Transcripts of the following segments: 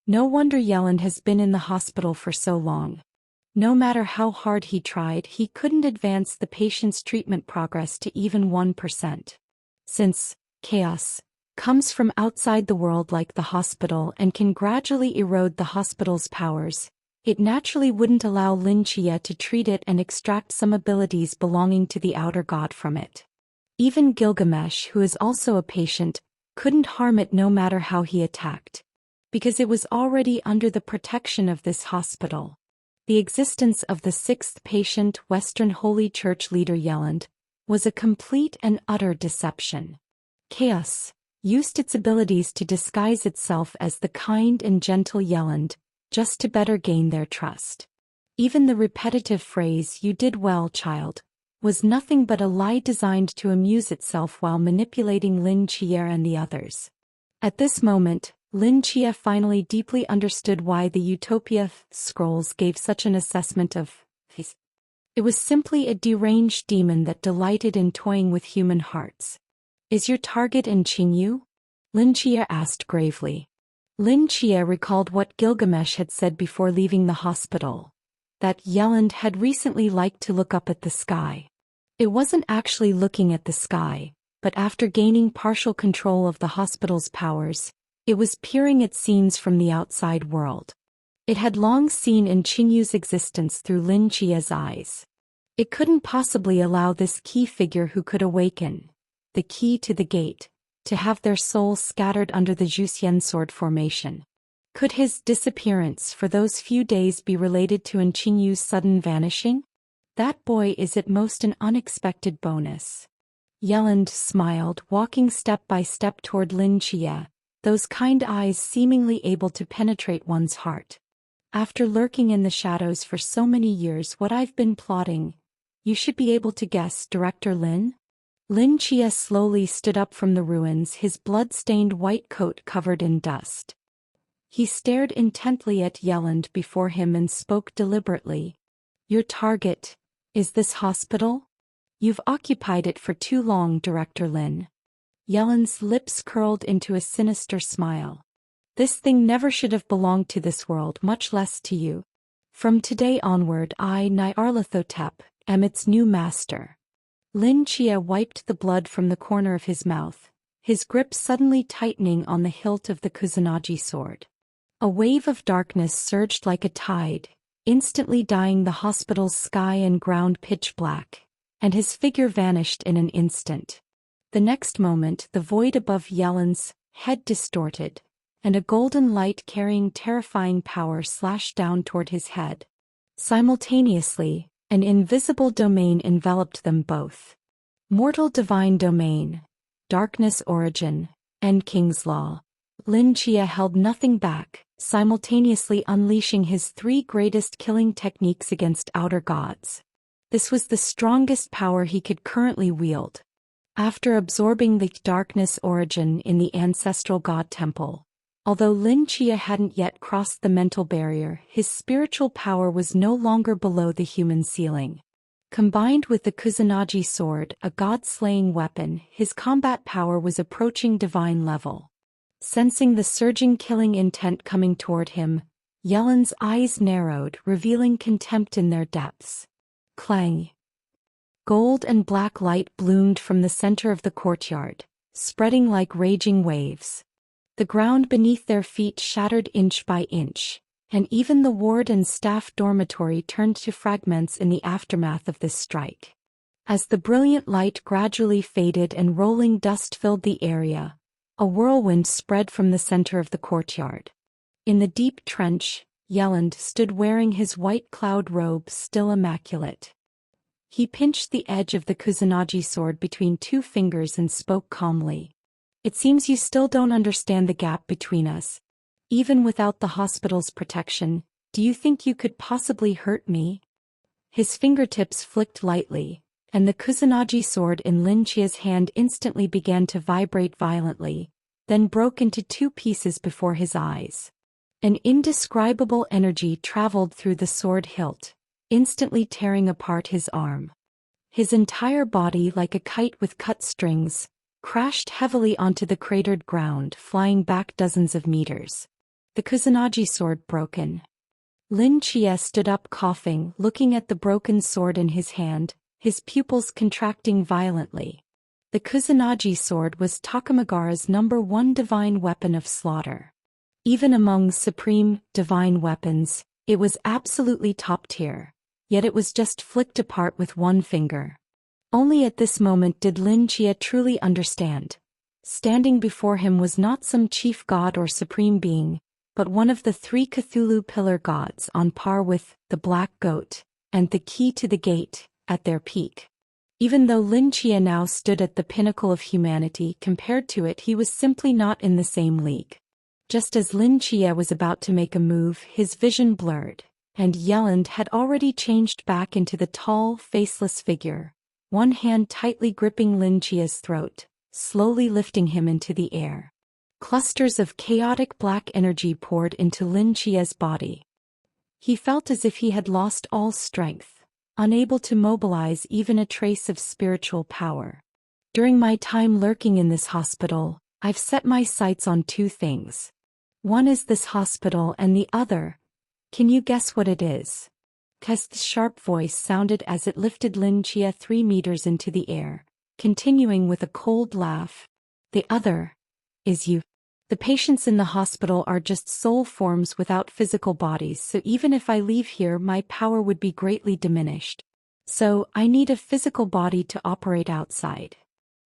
No wonder Yelland has been in the hospital for so long. No matter how hard he tried, he couldn't advance the patient's treatment progress to even 1%. Since chaos comes from outside the world like the hospital and can gradually erode the hospital's powers, it naturally wouldn't allow Lin Chia to treat it and extract some abilities belonging to the outer god from it. Even Gilgamesh, who is also a patient, couldn't harm it no matter how he attacked, because it was already under the protection of this hospital. The existence of the sixth patient, Western Holy Church leader Yelland, was a complete and utter deception. Chaos used its abilities to disguise itself as the kind and gentle Yelland, just to better gain their trust. Even the repetitive phrase, "You did well, child," was nothing but a lie designed to amuse itself while manipulating Lin Chia and the others. At this moment, Lin Chia finally deeply understood why the Utopia scrolls gave such an assessment of his. It was simply a deranged demon that delighted in toying with human hearts. "Is your target in Qingyu?" Lin Chia asked gravely. Lin Chia recalled what Gilgamesh had said before leaving the hospital, that Yelland had recently liked to look up at the sky. It wasn't actually looking at the sky, but after gaining partial control of the hospital's powers, it was peering at scenes from the outside world. It had long seen in Qingyu's existence through Lin Chia's eyes. It couldn't possibly allow this key figure who could awaken, the key to the gate, to have their souls scattered under the Juxian sword formation. Could his disappearance for those few days be related to Qingyu's sudden vanishing? That boy is at most an unexpected bonus. Yelland smiled, walking step by step toward Lin Chia, those kind eyes seemingly able to penetrate one's heart. "After lurking in the shadows for so many years, what I've been plotting, you should be able to guess, Director Lin?" Lin Chia slowly stood up from the ruins, his blood-stained white coat covered in dust. He stared intently at Yelland before him and spoke deliberately. "Your target is this hospital? You've occupied it for too long, Director Lin." Yelland's lips curled into a sinister smile. "This thing never should have belonged to this world, much less to you. From today onward, I, Nyarlathotep, am its new master." Lin Chia wiped the blood from the corner of his mouth, his grip suddenly tightening on the hilt of the Kusanagi sword. A wave of darkness surged like a tide, instantly dyeing the hospital's sky and ground pitch black, and his figure vanished in an instant. The next moment, the void above Yelland's head distorted, and a golden light carrying terrifying power slashed down toward his head. Simultaneously, an invisible domain enveloped them both. Mortal divine domain, darkness origin, and King's law. Lin Chia held nothing back, simultaneously unleashing his three greatest killing techniques against outer gods. This was the strongest power he could currently wield. After absorbing the darkness origin in the ancestral god temple, although Lin Chia hadn't yet crossed the mental barrier, his spiritual power was no longer below the human ceiling. Combined with the Kusanagi sword, a god-slaying weapon, his combat power was approaching divine level. Sensing the surging killing intent coming toward him, Yelland's eyes narrowed, revealing contempt in their depths. Clang! Gold and black light bloomed from the center of the courtyard, spreading like raging waves. The ground beneath their feet shattered inch by inch, and even the ward and staff dormitory turned to fragments in the aftermath of this strike. As the brilliant light gradually faded and rolling dust filled the area, a whirlwind spread from the center of the courtyard. In the deep trench, Yelland stood wearing his white cloud robe still immaculate. He pinched the edge of the Kusanagi sword between two fingers and spoke calmly. "It seems you still don't understand the gap between us. Even without the hospital's protection, do you think you could possibly hurt me?" His fingertips flicked lightly, and the Kusanagi sword in Lin Chia's hand instantly began to vibrate violently, then broke into two pieces before his eyes. An indescribable energy traveled through the sword hilt, instantly tearing apart his arm. His entire body, like a kite with cut strings, crashed heavily onto the cratered ground, flying back dozens of meters. The Kusanagi sword broken. Lin Chia stood up coughing, looking at the broken sword in his hand, his pupils contracting violently. The Kusanagi sword was Takamagara's #1 divine weapon of slaughter. Even among supreme, divine weapons, it was absolutely top tier, yet it was just flicked apart with one finger. Only at this moment did Lin Chia truly understand. Standing before him was not some chief god or supreme being, but one of the 3 Cthulhu pillar gods on par with the Black Goat and the Key to the Gate at their peak. Even though Lin Chia now stood at the pinnacle of humanity, compared to it he was simply not in the same league. Just as Lin Chia was about to make a move, his vision blurred, and Yelland had already changed back into the tall, faceless figure, one hand tightly gripping Lin Chia's throat, slowly lifting him into the air. Clusters of chaotic black energy poured into Lin Chia's body. He felt as if he had lost all strength, unable to mobilize even a trace of spiritual power. During my time lurking in this hospital, I've set my sights on 2 things. One is this hospital and the other, can you guess what it is? Kest's sharp voice sounded as it lifted Lin Chia 3 meters into the air, continuing with a cold laugh. The other is you. The patients in the hospital are just soul forms without physical bodies, so even if I leave here my power would be greatly diminished. So, I need a physical body to operate outside.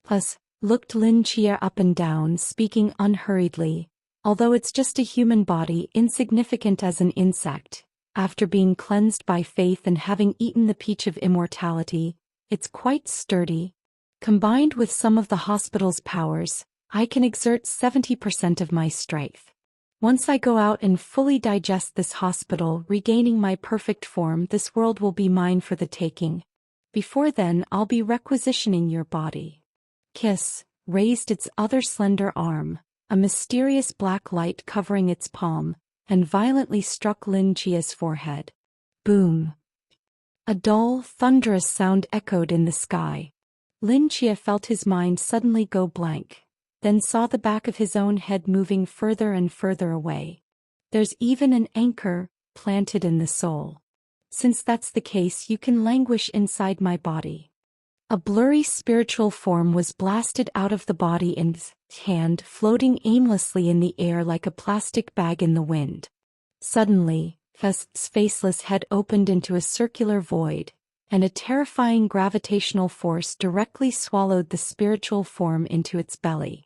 Plus, looked Lin Chia up and down, speaking unhurriedly. Although it's just a human body, insignificant as an insect, after being cleansed by faith and having eaten the peach of immortality, it's quite sturdy. Combined with some of the hospital's powers, I can exert 70% of my strength. Once I go out and fully digest this hospital, regaining my perfect form, this world will be mine for the taking. Before then, I'll be requisitioning your body. Kiss raised its other slender arm, a mysterious black light covering its palm, and violently struck Lin Chia's forehead. Boom! A dull, thunderous sound echoed in the sky. Lin Chia felt his mind suddenly go blank, then saw the back of his own head moving further and further away. There's even an anchor planted in the soul. Since that's the case, you can languish inside my body. A blurry spiritual form was blasted out of the body in his hand, floating aimlessly in the air like a plastic bag in the wind. Suddenly, Fest's faceless head opened into a circular void, and a terrifying gravitational force directly swallowed the spiritual form into its belly.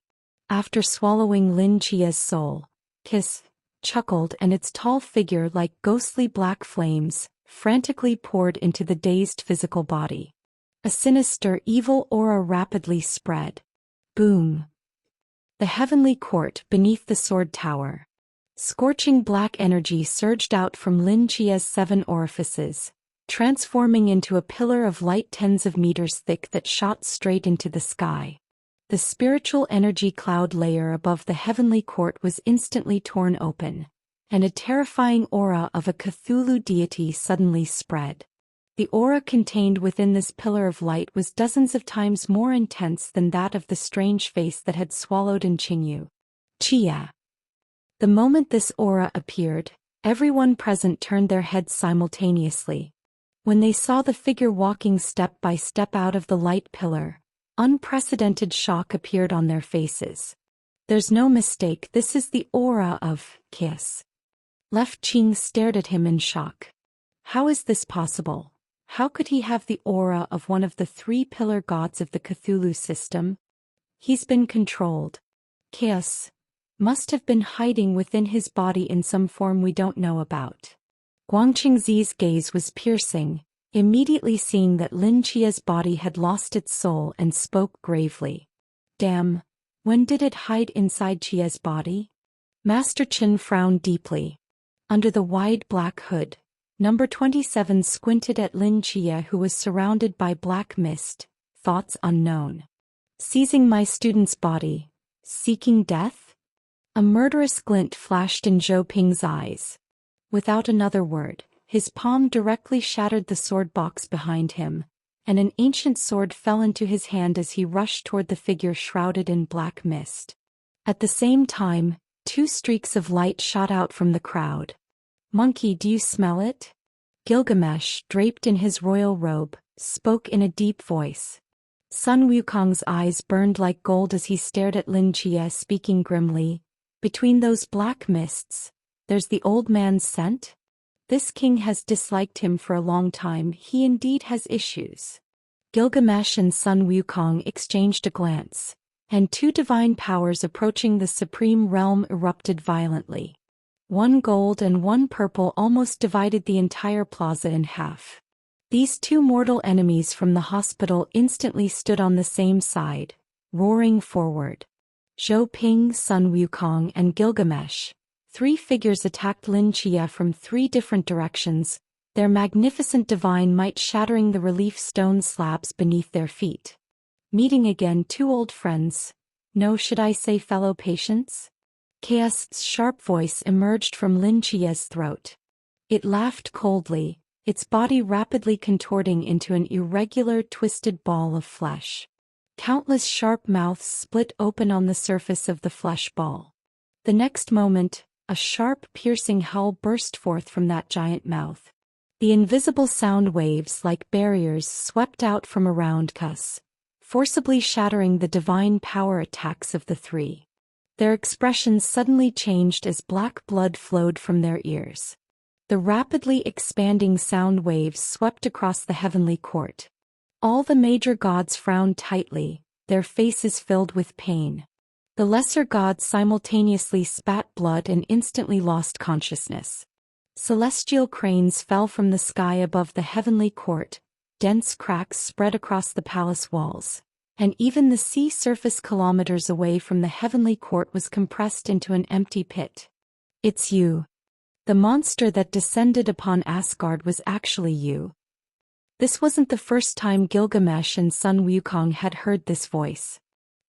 After swallowing Lin Chia's soul, Kiss chuckled, and its tall figure, like ghostly black flames, frantically poured into the dazed physical body. A sinister, evil aura rapidly spread. Boom! The heavenly court beneath the sword tower. Scorching black energy surged out from Lin Chia's 7 orifices, transforming into a pillar of light tens of meters thick that shot straight into the sky. The spiritual energy cloud layer above the heavenly court was instantly torn open, and a terrifying aura of a Cthulhu deity suddenly spread. The aura contained within this pillar of light was dozens of times more intense than that of the strange face that had swallowed in Chia. The moment this aura appeared, everyone present turned their heads simultaneously. When they saw the figure walking step by step out of the light pillar, unprecedented shock appeared on their faces. There's no mistake, this is the aura of Kiss. Left Qing stared at him in shock. How is this possible? How could he have the aura of one of the 3 pillar gods of the Cthulhu system? He's been controlled. Kiss must have been hiding within his body in some form we don't know about. Guangqingzi's gaze was piercing, immediately seeing that Lin Chia's body had lost its soul, and spoke gravely. Damn, when did it hide inside Chia's body? Master Qin frowned deeply. Under the wide black hood, Number 27 squinted at Lin Chia, who was surrounded by black mist, thoughts unknown. Seizing my student's body, seeking death? A murderous glint flashed in Zhou Ping's eyes. Without another word, his palm directly shattered the sword box behind him, and an ancient sword fell into his hand as he rushed toward the figure shrouded in black mist. At the same time, Two streaks of light shot out from the crowd. "Monkey, do you smell it?" Gilgamesh, draped in his royal robe, spoke in a deep voice. Sun Wukong's eyes burned like gold as he stared at Lin Jie, speaking grimly. "Between those black mists, there's the old man's scent? This king has disliked him for a long time. He indeed has issues." Gilgamesh and Sun Wukong exchanged a glance, and two divine powers approaching the supreme realm erupted violently. One gold and one purple almost divided the entire plaza in half. These two mortal enemies from the hospital instantly stood on the same side, roaring forward. Zhou Ping, Sun Wukong, and Gilgamesh, three figures attacked Lin Jie from three different directions, their magnificent divine might shattering the relief stone slabs beneath their feet. Meeting again, two old friends. No, should I say fellow patients? Chaos's sharp voice emerged from Lin Jie's throat. It laughed coldly, its body rapidly contorting into an irregular, twisted ball of flesh. Countless sharp mouths split open on the surface of the flesh ball. The next moment, a sharp, piercing howl burst forth from that giant mouth. The invisible sound waves like barriers swept out from around Kus, forcibly shattering the divine power attacks of the three. Their expressions suddenly changed as black blood flowed from their ears. The rapidly expanding sound waves swept across the heavenly court. All the major gods frowned tightly, their faces filled with pain. The lesser gods simultaneously spat blood and instantly lost consciousness. Celestial cranes fell from the sky above the heavenly court, dense cracks spread across the palace walls, and even the sea surface kilometers away from the heavenly court was compressed into an empty pit. "It's you. The monster that descended upon Asgard was actually you." This wasn't the first time Gilgamesh and Sun Wukong had heard this voice.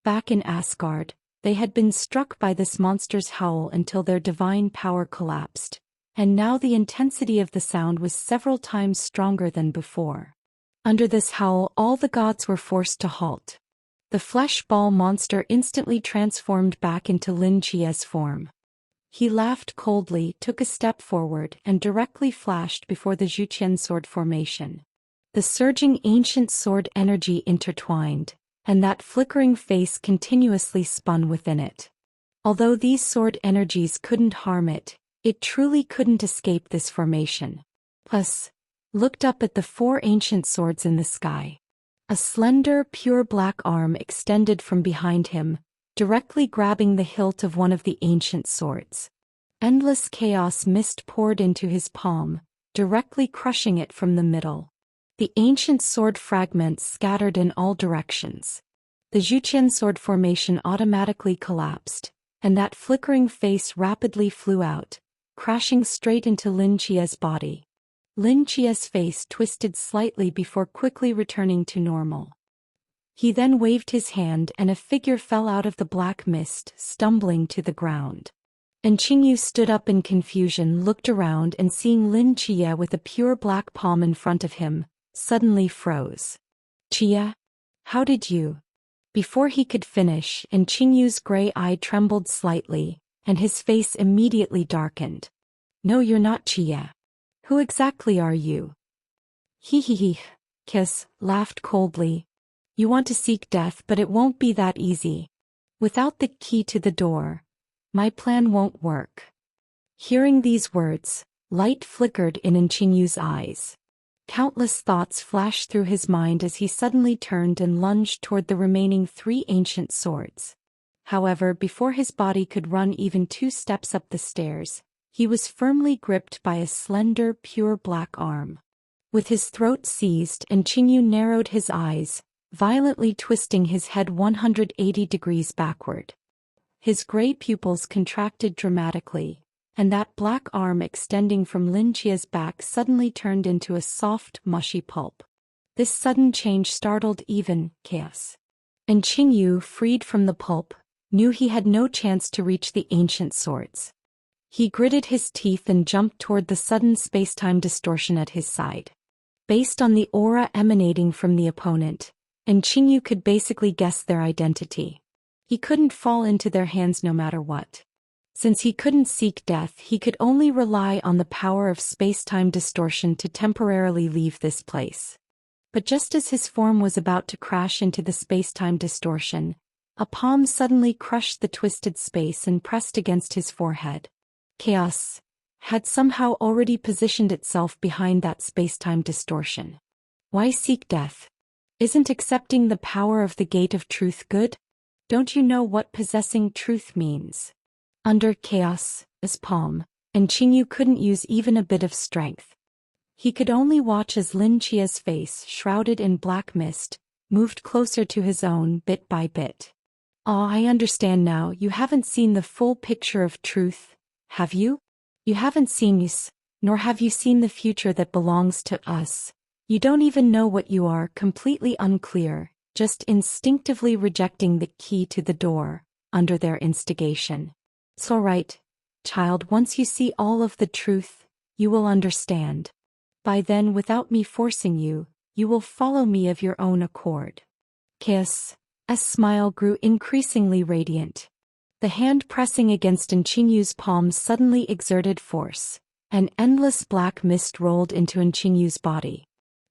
Back in Asgard, they had been struck by this monster's howl until their divine power collapsed, and now the intensity of the sound was several times stronger than before. Under this howl, all the gods were forced to halt. The flesh ball monster instantly transformed back into Lin Jie's form. He laughed coldly, took a step forward, and directly flashed before the Zhuqian sword formation. The surging ancient sword energy intertwined, and that flickering face continuously spun within it. Although these sword energies couldn't harm it, it truly couldn't escape this formation. Plus, looked up at the four ancient swords in the sky. A slender, pure black arm extended from behind him, directly grabbing the hilt of one of the ancient swords. Endless chaos mist poured into his palm, directly crushing it from the middle. The ancient sword fragments scattered in all directions. The Zhuqian sword formation automatically collapsed, and that flickering face rapidly flew out, crashing straight into Lin Jie's body. Lin Jie's face twisted slightly before quickly returning to normal. He then waved his hand and a figure fell out of the black mist, stumbling to the ground. And Qingyu stood up in confusion, looked around and seeing Lin Jie with a pure black palm in front of him, suddenly froze. "Jie? How did you?" Before he could finish, and Qingyu's gray eye trembled slightly, and his face immediately darkened. "No, you're not Jie. Who exactly are you?" "He, Kiss laughed coldly. "You want to seek death, but it won't be that easy. Without the key to the door, my plan won't work." Hearing these words, light flickered in Qingyu's eyes. Countless thoughts flashed through his mind as he suddenly turned and lunged toward the remaining three ancient swords. However, before his body could run even 2 steps up the stairs, he was firmly gripped by a slender, pure black arm. With his throat seized, and Qingyu narrowed his eyes, violently twisting his head 180 degrees backward. His gray pupils contracted dramatically, and that black arm extending from Lin Jie's back suddenly turned into a soft, mushy pulp. This sudden change startled even Chaos. And Qingyu, freed from the pulp, knew he had no chance to reach the ancient swords. He gritted his teeth and jumped toward the sudden space-time distortion at his side. Based on the aura emanating from the opponent, and Qingyu could basically guess their identity. He couldn't fall into their hands no matter what. Since he couldn't seek death, he could only rely on the power of space-time distortion to temporarily leave this place. But just as his form was about to crash into the space-time distortion, a palm suddenly crushed the twisted space and pressed against his forehead. Chaos had somehow already positioned itself behind that space-time distortion. Why seek death? Isn't accepting the power of the gate of truth good? Don't you know what possessing truth means? Under Chaos's palm, and Qingyu couldn't use even a bit of strength. He could only watch as Lin Chia's face, shrouded in black mist, moved closer to his own bit by bit. "Ah, I understand now. You haven't seen the full picture of truth, have you? You haven't seen us, nor have you seen the future that belongs to us. You don't even know what you are, completely unclear, just instinctively rejecting the key to the door, under their instigation. It's all right, child, once you see all of the truth, you will understand. By then, without me forcing you, you will follow me of your own accord." Chaos's smile grew increasingly radiant. The hand pressing against Qinyu's palm suddenly exerted force. An endless black mist rolled into Qinyu's body.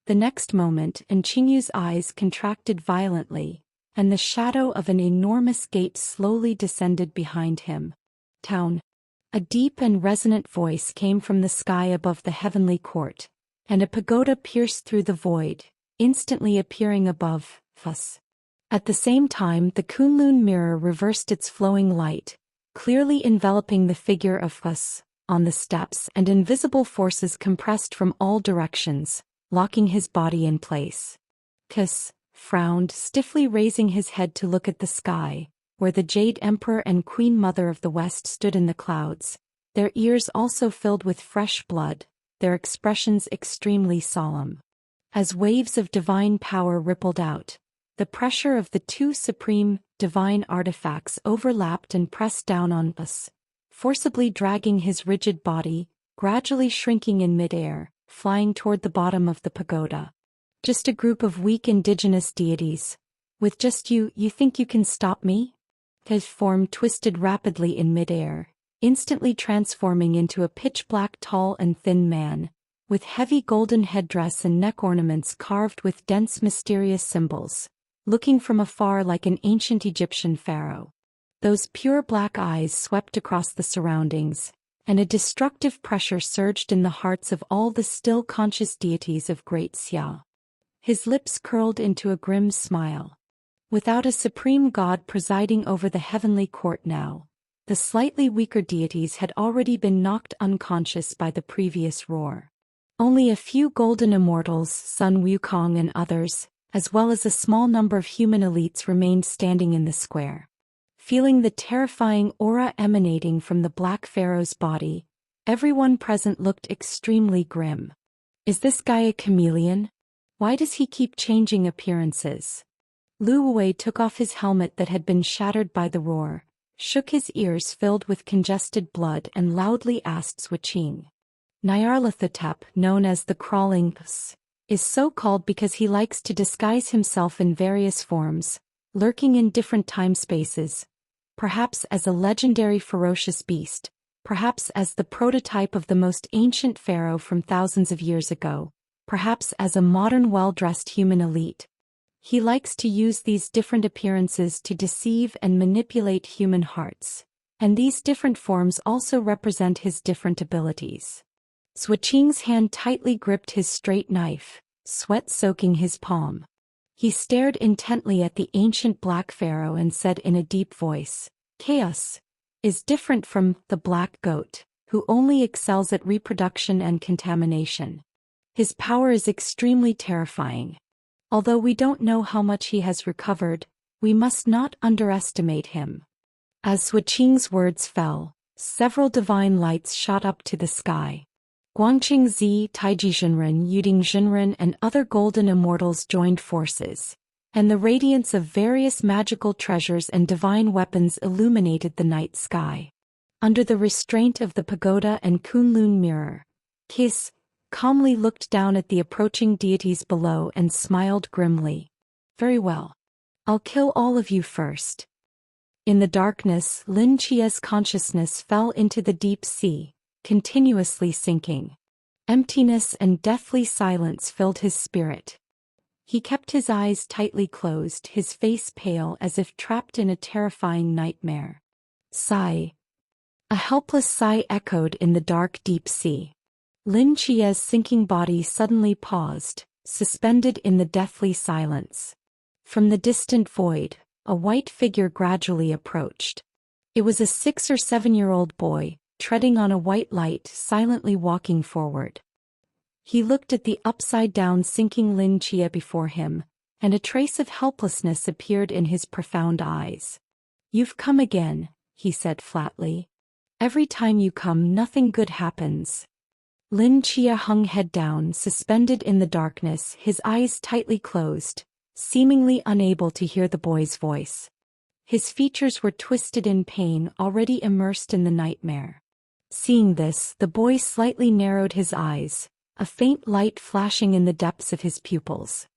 The next moment, Qinyu's eyes contracted violently, and the shadow of an enormous gate slowly descended behind him. "Town." A deep and resonant voice came from the sky above the heavenly court, and a pagoda pierced through the void, instantly appearing above us. At the same time, the Kunlun mirror reversed its flowing light, clearly enveloping the figure of us on the steps, and invisible forces compressed from all directions, locking his body in place. Kus frowned, stiffly raising his head to look at the sky, where the Jade Emperor and Queen Mother of the West stood in the clouds, their ears also filled with fresh blood, their expressions extremely solemn. As waves of divine power rippled out, the pressure of the two supreme, divine artifacts overlapped and pressed down on us, forcibly dragging his rigid body, gradually shrinking in midair, flying toward the bottom of the pagoda. "Just a group of weak indigenous deities. With just you think you can stop me?" His form twisted rapidly in midair, instantly transforming into a pitch-black tall and thin man, with heavy golden headdress and neck ornaments carved with dense mysterious symbols, looking from afar like an ancient Egyptian pharaoh. Those pure black eyes swept across the surroundings, and a destructive pressure surged in the hearts of all the still conscious deities of Great Xia. His lips curled into a grim smile. Without a supreme god presiding over the heavenly court now, the slightly weaker deities had already been knocked unconscious by the previous roar. Only a few golden immortals, Sun Wukong and others, as well as a small number of human elites remained standing in the square. Feeling the terrifying aura emanating from the Black Pharaoh's body, everyone present looked extremely grim. Is this guy a chameleon? Why does he keep changing appearances? Lu Wei took off his helmet that had been shattered by the roar, shook his ears filled with congested blood and loudly asked Switching. Nyarlathotep, known as the Crawling Ps, is so called because he likes to disguise himself in various forms, lurking in different time spaces, perhaps as a legendary ferocious beast, perhaps as the prototype of the most ancient pharaoh from thousands of years ago, perhaps as a modern well-dressed human elite. He likes to use these different appearances to deceive and manipulate human hearts, and these different forms also represent his different abilities. Switching's hand tightly gripped his straight knife, sweat soaking his palm. He stared intently at the ancient black pharaoh and said in a deep voice, "Chaos is different from the black goat, who only excels at reproduction and contamination. His power is extremely terrifying. Although we don't know how much he has recovered, we must not underestimate him." As Switching's words fell, several divine lights shot up to the sky. Guangqing Zi, Taiji Zhenren, Yuding Zhenren and other golden immortals joined forces, and the radiance of various magical treasures and divine weapons illuminated the night sky. Under the restraint of the pagoda and Kunlun mirror, Kiss calmly looked down at the approaching deities below and smiled grimly. "Very well. I'll kill all of you first." In the darkness, Lin Chia's consciousness fell into the deep sea, continuously sinking. Emptiness and deathly silence filled his spirit. He kept his eyes tightly closed, his face pale as if trapped in a terrifying nightmare. Sigh. A helpless sigh echoed in the dark deep sea. Lin Chia's sinking body suddenly paused, suspended in the deathly silence. From the distant void, a white figure gradually approached. It was a 6 or 7-year-old boy, treading on a white light, silently walking forward. He looked at the upside-down sinking Lin Chia before him, and a trace of helplessness appeared in his profound eyes. "You've come again," he said flatly. "Every time you come, nothing good happens." Lin Chia hung head down, suspended in the darkness, his eyes tightly closed, seemingly unable to hear the boy's voice. His features were twisted in pain, already immersed in the nightmare. Seeing this, the boy slightly narrowed his eyes, a faint light flashing in the depths of his pupils.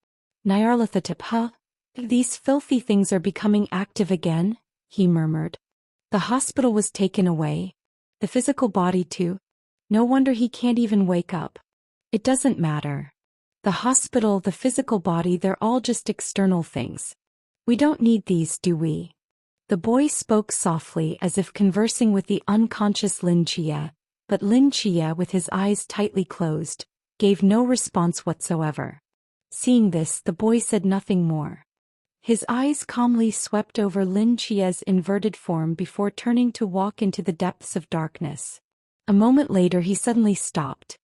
"Nyarlathotep, these filthy things are becoming active again," he murmured. "The hospital was taken away. The physical body too. No wonder he can't even wake up. It doesn't matter. The hospital, the physical body, they're all just external things. We don't need these, do we?" The boy spoke softly as if conversing with the unconscious Lin Chia, but Lin Chia, with his eyes tightly closed, gave no response whatsoever. Seeing this, the boy said nothing more. His eyes calmly swept over Lin Chia's inverted form before turning to walk into the depths of darkness. A moment later he suddenly stopped.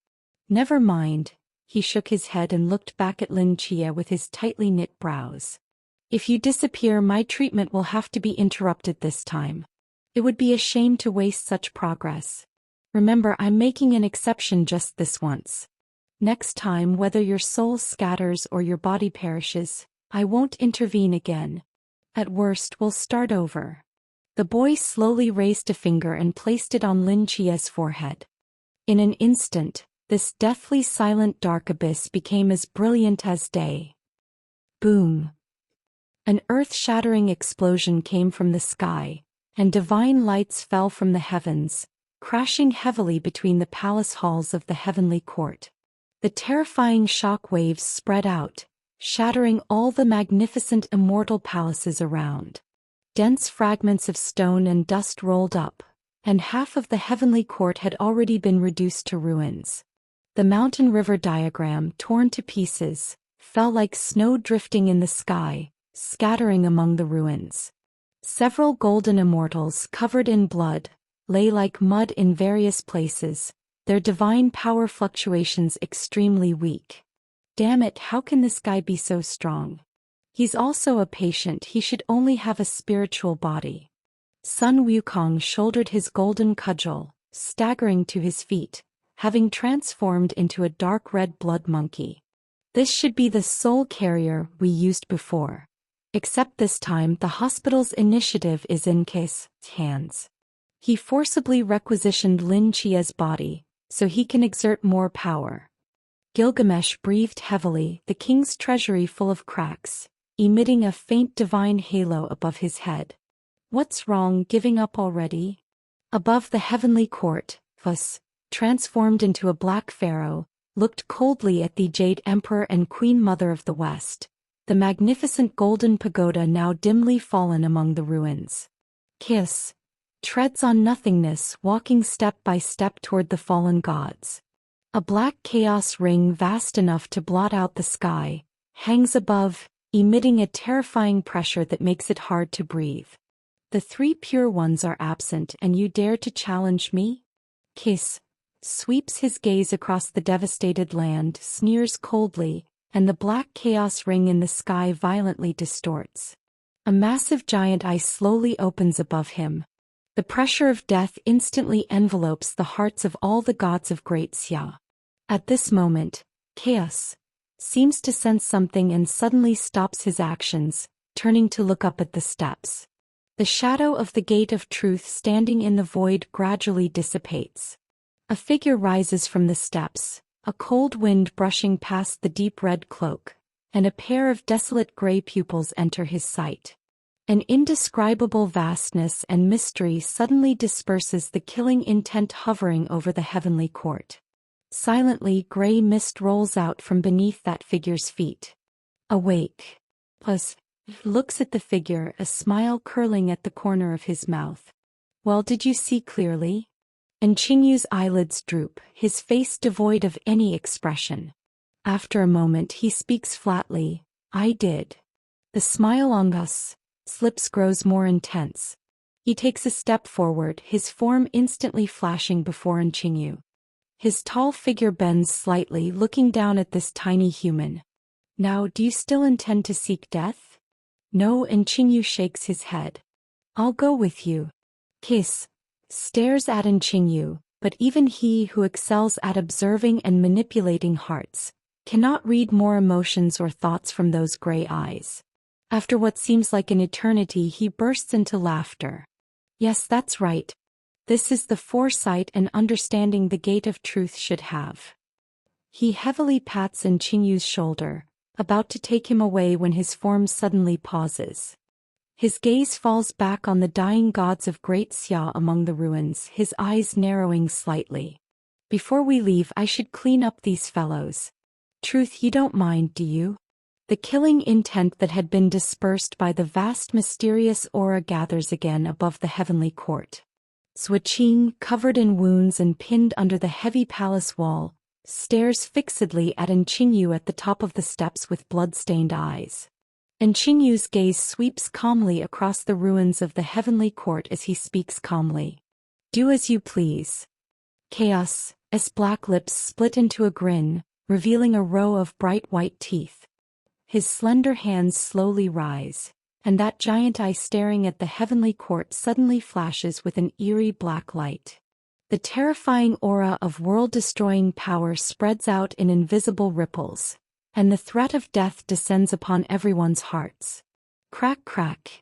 "Never mind." He shook his head and looked back at Lin Chia with his tightly knit brows. "If you disappear, my treatment will have to be interrupted this time. It would be a shame to waste such progress. Remember, I'm making an exception just this once. Next time, whether your soul scatters or your body perishes, I won't intervene again. At worst, we'll start over." The boy slowly raised a finger and placed it on Lin Chia's forehead. In an instant, this deathly silent dark abyss became as brilliant as day. Boom! An earth-shattering explosion came from the sky, and divine lights fell from the heavens, crashing heavily between the palace halls of the heavenly court. The terrifying shock waves spread out, shattering all the magnificent immortal palaces around. Dense fragments of stone and dust rolled up, and half of the heavenly court had already been reduced to ruins. The mountain river diagram, torn to pieces, fell like snow drifting in the sky, scattering among the ruins. Several golden immortals, covered in blood, lay like mud in various places, their divine power fluctuations extremely weak. "Damn it, how can this guy be so strong? He's also a patient, he should only have a spiritual body." Sun Wukong shouldered his golden cudgel, staggering to his feet, having transformed into a dark red blood monkey. "This should be the soul carrier we used before. Except this time the hospital's initiative is in K's hands." He forcibly requisitioned Lin Chia's body, so he can exert more power. Gilgamesh breathed heavily, the king's treasury full of cracks, emitting a faint divine halo above his head. "What's wrong, giving up already?" Above the heavenly court, Phus, transformed into a black pharaoh, looked coldly at the Jade Emperor and Queen Mother of the West, the magnificent golden pagoda now dimly fallen among the ruins. Kiss treads on nothingness, walking step by step toward the fallen gods. A black chaos ring vast enough to blot out the sky, hangs above, emitting a terrifying pressure that makes it hard to breathe. "The three pure ones are absent and you dare to challenge me?" Kiss sweeps his gaze across the devastated land, sneers coldly, and the black chaos ring in the sky violently distorts. A massive giant eye slowly opens above him. The pressure of death instantly envelopes the hearts of all the gods of Great Xia. At this moment, Chaos seems to sense something and suddenly stops his actions, turning to look up at the steps. The shadow of the Gate of Truth standing in the void gradually dissipates. A figure rises from the steps, a cold wind brushing past the deep red cloak, and a pair of desolate gray pupils enter his sight. An indescribable vastness and mystery suddenly disperses the killing intent hovering over the heavenly court. Silently, gray mist rolls out from beneath that figure's feet. Awake. Plus, looks at the figure, a smile curling at the corner of his mouth. Well, did you see clearly? And Qingyu's eyelids droop, his face devoid of any expression. After a moment he speaks flatly, I did. The smile on Gus' lips grows more intense. He takes a step forward, his form instantly flashing before Qingyu. His tall figure bends slightly, looking down at this tiny human. Now, do you still intend to seek death? No, and Qingyu shakes his head. I'll go with you. Kiss. Stares at Qingyu, but even he who excels at observing and manipulating hearts cannot read more emotions or thoughts from those gray eyes. After what seems like an eternity, he bursts into laughter. Yes, that's right. This is the foresight and understanding the gate of truth should have. He heavily pats Qingyu's shoulder, about to take him away when his form suddenly pauses. His gaze falls back on the dying gods of Great Xia among the ruins, his eyes narrowing slightly. Before we leave, I should clean up these fellows. Truth, you don't mind, do you? The killing intent that had been dispersed by the vast mysterious aura gathers again above the heavenly court. Suiqing, covered in wounds and pinned under the heavy palace wall, stares fixedly at Qingyu at the top of the steps with blood-stained eyes. Qingyu's gaze sweeps calmly across the ruins of the heavenly court as he speaks calmly. Do as you please. Chaos, as black lips split into a grin, revealing a row of bright white teeth. His slender hands slowly rise, and that giant eye staring at the heavenly court suddenly flashes with an eerie black light. The terrifying aura of world-destroying power spreads out in invisible ripples, and the threat of death descends upon everyone's hearts. Crack, crack.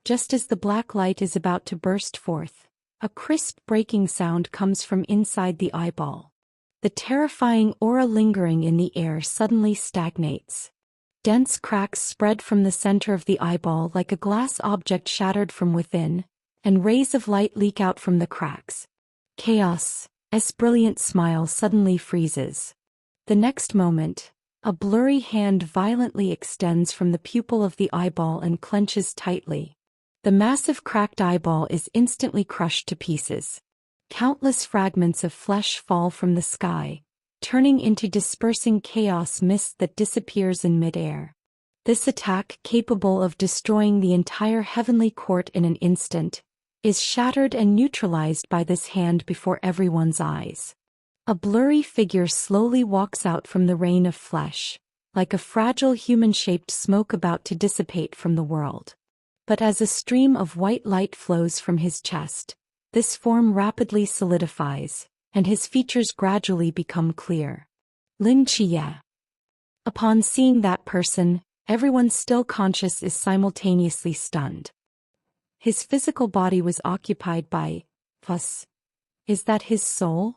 Just as the black light is about to burst forth, a crisp breaking sound comes from inside the eyeball. The terrifying aura lingering in the air suddenly stagnates. Dense cracks spread from the center of the eyeball like a glass object shattered from within, and rays of light leak out from the cracks. Chaos, S' brilliant smile suddenly freezes. The next moment, a blurry hand violently extends from the pupil of the eyeball and clenches tightly. The massive cracked eyeball is instantly crushed to pieces. Countless fragments of flesh fall from the sky, turning into dispersing chaos mist that disappears in midair. This attack, capable of destroying the entire heavenly court in an instant, is shattered and neutralized by this hand before everyone's eyes. A blurry figure slowly walks out from the rain of flesh, like a fragile human-shaped smoke about to dissipate from the world. But as a stream of white light flows from his chest, this form rapidly solidifies, and his features gradually become clear. Lin Qie. Upon seeing that person, everyone still conscious is simultaneously stunned. His physical body was occupied by us. Is that his soul?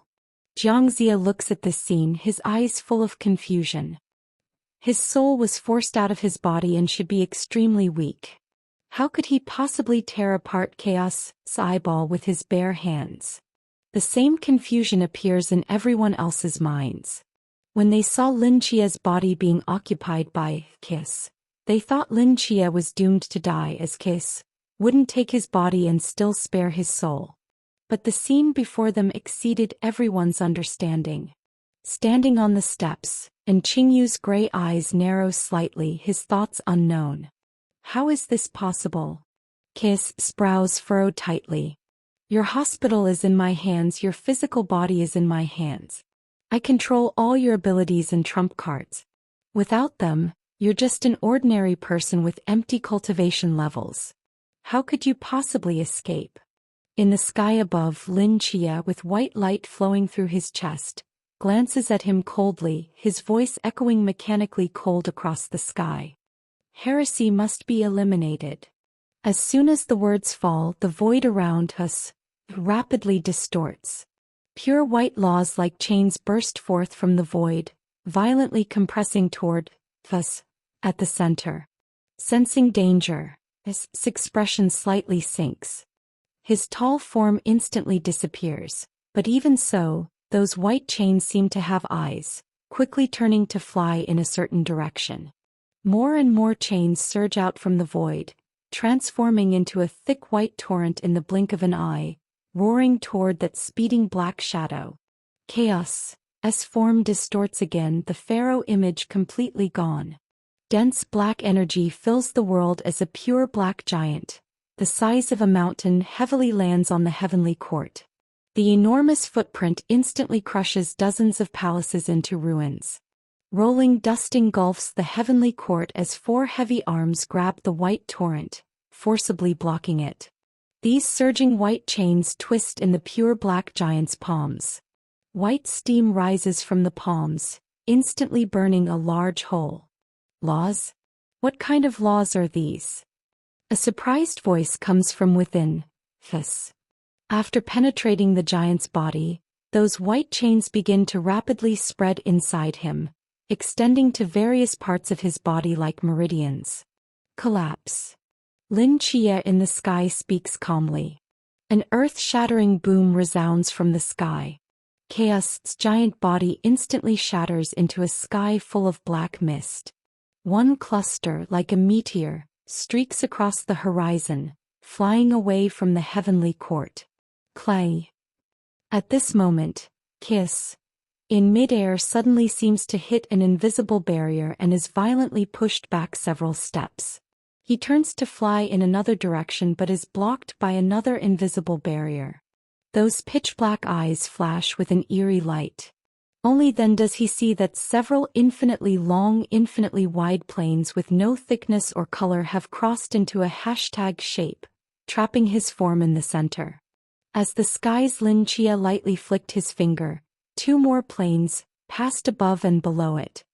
Jiangxia looks at this scene, his eyes full of confusion. His soul was forced out of his body and should be extremely weak. How could he possibly tear apart Chaos' eyeball with his bare hands? The same confusion appears in everyone else's minds. When they saw Lin Qie's body being occupied by Kiss, they thought Lin Qie was doomed to die as Kiss wouldn't take his body and still spare his soul. But the scene before them exceeded everyone's understanding. Standing on the steps, and Qingyu's gray eyes narrow slightly, his thoughts unknown. How is this possible? Kiss' brows furrowed tightly. Your hospital is in my hands, your physical body is in my hands. I control all your abilities and trump cards. Without them, you're just an ordinary person with empty cultivation levels. How could you possibly escape? In the sky above, Lin Qie, with white light flowing through his chest, glances at him coldly, his voice echoing mechanically cold across the sky. Heresy must be eliminated. As soon as the words fall, the void around us rapidly distorts. Pure white laws like chains burst forth from the void, violently compressing toward us at the center. Sensing danger, His expression slightly sinks. His tall form instantly disappears, but even so, those white chains seem to have eyes, quickly turning to fly in a certain direction. More and more chains surge out from the void, transforming into a thick white torrent in the blink of an eye, roaring toward that speeding black shadow. Chaos. As form distorts again, the pharaoh image completely gone. Dense black energy fills the world as a pure black giant, the size of a mountain, heavily lands on the heavenly court. The enormous footprint instantly crushes dozens of palaces into ruins. Rolling dust engulfs the heavenly court as four heavy arms grab the white torrent, forcibly blocking it. These surging white chains twist in the pure black giant's palms. White steam rises from the palms, instantly burning a large hole. Laws? What kind of laws are these? A surprised voice comes from within. Fuss. After penetrating the giant's body, those white chains begin to rapidly spread inside him, extending to various parts of his body like meridians. Collapse. Lin Chia in the sky speaks calmly. An earth-shattering boom resounds from the sky. Chaos's giant body instantly shatters into a sky full of black mist. One cluster, like a meteor, streaks across the horizon, flying away from the heavenly court. Clay. At this moment, Kiss, in midair, suddenly seems to hit an invisible barrier and is violently pushed back several steps. He turns to fly in another direction but is blocked by another invisible barrier. Those pitch-black eyes flash with an eerie light. Only then does he see that several infinitely long, infinitely wide planes with no thickness or color have crossed into a hashtag shape, trapping his form in the center. As the sky's Lin Chia lightly flicked his finger, two more planes passed above and below it.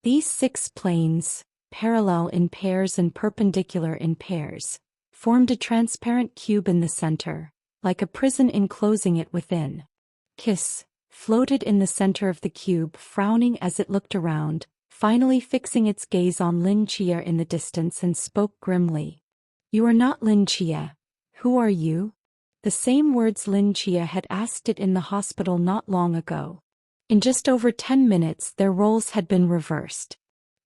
These 6 planes, parallel in pairs and perpendicular in pairs, formed a transparent cube in the center, like a prison enclosing it within. Kiss floated in the center of the cube, frowning as it looked around, finally fixing its gaze on Lin Chia in the distance and spoke grimly. "You are not Lin Chia. Who are you?" The same words Lin Chia had asked it in the hospital not long ago. In just over 10 minutes their roles had been reversed.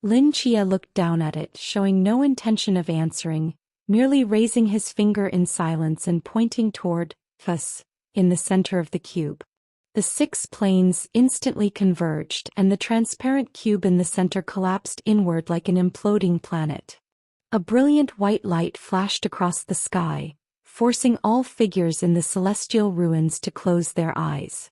Lin Chia looked down at it, showing no intention of answering, merely raising his finger in silence and pointing toward Fuss in the center of the cube. The 6 planes instantly converged and the transparent cube in the center collapsed inward like an imploding planet. A brilliant white light flashed across the sky, forcing all figures in the celestial ruins to close their eyes.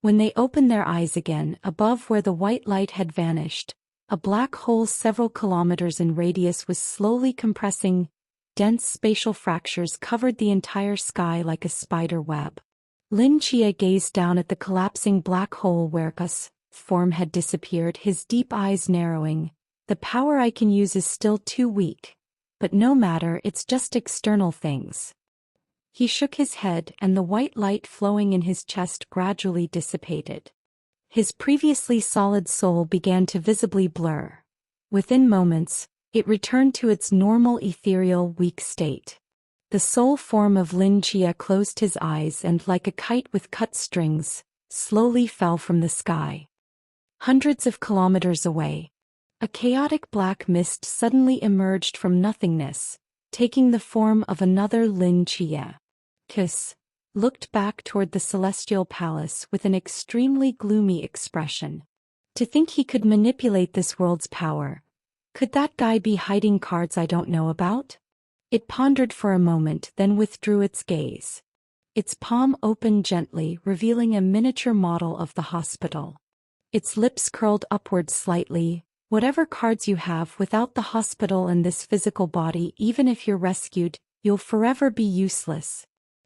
When they opened their eyes again, above where the white light had vanished, a black hole several kilometers in radius was slowly compressing. Dense spatial fractures covered the entire sky like a spider web. Lin Chia gazed down at the collapsing black hole where Kus' form had disappeared, his deep eyes narrowing. The power I can use is still too weak. But no matter, it's just external things. He shook his head and the white light flowing in his chest gradually dissipated. His previously solid soul began to visibly blur. Within moments, it returned to its normal ethereal, weak state. The soul form of Lin Chia closed his eyes and, like a kite with cut strings, slowly fell from the sky. Hundreds of kilometers away, a chaotic black mist suddenly emerged from nothingness, taking the form of another Lin Chia. Kiss looked back toward the celestial palace with an extremely gloomy expression. To think he could manipulate this world's power. Could that guy be hiding cards I don't know about? It pondered for a moment, then withdrew its gaze. Its palm opened gently, revealing a miniature model of the hospital. Its lips curled upward slightly. Whatever cards you have without the hospital and this physical body, even if you're rescued, you'll forever be useless.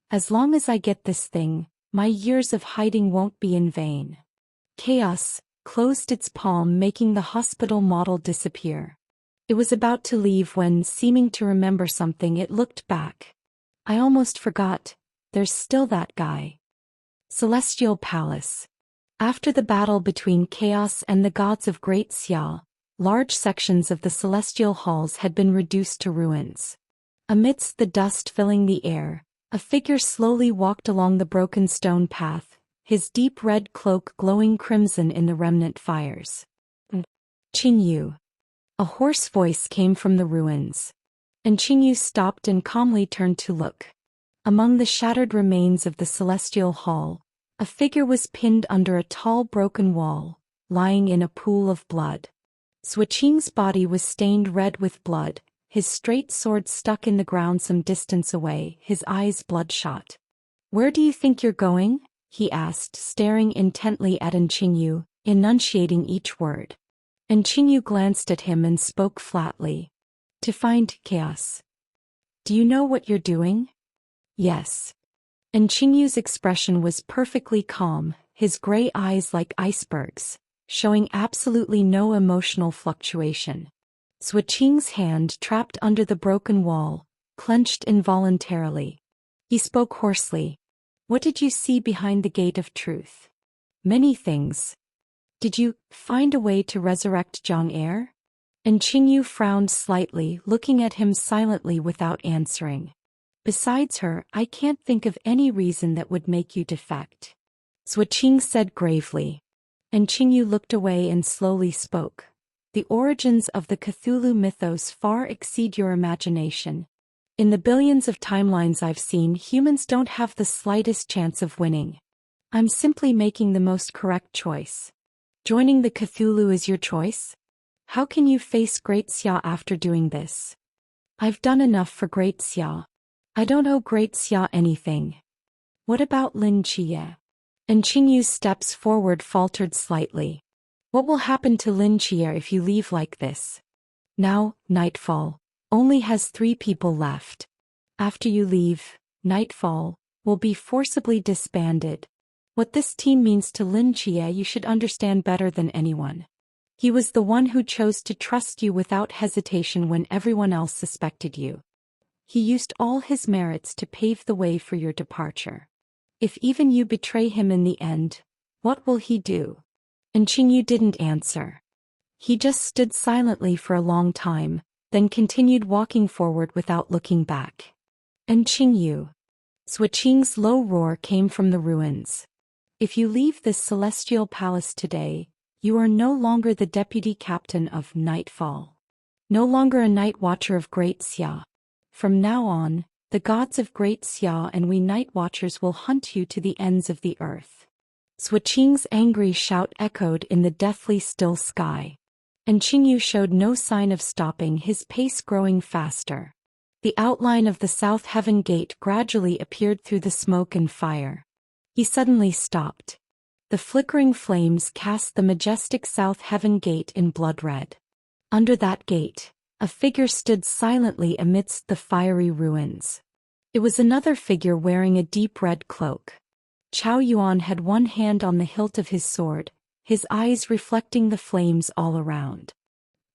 As long as I get this thing, my years of hiding won't be in vain. Chaos closed its palm, making the hospital model disappear. It was about to leave when, seeming to remember something, it looked back. I almost forgot, there's still that guy. Celestial Palace. After the battle between Chaos and the gods of Great Xia, large sections of the celestial halls had been reduced to ruins. Amidst the dust filling the air, a figure slowly walked along the broken stone path, his deep red cloak glowing crimson in the remnant fires. Qingyu. A hoarse voice came from the ruins. And Qingyu stopped and calmly turned to look. Among the shattered remains of the celestial hall, a figure was pinned under a tall broken wall, lying in a pool of blood. Suiqing's body was stained red with blood, his straight sword stuck in the ground some distance away, his eyes bloodshot. "Where do you think you're going?" he asked, staring intently at Qingyu, enunciating each word. Qingyu glanced at him and spoke flatly. "To find chaos." "Do you know what you're doing?" "Yes." Qingyu's expression was perfectly calm, his gray eyes like icebergs, showing absolutely no emotional fluctuation. Suiqing's hand trapped under the broken wall, clenched involuntarily. He spoke hoarsely. "What did you see behind the gate of truth?" "Many things." "Did you find a way to resurrect Zhang? Qingyu frowned slightly, looking at him silently without answering. "Besides her, I can't think of any reason that would make you defect," Suiqing said gravely. Qingyu looked away and slowly spoke. "The origins of the Cthulhu mythos far exceed your imagination. In the billions of timelines I've seen, humans don't have the slightest chance of winning. I'm simply making the most correct choice." "Joining the Cthulhu is your choice? How can you face Great Xia after doing this?" "I've done enough for Great Xia. I don't owe Great Xia anything." "What about Lin Qie?" Qingyu's steps forward faltered slightly. "What will happen to Lin Qie if you leave like this? Now, Nightfall only has 3 people left. After you leave, Nightfall will be forcibly disbanded. What this team means to Lin Qie you should understand better than anyone. He was the one who chose to trust you without hesitation when everyone else suspected you. He used all his merits to pave the way for your departure. If even you betray him in the end, what will he do?" Qingyu didn't answer. He just stood silently for a long time, then continued walking forward without looking back. "Qingyu." Suiqing's low roar came from the ruins. "If you leave this celestial palace today, you are no longer the deputy captain of Nightfall. No longer a night watcher of Great Xia. From now on, the gods of Great Xia and we night watchers will hunt you to the ends of the earth." Suiqing's angry shout echoed in the deathly still sky. Qingyu showed no sign of stopping, his pace growing faster. The outline of the South Heaven Gate gradually appeared through the smoke and fire. He suddenly stopped. The flickering flames cast the majestic South Heaven Gate in blood red. Under that gate, a figure stood silently amidst the fiery ruins. It was another figure wearing a deep red cloak. Chao Yuan had one hand on the hilt of his sword, his eyes reflecting the flames all around.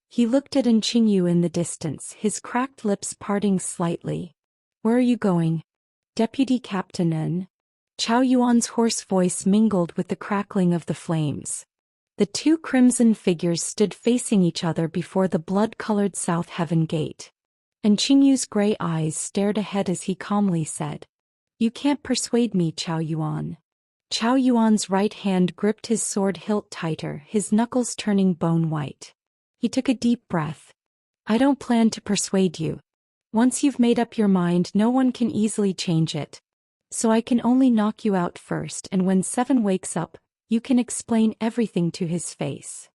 He looked at Qingyu in the distance, his cracked lips parting slightly. "Where are you going?" "Deputy Captain N." Chao Yuan's hoarse voice mingled with the crackling of the flames. The 2 crimson figures stood facing each other before the blood-colored South Heaven Gate. Qingyu's gray eyes stared ahead as he calmly said, "You can't persuade me, Chao Yuan." Chao Yuan's right hand gripped his sword hilt tighter, his knuckles turning bone white. He took a deep breath. "I don't plan to persuade you. Once you've made up your mind, no one can easily change it. So I can only knock you out first, and when Seven wakes up, you can explain everything to his face.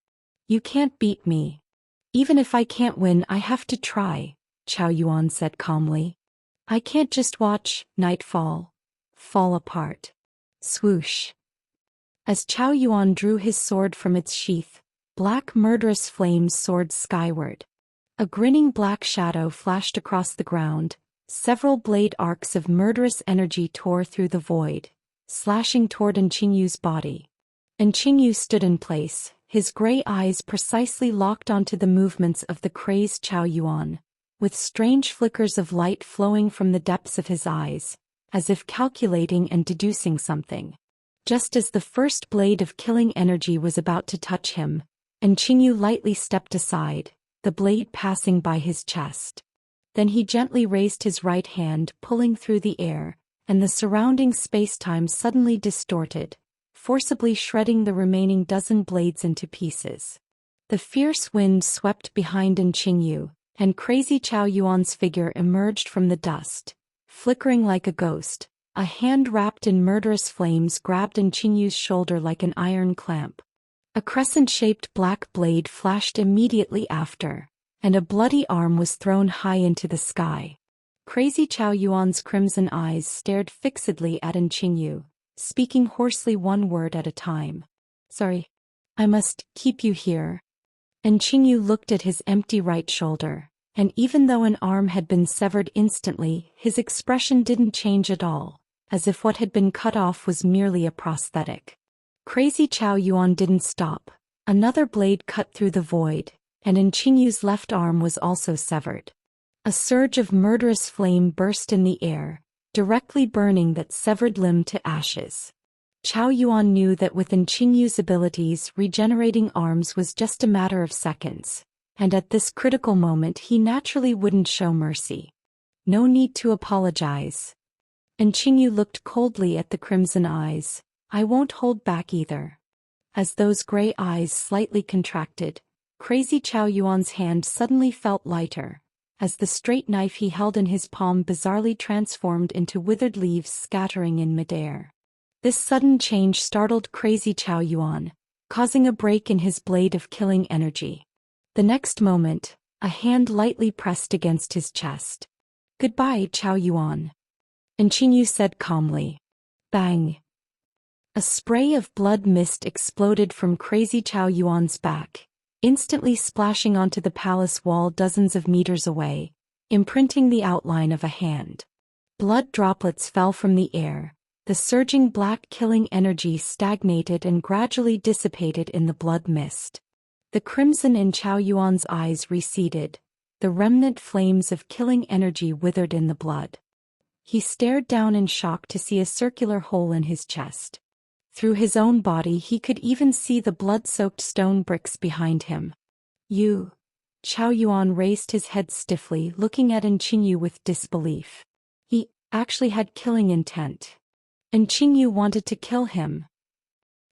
You can't beat me. Even if I can't win, I have to try," Chao Yuan said calmly. "I can't just watch Nightfall fall apart." Swoosh. As Chao Yuan drew his sword from its sheath, black murderous flames soared skyward. A grinning black shadow flashed across the ground. Several blade arcs of murderous energy tore through the void, slashing toward Qingyu's body. Qingyu stood in place, his gray eyes precisely locked onto the movements of the crazed Chao Yuan, with strange flickers of light flowing from the depths of his eyes, as if calculating and deducing something. Just as the first blade of killing energy was about to touch him, Qingyu lightly stepped aside, the blade passing by his chest. Then he gently raised his right hand, pulling through the air, and the surrounding space-time suddenly distorted, forcibly shredding the remaining dozen blades into pieces. The fierce wind swept behind Qingyu, and crazy Chao Yuan's figure emerged from the dust, flickering like a ghost. A hand wrapped in murderous flames grabbed Qingyu's shoulder like an iron clamp. A crescent-shaped black blade flashed immediately after, and a bloody arm was thrown high into the sky. Crazy Chao Yuan's crimson eyes stared fixedly at Qingyu, speaking hoarsely one word at a time. "Sorry. I must keep you here." Qingyu looked at his empty right shoulder, and even though an arm had been severed instantly, his expression didn't change at all, as if what had been cut off was merely a prosthetic. Crazy Chao Yuan didn't stop. Another blade cut through the void, and Qingyu's left arm was also severed. A surge of murderous flame burst in the air, directly burning that severed limb to ashes. Chao Yuan knew that with Qingyu's abilities, regenerating arms was just a matter of seconds, and at this critical moment he naturally wouldn't show mercy. "No need to apologize." Qingyu looked coldly at the crimson eyes. "I won't hold back either." As those gray eyes slightly contracted, Crazy Chao Yuan's hand suddenly felt lighter, as the straight knife he held in his palm bizarrely transformed into withered leaves scattering in midair. This sudden change startled Crazy Chao Yuan, causing a break in his blade of killing energy. The next moment, a hand lightly pressed against his chest. "Goodbye, Chao Yuan," Qingyu said calmly. Bang! A spray of blood mist exploded from Crazy Chao Yuan's back, instantly splashing onto the palace wall dozens of meters away, imprinting the outline of a hand. Blood droplets fell from the air. The surging black killing energy stagnated and gradually dissipated in the blood mist. The crimson in Chao Yuan's eyes receded. The remnant flames of killing energy withered in the blood. He stared down in shock to see a circular hole in his chest. Through his own body he could even see the blood-soaked stone bricks behind him. "You?" Chao Yuan raised his head stiffly, looking at Qingyu with disbelief. He actually had killing intent. Qingyu wanted to kill him.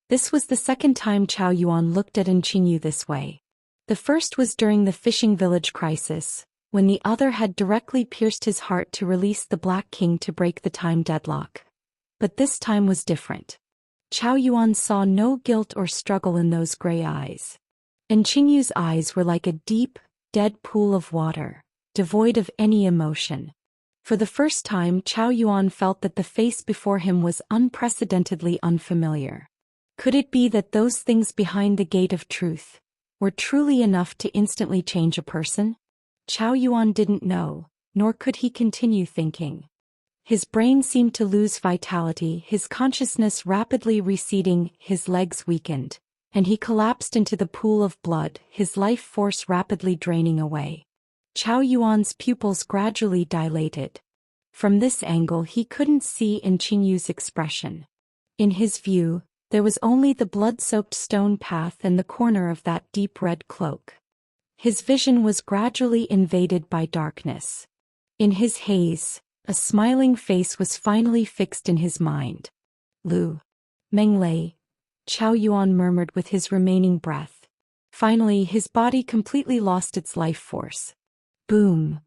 This was the second time Chao Yuan looked at Qingyu this way. The first was during the fishing village crisis, when the other had directly pierced his heart to release the Black King to break the time deadlock. But this time was different. Chao Yuan saw no guilt or struggle in those gray eyes. Qingyu's eyes were like a deep, dead pool of water, devoid of any emotion. For the first time, Chao Yuan felt that the face before him was unprecedentedly unfamiliar. Could it be that those things behind the gate of truth were truly enough to instantly change a person? Chao Yuan didn't know, nor could he continue thinking. His brain seemed to lose vitality, his consciousness rapidly receding, his legs weakened, and he collapsed into the pool of blood, his life force rapidly draining away. Chao Yuan's pupils gradually dilated. From this angle he couldn't see Qingyu's expression. In his view, there was only the blood-soaked stone path and the corner of that deep red cloak. His vision was gradually invaded by darkness. In his haze, a smiling face was finally fixed in his mind. "Lu Menglei," Chao Yuan murmured with his remaining breath. Finally, his body completely lost its life force. Boom!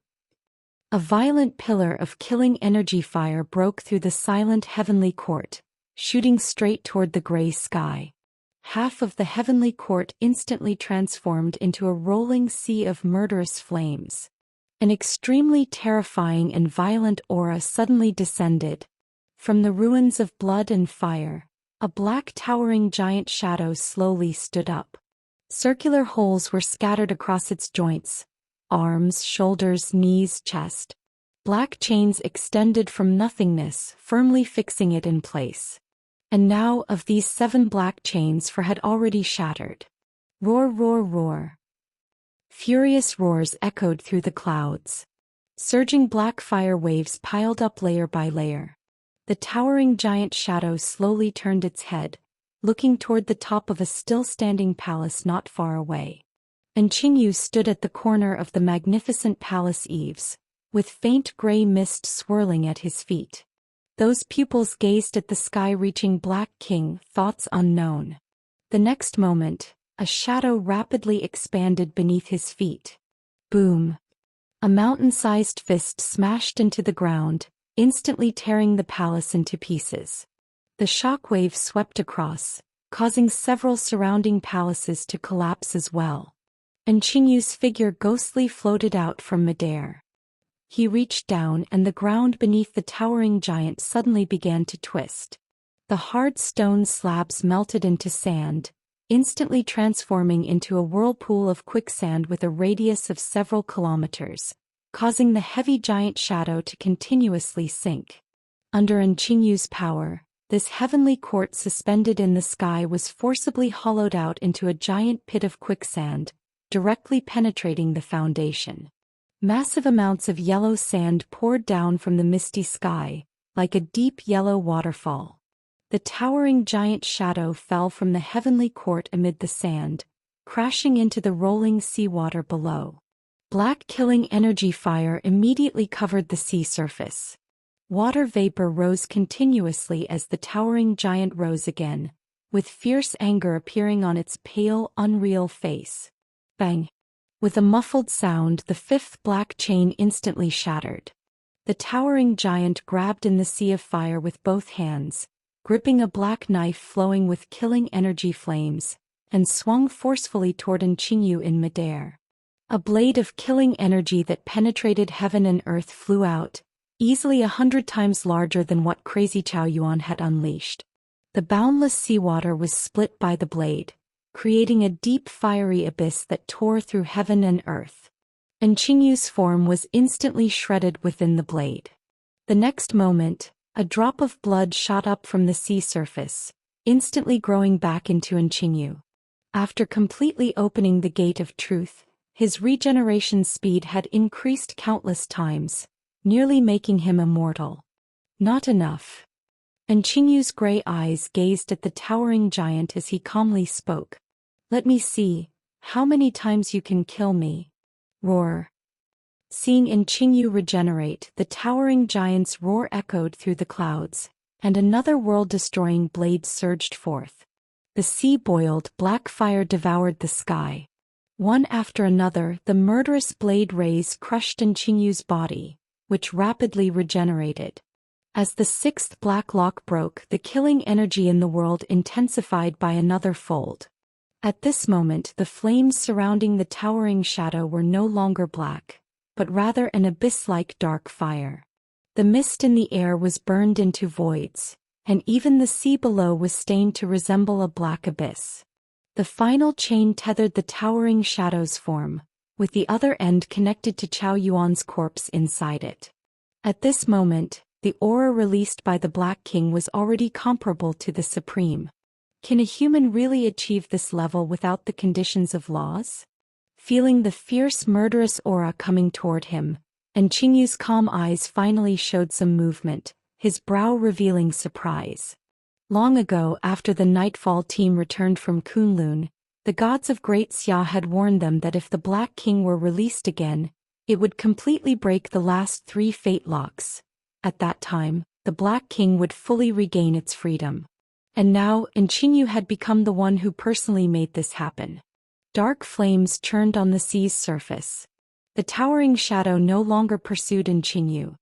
A violent pillar of killing energy fire broke through the silent heavenly court, shooting straight toward the gray sky. Half of the heavenly court instantly transformed into a rolling sea of murderous flames. An extremely terrifying and violent aura suddenly descended. From the ruins of blood and fire, a black towering giant shadow slowly stood up. Circular holes were scattered across its joints, arms, shoulders, knees, chest. Black chains extended from nothingness, firmly fixing it in place. And now of these 7 black chains 4 had already shattered. Roar, roar, roar. Furious roars echoed through the clouds. Surging black fire waves piled up layer by layer. The towering giant shadow slowly turned its head, looking toward the top of a still-standing palace not far away. Qingyu stood at the corner of the magnificent palace eaves, with faint gray mist swirling at his feet. Those pupils gazed at the sky-reaching Black King, thoughts unknown. The next moment, a shadow rapidly expanded beneath his feet. Boom! A mountain-sized fist smashed into the ground, instantly tearing the palace into pieces. The shockwave swept across, causing several surrounding palaces to collapse as well. And Qingyu's figure ghostly floated out from midair. He reached down and the ground beneath the towering giant suddenly began to twist. The hard stone slabs melted into sand, instantly transforming into a whirlpool of quicksand with a radius of several kilometers, causing the heavy giant shadow to continuously sink. Under Qingyu's power, this heavenly court suspended in the sky was forcibly hollowed out into a giant pit of quicksand, directly penetrating the foundation. Massive amounts of yellow sand poured down from the misty sky, like a deep yellow waterfall. The towering giant shadow fell from the heavenly court amid the sand, crashing into the rolling seawater below. Black killing energy fire immediately covered the sea surface. Water vapor rose continuously as the towering giant rose again, with fierce anger appearing on its pale, unreal face. Bang! With a muffled sound, the fifth black chain instantly shattered. The towering giant grabbed in the sea of fire with both hands, gripping a black knife flowing with killing energy flames, and swung forcefully toward Qingyu in midair. A blade of killing energy that penetrated heaven and earth flew out, easily 100 times larger than what crazy Chao Yuan had unleashed. The boundless seawater was split by the blade, creating a deep fiery abyss that tore through heaven and earth. And Qingyu's form was instantly shredded within the blade. The next moment, a drop of blood shot up from the sea surface, instantly growing back into Qingyu. After completely opening the gate of truth, his regeneration speed had increased countless times, nearly making him immortal. Not enough. And Qingyu's gray eyes gazed at the towering giant as he calmly spoke. "Let me see, how many times you can kill me." Roar. Seeing Qingyu regenerate, the towering giant's roar echoed through the clouds, and another world-destroying blade surged forth. The sea boiled, black fire devoured the sky. One after another, the murderous blade rays crushed Qingyu's body, which rapidly regenerated. As the sixth black lock broke, the killing energy in the world intensified by another fold. At this moment, the flames surrounding the towering shadow were no longer black, but rather an abyss-like dark fire. The mist in the air was burned into voids, and even the sea below was stained to resemble a black abyss. The final chain tethered the towering shadow's form, with the other end connected to Chao Yuan's corpse inside it. At this moment, the aura released by the Black King was already comparable to the Supreme. Can a human really achieve this level without the conditions of laws? Feeling the fierce murderous aura coming toward him, and Qingyu's calm eyes finally showed some movement, his brow revealing surprise. Long ago, after the Nightfall team returned from Kunlun, the gods of Great Xia had warned them that if the Black King were released again, it would completely break the last 3 fate locks. At that time, the Black King would fully regain its freedom. And now, Qingyu had become the one who personally made this happen. Dark flames churned on the sea's surface. The towering shadow no longer pursued Qingyu.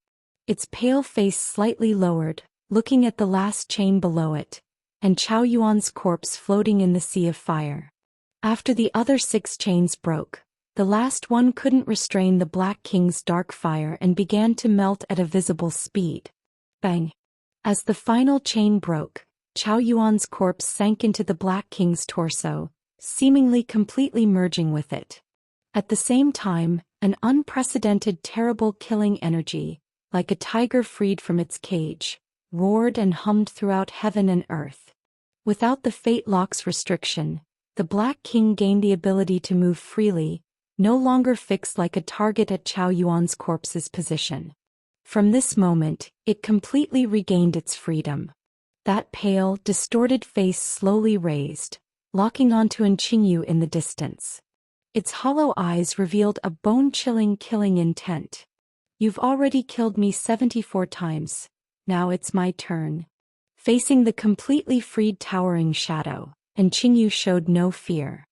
Its pale face slightly lowered, looking at the last chain below it, and Chao Yuan's corpse floating in the sea of fire. After the other 6 chains broke, the last one couldn't restrain the Black King's dark fire and began to melt at a visible speed. Bang! As the final chain broke, Chao Yuan's corpse sank into the Black King's torso, seemingly completely merging with it. At the same time, an unprecedented terrible killing energy, like a tiger freed from its cage, roared and hummed throughout heaven and earth. Without the fate lock's restriction, the Black King gained the ability to move freely, no longer fixed like a target at Chao Yuan's corpse's position. From this moment, it completely regained its freedom. That pale, distorted face slowly raised, locking onto Qingyu in the distance. Its hollow eyes revealed a bone-chilling killing intent. You've already killed me 74 times. Now it's my turn. Facing the completely freed towering shadow, and Qingyu showed no fear.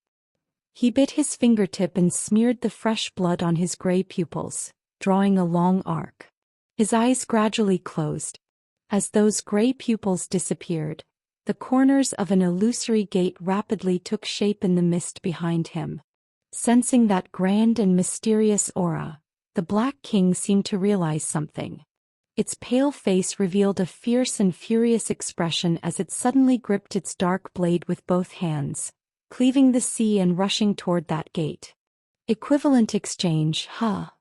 He bit his fingertip and smeared the fresh blood on his gray pupils, drawing a long arc. His eyes gradually closed. As those gray pupils disappeared, the corners of an illusory gate rapidly took shape in the mist behind him. Sensing that grand and mysterious aura, the Black King seemed to realize something. Its pale face revealed a fierce and furious expression as it suddenly gripped its dark blade with both hands, cleaving the sea and rushing toward that gate. Equivalent exchange, huh?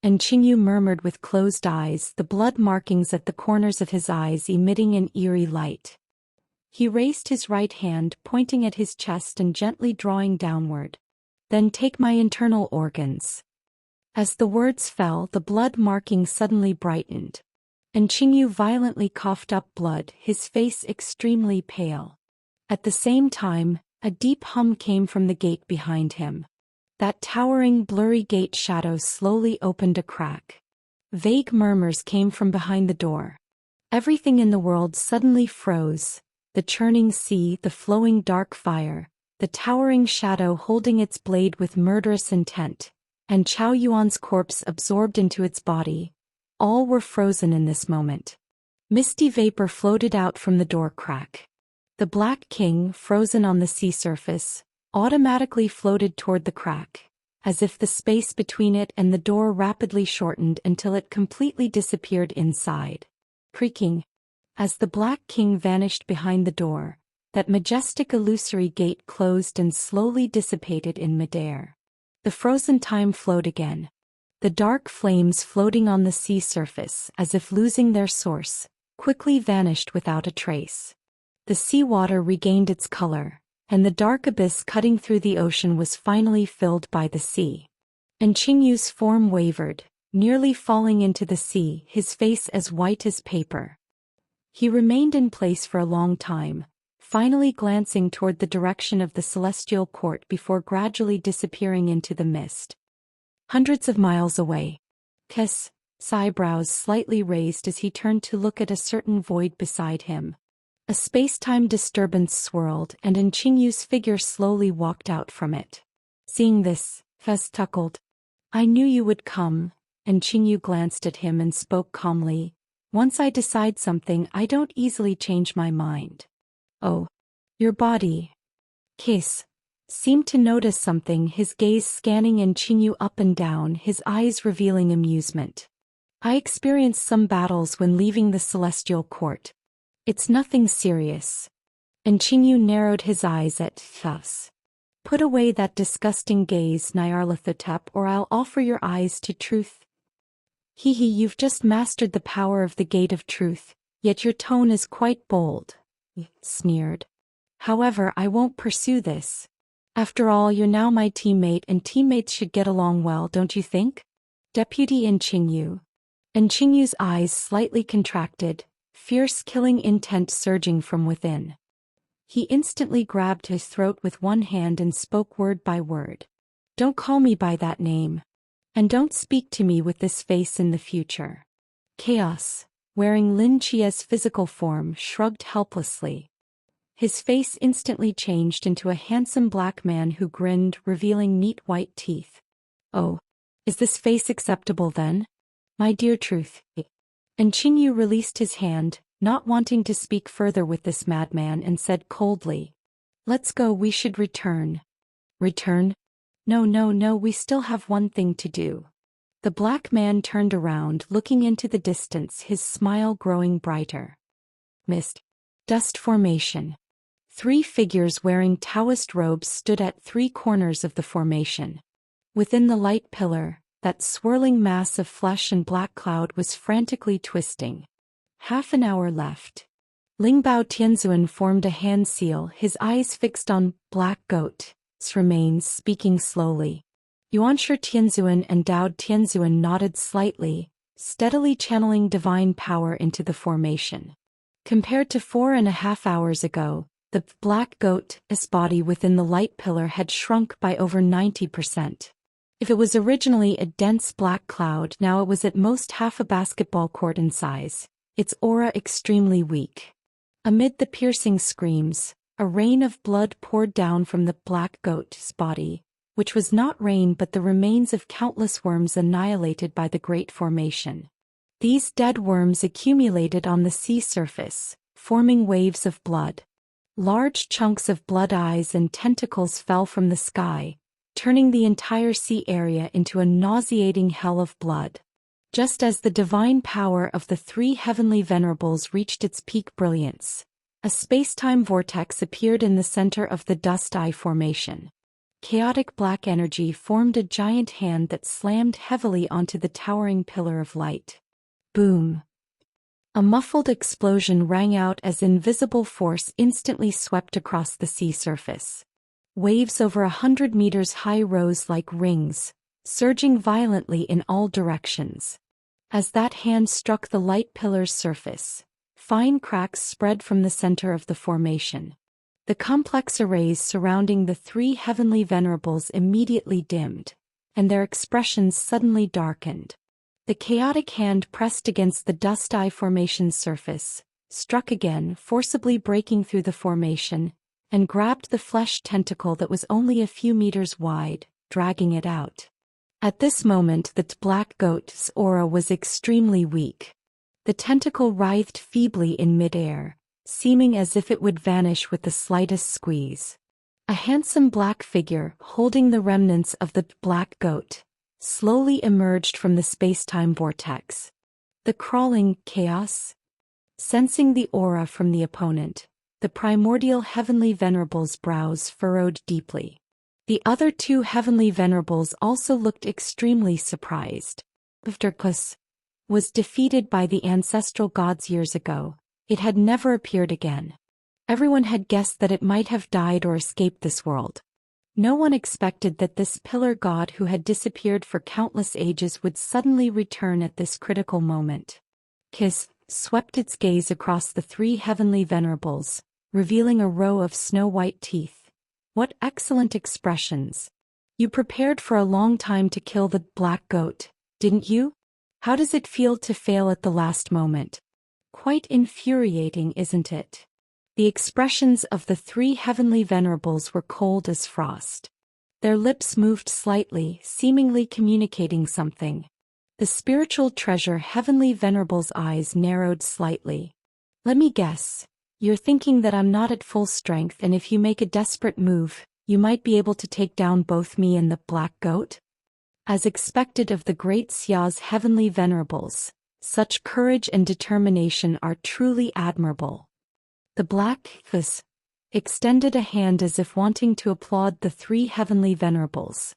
And Qingyu murmured with closed eyes, the blood markings at the corners of his eyes emitting an eerie light. He raised his right hand, pointing at his chest and gently drawing downward. Then take my internal organs. As the words fell, the blood markings suddenly brightened. And Qingyu violently coughed up blood, his face extremely pale. At the same time, a deep hum came from the gate behind him. That towering, blurry gate shadow slowly opened a crack. Vague murmurs came from behind the door. Everything in the world suddenly froze. The churning sea, the flowing dark fire, the towering shadow holding its blade with murderous intent, and Chao Yuan's corpse absorbed into its body. All were frozen in this moment. Misty vapor floated out from the door crack. The Black King, frozen on the sea surface, automatically floated toward the crack, as if the space between it and the door rapidly shortened until it completely disappeared inside. Creaking. As the Black King vanished behind the door, that majestic illusory gate closed and slowly dissipated in midair. The frozen time flowed again. The dark flames floating on the sea surface, as if losing their source, quickly vanished without a trace. The seawater regained its color, and the dark abyss cutting through the ocean was finally filled by the sea. And Qingyu's form wavered, nearly falling into the sea, his face as white as paper. He remained in place for a long time, finally glancing toward the direction of the celestial court before gradually disappearing into the mist. Hundreds of miles away. Kes' eyebrows slightly raised as he turned to look at a certain void beside him. A space-time disturbance swirled, and Qingyu's figure slowly walked out from it. Seeing this, Kes chuckled. I knew you would come, and Qingyu glanced at him and spoke calmly. Once I decide something, I don't easily change my mind. Oh. Your body. Kes seemed to notice something, his gaze scanning Qingyu up and down, his eyes revealing amusement. I experienced some battles when leaving the celestial court. It's nothing serious. And Qingyu narrowed his eyes at Kes. Put away that disgusting gaze, Nyarlathotep, or I'll offer your eyes to truth. You've just mastered the power of the gate of truth, yet your tone is quite bold. Sneered. However, I won't pursue this. After all, you're now my teammate, and teammates should get along well, don't you think? Deputy Qingyu. And Qingyu's eyes slightly contracted, fierce killing intent surging from within. He instantly grabbed his throat with one hand and spoke word by word. Don't call me by that name. And don't speak to me with this face in the future. Chaos, wearing Lin Chia's physical form, shrugged helplessly. His face instantly changed into a handsome black man who grinned, revealing neat white teeth. Oh, is this face acceptable then? My dear truth. And Qingyu released his hand, not wanting to speak further with this madman, and said coldly, Let's go, we should return. Return? No, we still have one thing to do. The black man turned around, looking into the distance, his smile growing brighter. Mist. Dust formation. 3 figures wearing Taoist robes stood at 3 corners of the formation. Within the light pillar, that swirling mass of flesh and black cloud was frantically twisting. Half an hour left. Lingbao Tianzuan formed a hand seal, his eyes fixed on Black Goat's remains, speaking slowly. Yuanshi Tianzuan and Dao Tianzuan nodded slightly, steadily channeling divine power into the formation. Compared to 4.5 hours ago, the Black Goat's body within the light pillar had shrunk by over 90%. If it was originally a dense black cloud, now it was at most half a basketball court in size, its aura extremely weak. Amid the piercing screams, a rain of blood poured down from the black goat's body, which was not rain but the remains of countless worms annihilated by the Great Formation. These dead worms accumulated on the sea surface, forming waves of blood. Large chunks of blood eyes and tentacles fell from the sky, turning the entire sea area into a nauseating hell of blood. Just as the divine power of the three heavenly venerables reached its peak brilliance, a space-time vortex appeared in the center of the Dust Eye Formation. Chaotic black energy formed a giant hand that slammed heavily onto the towering pillar of light. Boom! A muffled explosion rang out as invisible force instantly swept across the sea surface. Waves over 100 meters high rose like rings, surging violently in all directions. As that hand struck the light pillar's surface, fine cracks spread from the center of the formation. The complex arrays surrounding the three heavenly venerables immediately dimmed, and their expressions suddenly darkened. The chaotic hand pressed against the Dust Eye Formation's surface, struck again, forcibly breaking through the formation, and grabbed the flesh tentacle that was only a few meters wide, dragging it out. At this moment the black goat's aura was extremely weak. The tentacle writhed feebly in midair, seeming as if it would vanish with the slightest squeeze. A handsome black figure, holding the remnants of the black goat, slowly emerged from the space-time vortex. The crawling chaos? Sensing the aura from the opponent, the primordial heavenly venerable's brows furrowed deeply. The other two heavenly venerables also looked extremely surprised. Iftarkus was defeated by the ancestral gods years ago. It had never appeared again. Everyone had guessed that it might have died or escaped this world. No one expected that this pillar god who had disappeared for countless ages would suddenly return at this critical moment. Kiss swept its gaze across the three heavenly venerables, revealing a row of snow-white teeth. What excellent expressions! You prepared for a long time to kill the black goat, didn't you? How does it feel to fail at the last moment? Quite infuriating, isn't it? The expressions of the three heavenly venerables were cold as frost. Their lips moved slightly, seemingly communicating something. The spiritual treasure heavenly venerable's eyes narrowed slightly. Let me guess. You're thinking that I'm not at full strength, and if you make a desperate move, you might be able to take down both me and the black goat? As expected of the great Xia's heavenly venerables, such courage and determination are truly admirable. The black Gus extended a hand as if wanting to applaud the three heavenly venerables.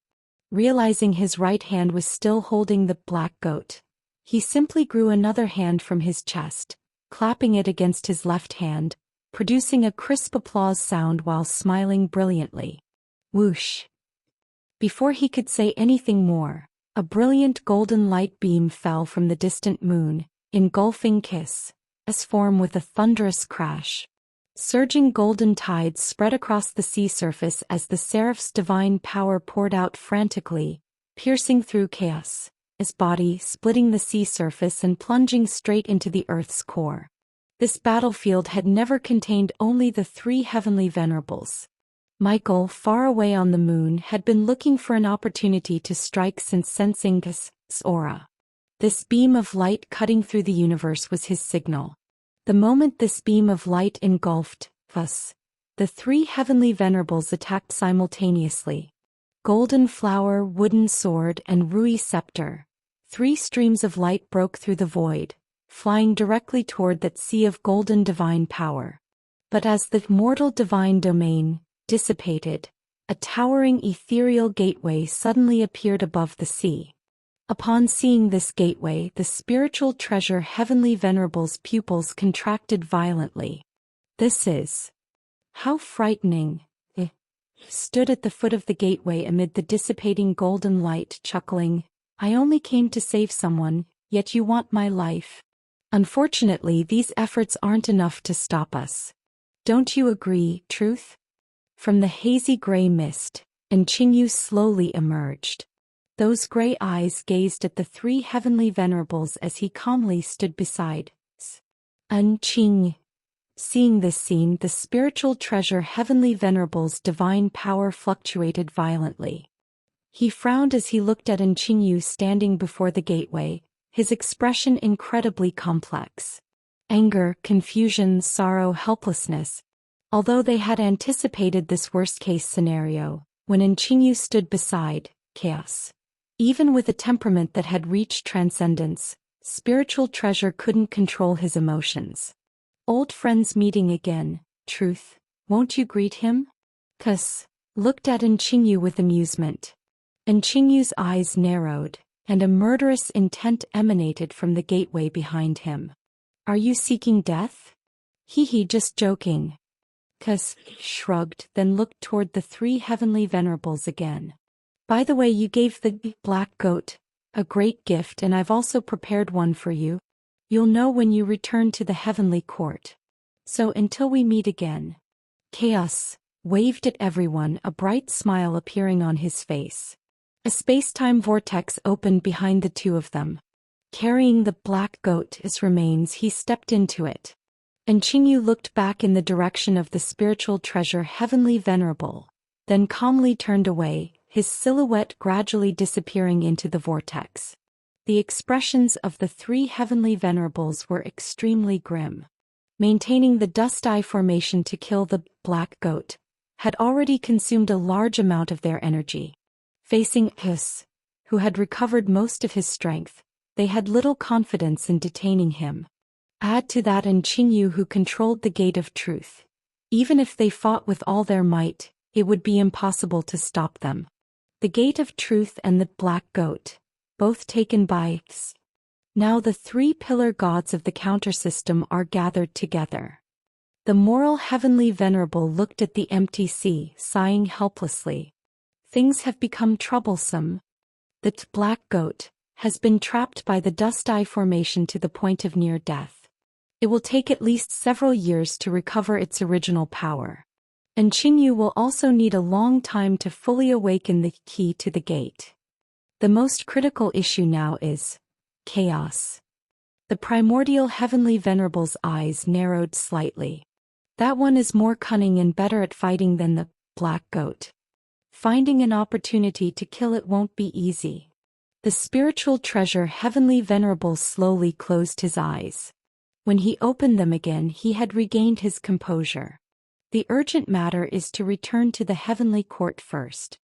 Realizing his right hand was still holding the black goat, he simply grew another hand from his chest, clapping it against his left hand, producing a crisp applause sound while smiling brilliantly. Whoosh! Before he could say anything more, a brilliant golden light beam fell from the distant moon, engulfing Kiss, as form with a thunderous crash. Surging golden tides spread across the sea surface as the seraph's divine power poured out frantically, piercing through chaos, his body splitting the sea surface and plunging straight into the Earth's core. This battlefield had never contained only the three heavenly venerables. Michael, far away on the moon, had been looking for an opportunity to strike since sensing Kis's aura. This beam of light cutting through the universe was his signal. The moment this beam of light engulfed us, the three heavenly venerables attacked simultaneously. Golden flower, wooden sword, and Rui scepter. Three streams of light broke through the void, flying directly toward that sea of golden divine power. But as the mortal divine domain dissipated, a towering ethereal gateway suddenly appeared above the sea. Upon seeing this gateway, the spiritual treasure heavenly venerable's pupils contracted violently. This is how frightening. Stood at the foot of the gateway amid the dissipating golden light, chuckling, I only came to save someone, yet you want my life. Unfortunately, these efforts aren't enough to stop us. Don't you agree, Truth? From the hazy gray mist, and Qingyu slowly emerged. Those gray eyes gazed at the three heavenly venerables as he calmly stood beside S171. Seeing this scene, the spiritual treasure heavenly venerable's divine power fluctuated violently. He frowned as he looked at S171 standing before the gateway, his expression incredibly complex. Anger, confusion, sorrow, helplessness. Although they had anticipated this worst-case scenario, when S171 stood beside chaos. Even with a temperament that had reached transcendence, spiritual treasure couldn't control his emotions. Old friends meeting again, truth, won't you greet him? Kus looked at S171 with amusement. S171's eyes narrowed, and a murderous intent emanated from the gateway behind him. Are you seeking death? Hee, just joking. Kus shrugged, then looked toward the three heavenly venerables again. By the way, you gave the black goat a great gift, and I've also prepared one for you. You'll know when you return to the heavenly court. So until we meet again. Chaos waved at everyone, a bright smile appearing on his face. A space-time vortex opened behind the two of them. Carrying the black goat as remains, he stepped into it. S171 looked back in the direction of the spiritual treasure heavenly venerable, then calmly turned away, his silhouette gradually disappearing into the vortex. The expressions of the three heavenly venerables were extremely grim. Maintaining the dust eye formation to kill the black goat had already consumed a large amount of their energy. Facing Kus, who had recovered most of his strength, they had little confidence in detaining him. Add to that S171 who controlled the gate of truth. Even if they fought with all their might, it would be impossible to stop them. The gate of truth and the black goat, both taken by S. Now the three pillar gods of the counter-system are gathered together. The moral heavenly venerable looked at the empty sea, sighing helplessly. Things have become troublesome. The black goat has been trapped by the dust eye formation to the point of near death. It will take at least several years to recover its original power. S171 will also need a long time to fully awaken the key to the gate. The most critical issue now is chaos. The primordial heavenly venerable's eyes narrowed slightly. That one is more cunning and better at fighting than the black goat. Finding an opportunity to kill it won't be easy. The spiritual treasure heavenly venerable slowly closed his eyes. When he opened them again, he had regained his composure. The urgent matter is to return to the heavenly court first.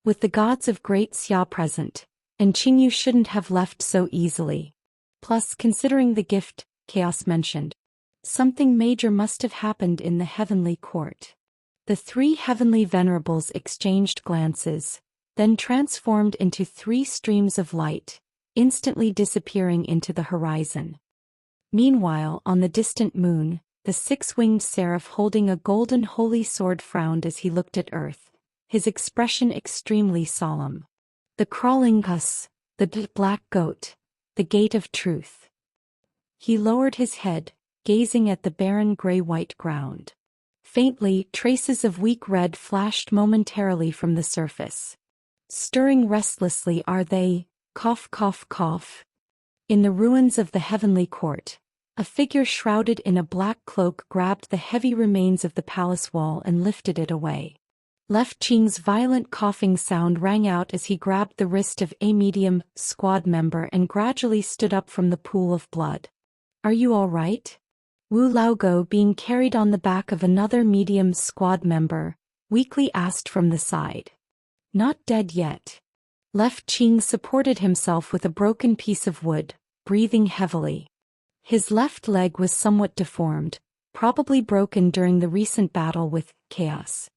With the gods of Great Xia present, S171 shouldn't have left so easily. Plus, considering the gift Chaos mentioned, something major must have happened in the heavenly court. The three heavenly venerables exchanged glances, then transformed into three streams of light, instantly disappearing into the horizon. Meanwhile, on the distant moon, the six-winged seraph holding a golden holy sword frowned as he looked at Earth, his expression extremely solemn. The crawling Kus, the black goat, the gate of truth. He lowered his head, gazing at the barren gray-white ground. Faintly, traces of weak red flashed momentarily from the surface. Stirring restlessly are they, cough cough cough. In the ruins of the heavenly court, a figure shrouded in a black cloak grabbed the heavy remains of the palace wall and lifted it away. Left Qing's violent coughing sound rang out as he grabbed the wrist of a medium squad member and gradually stood up from the pool of blood. Are you all right? Wu Laogo, being carried on the back of another medium squad member, weakly asked from the side. Not dead yet. Left Qing supported himself with a broken piece of wood, breathing heavily. His left leg was somewhat deformed, probably broken during the recent battle with Chaos.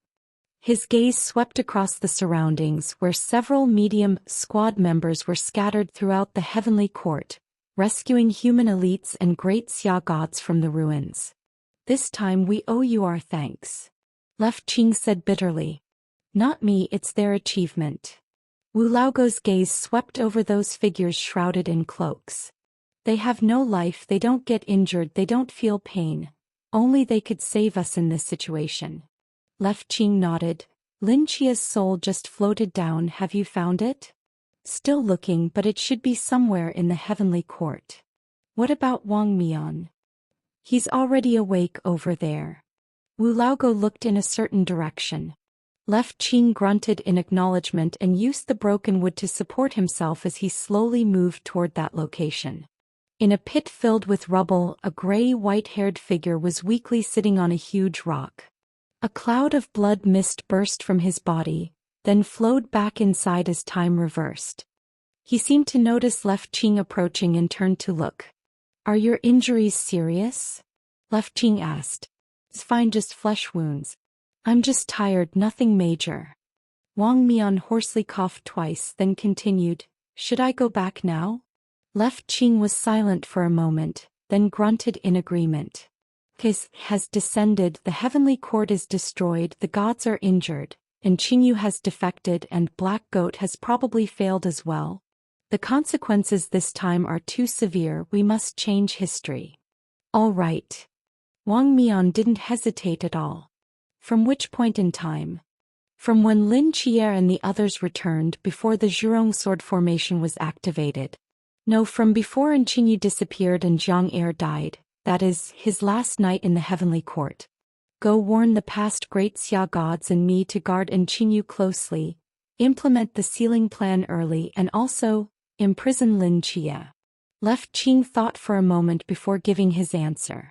His gaze swept across the surroundings where several medium squad members were scattered throughout the heavenly court, rescuing human elites and great Xia gods from the ruins. This time we owe you our thanks. Left Qing said bitterly. Not me, it's their achievement. Wu Laogo's gaze swept over those figures shrouded in cloaks. They have no life, they don't get injured, they don't feel pain. Only they could save us in this situation. Left Qing nodded. Lin Qia's soul just floated down, have you found it? Still looking, but it should be somewhere in the heavenly court. What about Wang Mian? He's already awake over there. Wu Laogo looked in a certain direction. Left Qing grunted in acknowledgement and used the broken wood to support himself as he slowly moved toward that location. In a pit filled with rubble, a gray, white-haired figure was weakly sitting on a huge rock. A cloud of blood mist burst from his body, then flowed back inside as time reversed. He seemed to notice Left Qing approaching and turned to look. "Are your injuries serious?" Left Qing asked. "It's fine, just flesh wounds. I'm just tired, nothing major." Wang Mian hoarsely coughed twice, then continued, "Should I go back now?" Left Qing was silent for a moment, then grunted in agreement. "Case has descended, the heavenly court is destroyed, the gods are injured, and Qingyu has defected and Black Goat has probably failed as well. The consequences this time are too severe, we must change history." "All right." Wang Mian didn't hesitate at all. "From which point in time?" "From when Lin Qier and the others returned, before the Zhurong sword formation was activated. No, from before Qingyu disappeared and Zhang Er died, that is, his last night in the heavenly court. Go warn the past great Xia gods and me to guard Qingyu closely, implement the sealing plan early and also imprison Lin Qier." Left Qing thought for a moment before giving his answer.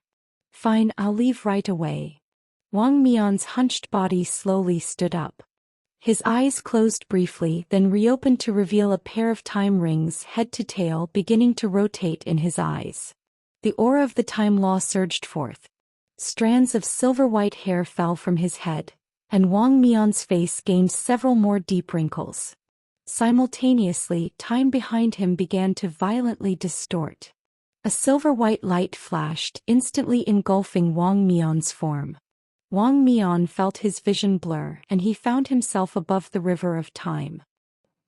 "Fine, I'll leave right away." Wang Mian's hunched body slowly stood up. His eyes closed briefly, then reopened to reveal a pair of time rings head to tail beginning to rotate in his eyes. The aura of the time law surged forth. Strands of silver-white hair fell from his head, and Wang Mian's face gained several more deep wrinkles. Simultaneously, time behind him began to violently distort. A silver-white light flashed, instantly engulfing Wang Mian's form. Wang Mian felt his vision blur and he found himself above the river of time.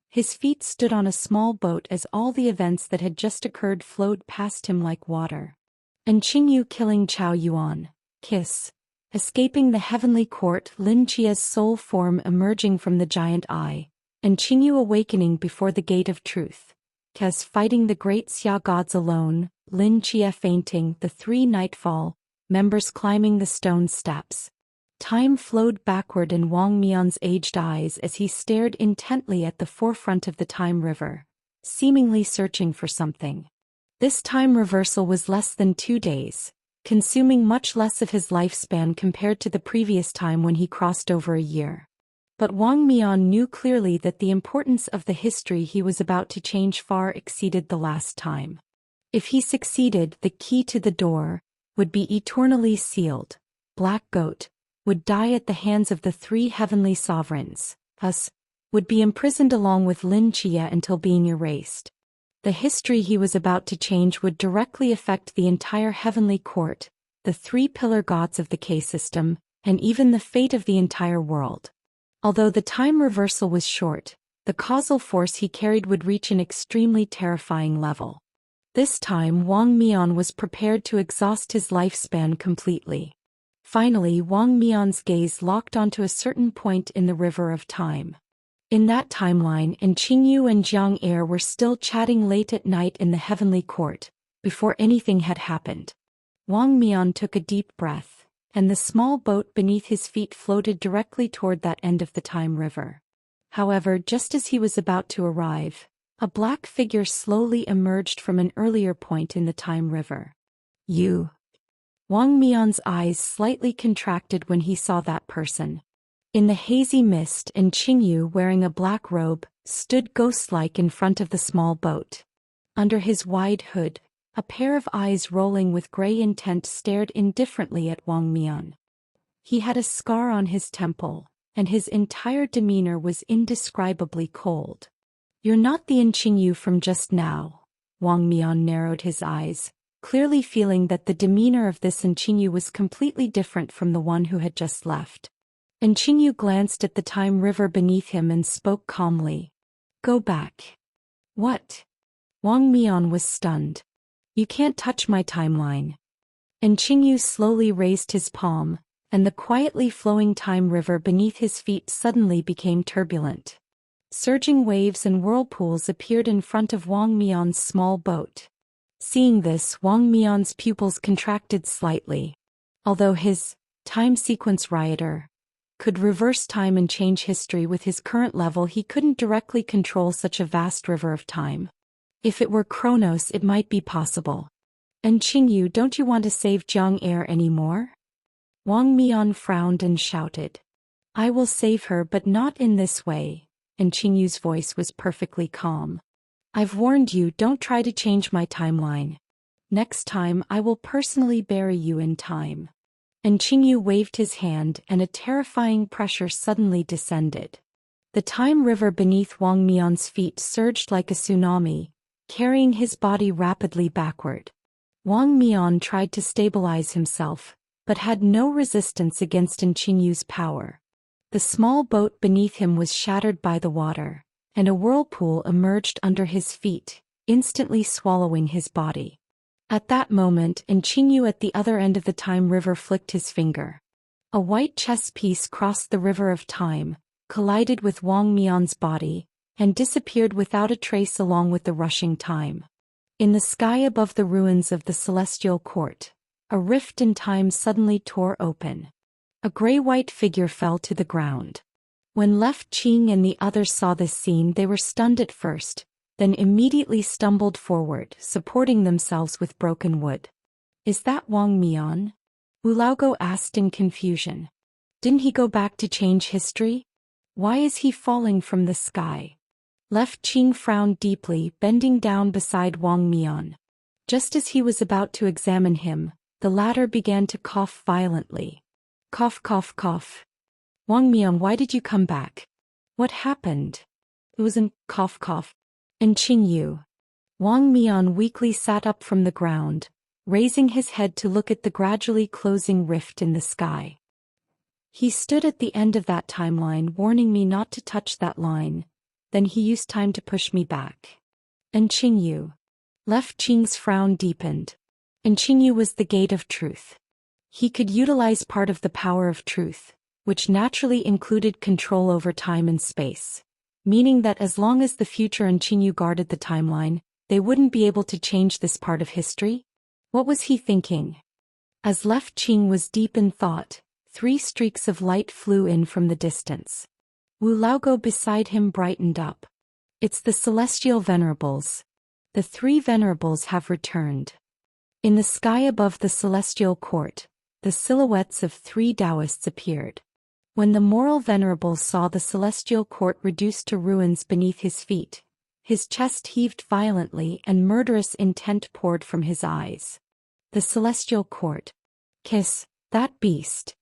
His feet stood on a small boat as all the events that had just occurred flowed past him like water. And Qingyu killing Chao Yuan, kiss, escaping the heavenly court, Lin Qia's soul form emerging from the giant eye, and Qingyu awakening before the gate of truth. Kes fighting the great Xia gods alone, Lin Qia fainting, the three nightfall members climbing the stone steps. Time flowed backward in Wang Mian's aged eyes as he stared intently at the forefront of the time river, seemingly searching for something. This time reversal was less than 2 days, consuming much less of his lifespan compared to the previous time when he crossed over a year. But Wang Mian knew clearly that the importance of the history he was about to change far exceeded the last time. If he succeeded, the key to the door would be eternally sealed. Black Goat would die at the hands of the three heavenly sovereigns, thus would be imprisoned along with Lin Qier until being erased. The history he was about to change would directly affect the entire heavenly court, the three pillar gods of the K system, and even the fate of the entire world. Although the time reversal was short, the causal force he carried would reach an extremely terrifying level. This time Wang Mian was prepared to exhaust his lifespan completely. Finally, Wang Mian's gaze locked onto a certain point in the river of time. In that timeline, Qingyu and Zhang Er were still chatting late at night in the heavenly court, before anything had happened. Wang Mian took a deep breath, and the small boat beneath his feet floated directly toward that end of the time river. However, just as he was about to arrive, a black figure slowly emerged from an earlier point in the time river. "You." Wang Mian's eyes slightly contracted when he saw that person. In the hazy mist, Qingyu, wearing a black robe, stood ghost-like in front of the small boat. Under his wide hood, a pair of eyes rolling with gray intent stared indifferently at Wang Mian. He had a scar on his temple, and his entire demeanor was indescribably cold. "You're not the Qingyu from just now." Wang Mian narrowed his eyes, clearly feeling that the demeanor of this Qingyu was completely different from the one who had just left. Qingyu glanced at the time river beneath him and spoke calmly. "Go back." "What?" Wang Mian was stunned. "You can't touch my timeline." Qingyu slowly raised his palm, and the quietly flowing time river beneath his feet suddenly became turbulent. Surging waves and whirlpools appeared in front of Wang Mian's small boat. Seeing this, Wang Mian's pupils contracted slightly. Although his time sequence rioter could reverse time and change history with his current level, he couldn't directly control such a vast river of time. If it were Chronos, it might be possible. And Qingyu, don't you want to save Jiang Air anymore? Wang Mian frowned and shouted. I will save her, but not in this way. And Qingyu's voice was perfectly calm. I've warned you, don't try to change my timeline. Next time I will personally bury you in time. And Qingyu waved his hand, and a terrifying pressure suddenly descended. The time river beneath Wang Mian's feet surged like a tsunami, carrying his body rapidly backward. Wang Mian tried to stabilize himself, but had no resistance against Qingyu's power. The small boat beneath him was shattered by the water, and a whirlpool emerged under his feet, instantly swallowing his body. At that moment, Qingyu at the other end of the time river flicked his finger. A white chess piece crossed the river of time, collided with Wang Mian's body, and disappeared without a trace along with the rushing time. In the sky above the ruins of the celestial court, a rift in time suddenly tore open. A gray-white figure fell to the ground. When Left Qing and the others saw this scene, they were stunned at first, then immediately stumbled forward, supporting themselves with broken wood. Is that Wang Mian? Wu Laogo asked in confusion. Didn't he go back to change history? Why is he falling from the sky? Left Qing frowned deeply, bending down beside Wang Mian. Just as he was about to examine him, the latter began to cough violently. Cough, cough, cough. Wang Mian, why did you come back? What happened? It was an cough, cough. And Qingyu. Wang Mian weakly sat up from the ground, raising his head to look at the gradually closing rift in the sky. He stood at the end of that timeline, warning me not to touch that line. Then he used time to push me back. And Qingyu. Left Qing's frown deepened. And Qingyu was the gate of truth. He could utilize part of the power of truth, which naturally included control over time and space, meaning that as long as the future and Qingyu guarded the timeline, they wouldn't be able to change this part of history? What was he thinking? As Left Qing was deep in thought, 3 streaks of light flew in from the distance. Wu Laogo beside him brightened up. It's the Celestial Venerables. The 3 Venerables have returned. In the sky above the Celestial Court, the silhouettes of 3 Taoists appeared. When the Moral Venerable saw the Celestial Court reduced to ruins beneath his feet, his chest heaved violently and murderous intent poured from his eyes. The Celestial Court. Kiss that beast.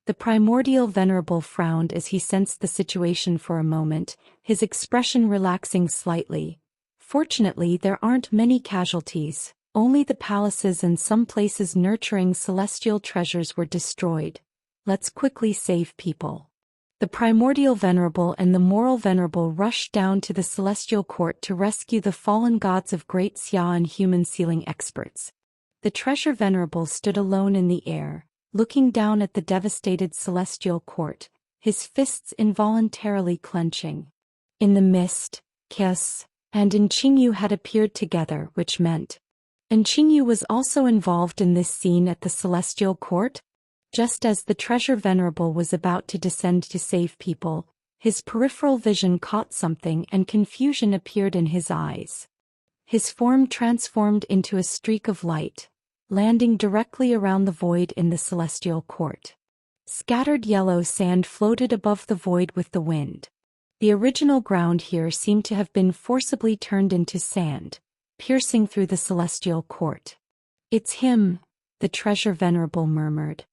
The Primordial Venerable frowned as he sensed the situation for a moment, his expression relaxing slightly. Fortunately, there aren't many casualties. Only the palaces and some places nurturing celestial treasures were destroyed. Let's quickly save people. The Primordial Venerable and the Moral Venerable rushed down to the Celestial Court to rescue the fallen gods of Great Xia and human sealing experts. The Treasure Venerable stood alone in the air, looking down at the devastated Celestial Court, his fists involuntarily clenching. In the mist, Kiss and Qingyu had appeared together, which meant Qingyu was also involved in this scene at the Celestial Court. Just as the Treasure Venerable was about to descend to save people, his peripheral vision caught something and confusion appeared in his eyes. His form transformed into a streak of light, landing directly around the void in the Celestial Court. Scattered yellow sand floated above the void with the wind. The original ground here seemed to have been forcibly turned into sand, piercing through the Celestial Court. It's him, the Treasure Venerable murmured.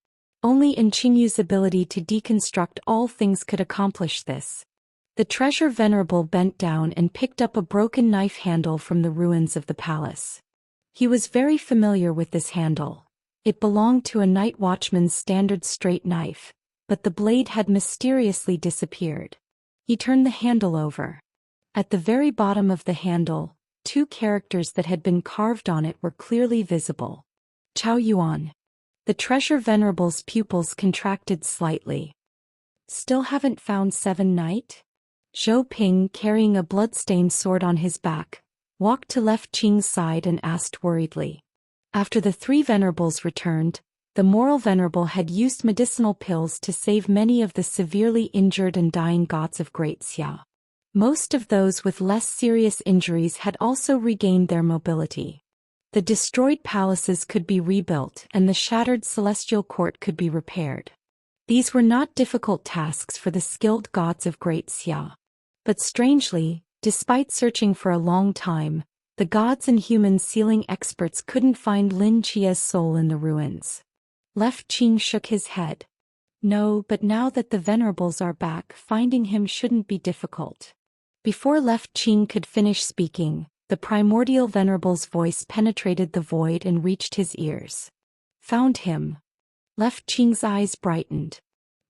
Only Qingyu's ability to deconstruct all things could accomplish this. The Treasure Venerable bent down and picked up a broken knife handle from the ruins of the palace. He was very familiar with this handle. It belonged to a night watchman's standard straight knife, but the blade had mysteriously disappeared. He turned the handle over. At the very bottom of the handle, 2 characters that had been carved on it were clearly visible. Chao Yuan. The Treasure Venerable's pupils contracted slightly. Still haven't found 7 Knight? Zhou Ping, carrying a blood-stained sword on his back, walked to Left Qing's side and asked worriedly. After the three venerables returned, the moral venerable had used medicinal pills to save many of the severely injured and dying gods of Great Xia. Most of those with less serious injuries had also regained their mobility. The destroyed palaces could be rebuilt and the shattered celestial court could be repaired. These were not difficult tasks for the skilled gods of Great Xia. But strangely, despite searching for a long time, the gods and human sealing experts couldn't find Lin Chia's soul in the ruins. Left Qing shook his head. No, but now that the venerables are back, finding him shouldn't be difficult. Before Left Qing could finish speaking, the primordial venerable's voice penetrated the void and reached his ears. Found him. Left Qing's eyes brightened.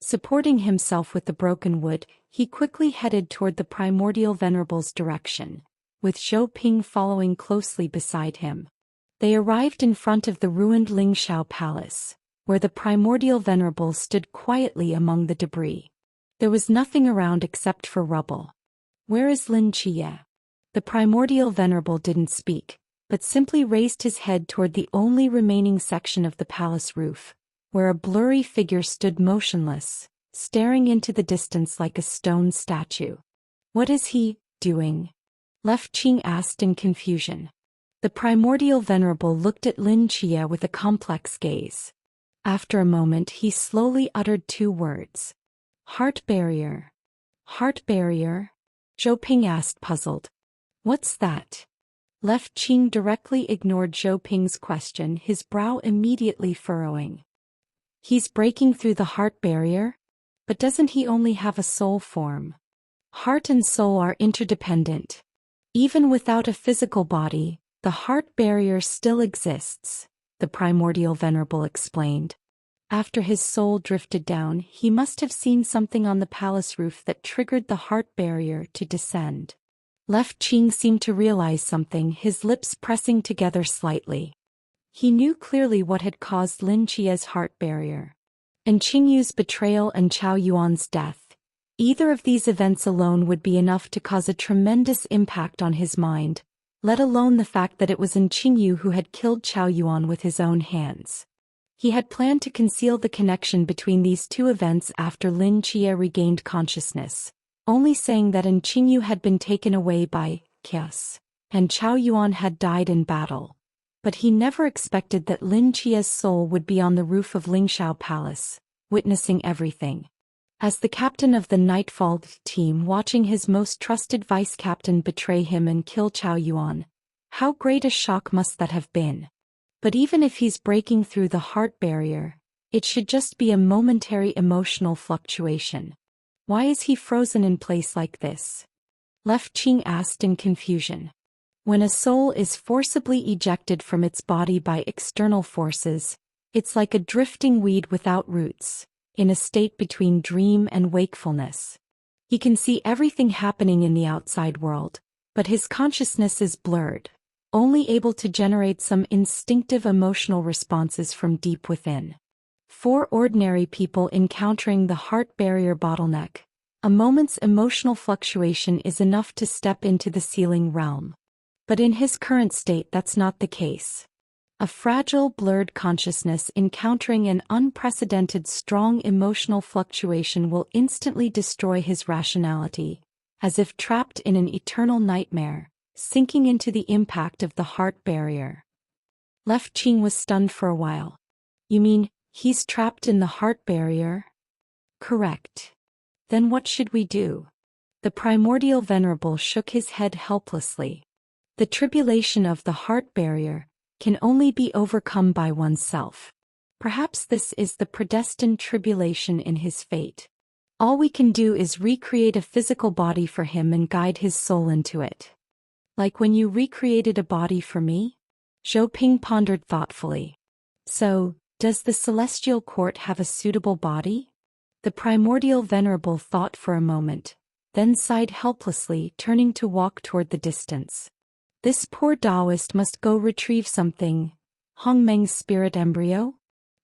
Supporting himself with the broken wood, he quickly headed toward the primordial venerable's direction, with Zhou Ping following closely beside him. They arrived in front of the ruined Lingshao Palace, where the primordial venerable stood quietly among the debris. There was nothing around except for rubble. Where is Lin Chia? The primordial venerable didn't speak, but simply raised his head toward the only remaining section of the palace roof, where a blurry figure stood motionless, staring into the distance like a stone statue. What is he doing? Left Qing asked in confusion. The primordial venerable looked at Lin Chia with a complex gaze. After a moment he slowly uttered two words. Heart barrier. Heart barrier? Zhou Ping asked, puzzled. What's that? Left Qing directly ignored Zhou Ping's question, his brow immediately furrowing. He's breaking through the heart barrier? But doesn't he only have a soul form? Heart and soul are interdependent. Even without a physical body, the heart barrier still exists, the primordial venerable explained. After his soul drifted down, he must have seen something on the palace roof that triggered the heart barrier to descend. Left Qing seemed to realize something, his lips pressing together slightly. He knew clearly what had caused Lin Chia's heart barrier. And Qingyu's betrayal and Chao Yuan's death. Either of these events alone would be enough to cause a tremendous impact on his mind, let alone the fact that it was Qingyu who had killed Chao Yuan with his own hands. He had planned to conceal the connection between these two events after Lin Chia regained consciousness, only saying that Qingyu had been taken away by chaos, and Chao Yuan had died in battle. But he never expected that Lin Chia's soul would be on the roof of Lingshao Palace, witnessing everything. As the captain of the Nightfall team watching his most trusted vice-captain betray him and kill Chao Yuan, how great a shock must that have been. But even if he's breaking through the heart barrier, it should just be a momentary emotional fluctuation. Why is he frozen in place like this? Left Qing asked in confusion. When a soul is forcibly ejected from its body by external forces, it's like a drifting weed without roots, in a state between dream and wakefulness. He can see everything happening in the outside world, but his consciousness is blurred, only able to generate some instinctive emotional responses from deep within. For ordinary people encountering the heart barrier bottleneck, a moment's emotional fluctuation is enough to step into the sealing realm. But in his current state that's not the case. A fragile, blurred consciousness encountering an unprecedented strong emotional fluctuation will instantly destroy his rationality, as if trapped in an eternal nightmare, sinking into the impact of the heart barrier. Left Qing was stunned for a while. You mean, he's trapped in the heart barrier? Correct. Then what should we do? The primordial venerable shook his head helplessly. The tribulation of the heart barrier can only be overcome by oneself. Perhaps this is the predestined tribulation in his fate. All we can do is recreate a physical body for him and guide his soul into it. Like when you recreated a body for me? Zhou Ping pondered thoughtfully. So, does the celestial court have a suitable body? The primordial venerable thought for a moment, then sighed helplessly, turning to walk toward the distance. This poor Taoist must go retrieve something. Hongmeng's spirit embryo?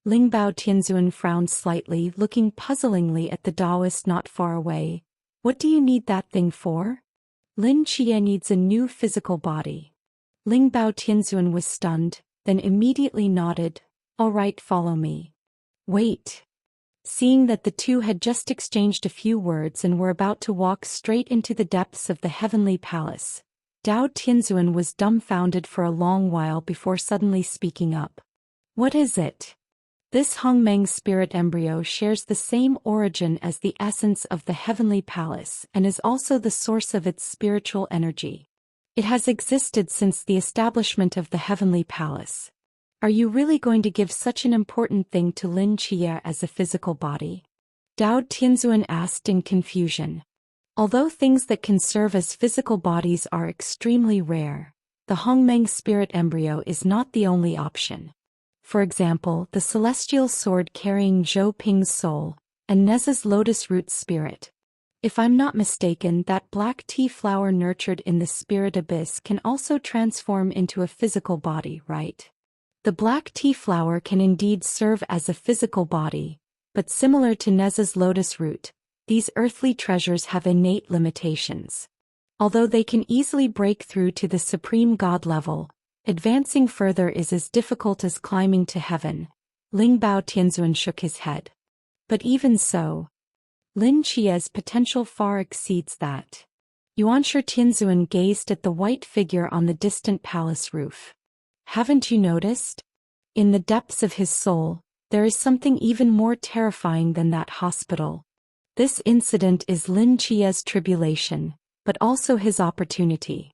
Lingbao Tianzun frowned slightly, looking puzzlingly at the Taoist not far away. What do you need that thing for? Lin Chia needs a new physical body. Ling Bao Tianzun was stunned, then immediately nodded. All right, follow me. Wait. Seeing that the two had just exchanged a few words and were about to walk straight into the depths of the heavenly palace, Dao Tianzun was dumbfounded for a long while before suddenly speaking up. What is it? This Hongmeng spirit embryo shares the same origin as the essence of the heavenly palace and is also the source of its spiritual energy. It has existed since the establishment of the heavenly palace. Are you really going to give such an important thing to Lin Chia as a physical body? Dao Tianzun asked in confusion. Although things that can serve as physical bodies are extremely rare, the Hongmeng spirit embryo is not the only option. For example, the celestial sword carrying Zhou Ping's soul, and Neza's lotus root spirit. If I'm not mistaken, that black tea flower nurtured in the spirit abyss can also transform into a physical body, right? The black tea flower can indeed serve as a physical body, but similar to Neza's lotus root, these earthly treasures have innate limitations. Although they can easily break through to the supreme God level, advancing further is as difficult as climbing to heaven. Ling Bao Tianzun shook his head. But even so, Lin Chia's potential far exceeds that. Yuanshi Tianzun gazed at the white figure on the distant palace roof. Haven't you noticed? In the depths of his soul, there is something even more terrifying than that hospital. This incident is Lin Chia's tribulation, but also his opportunity.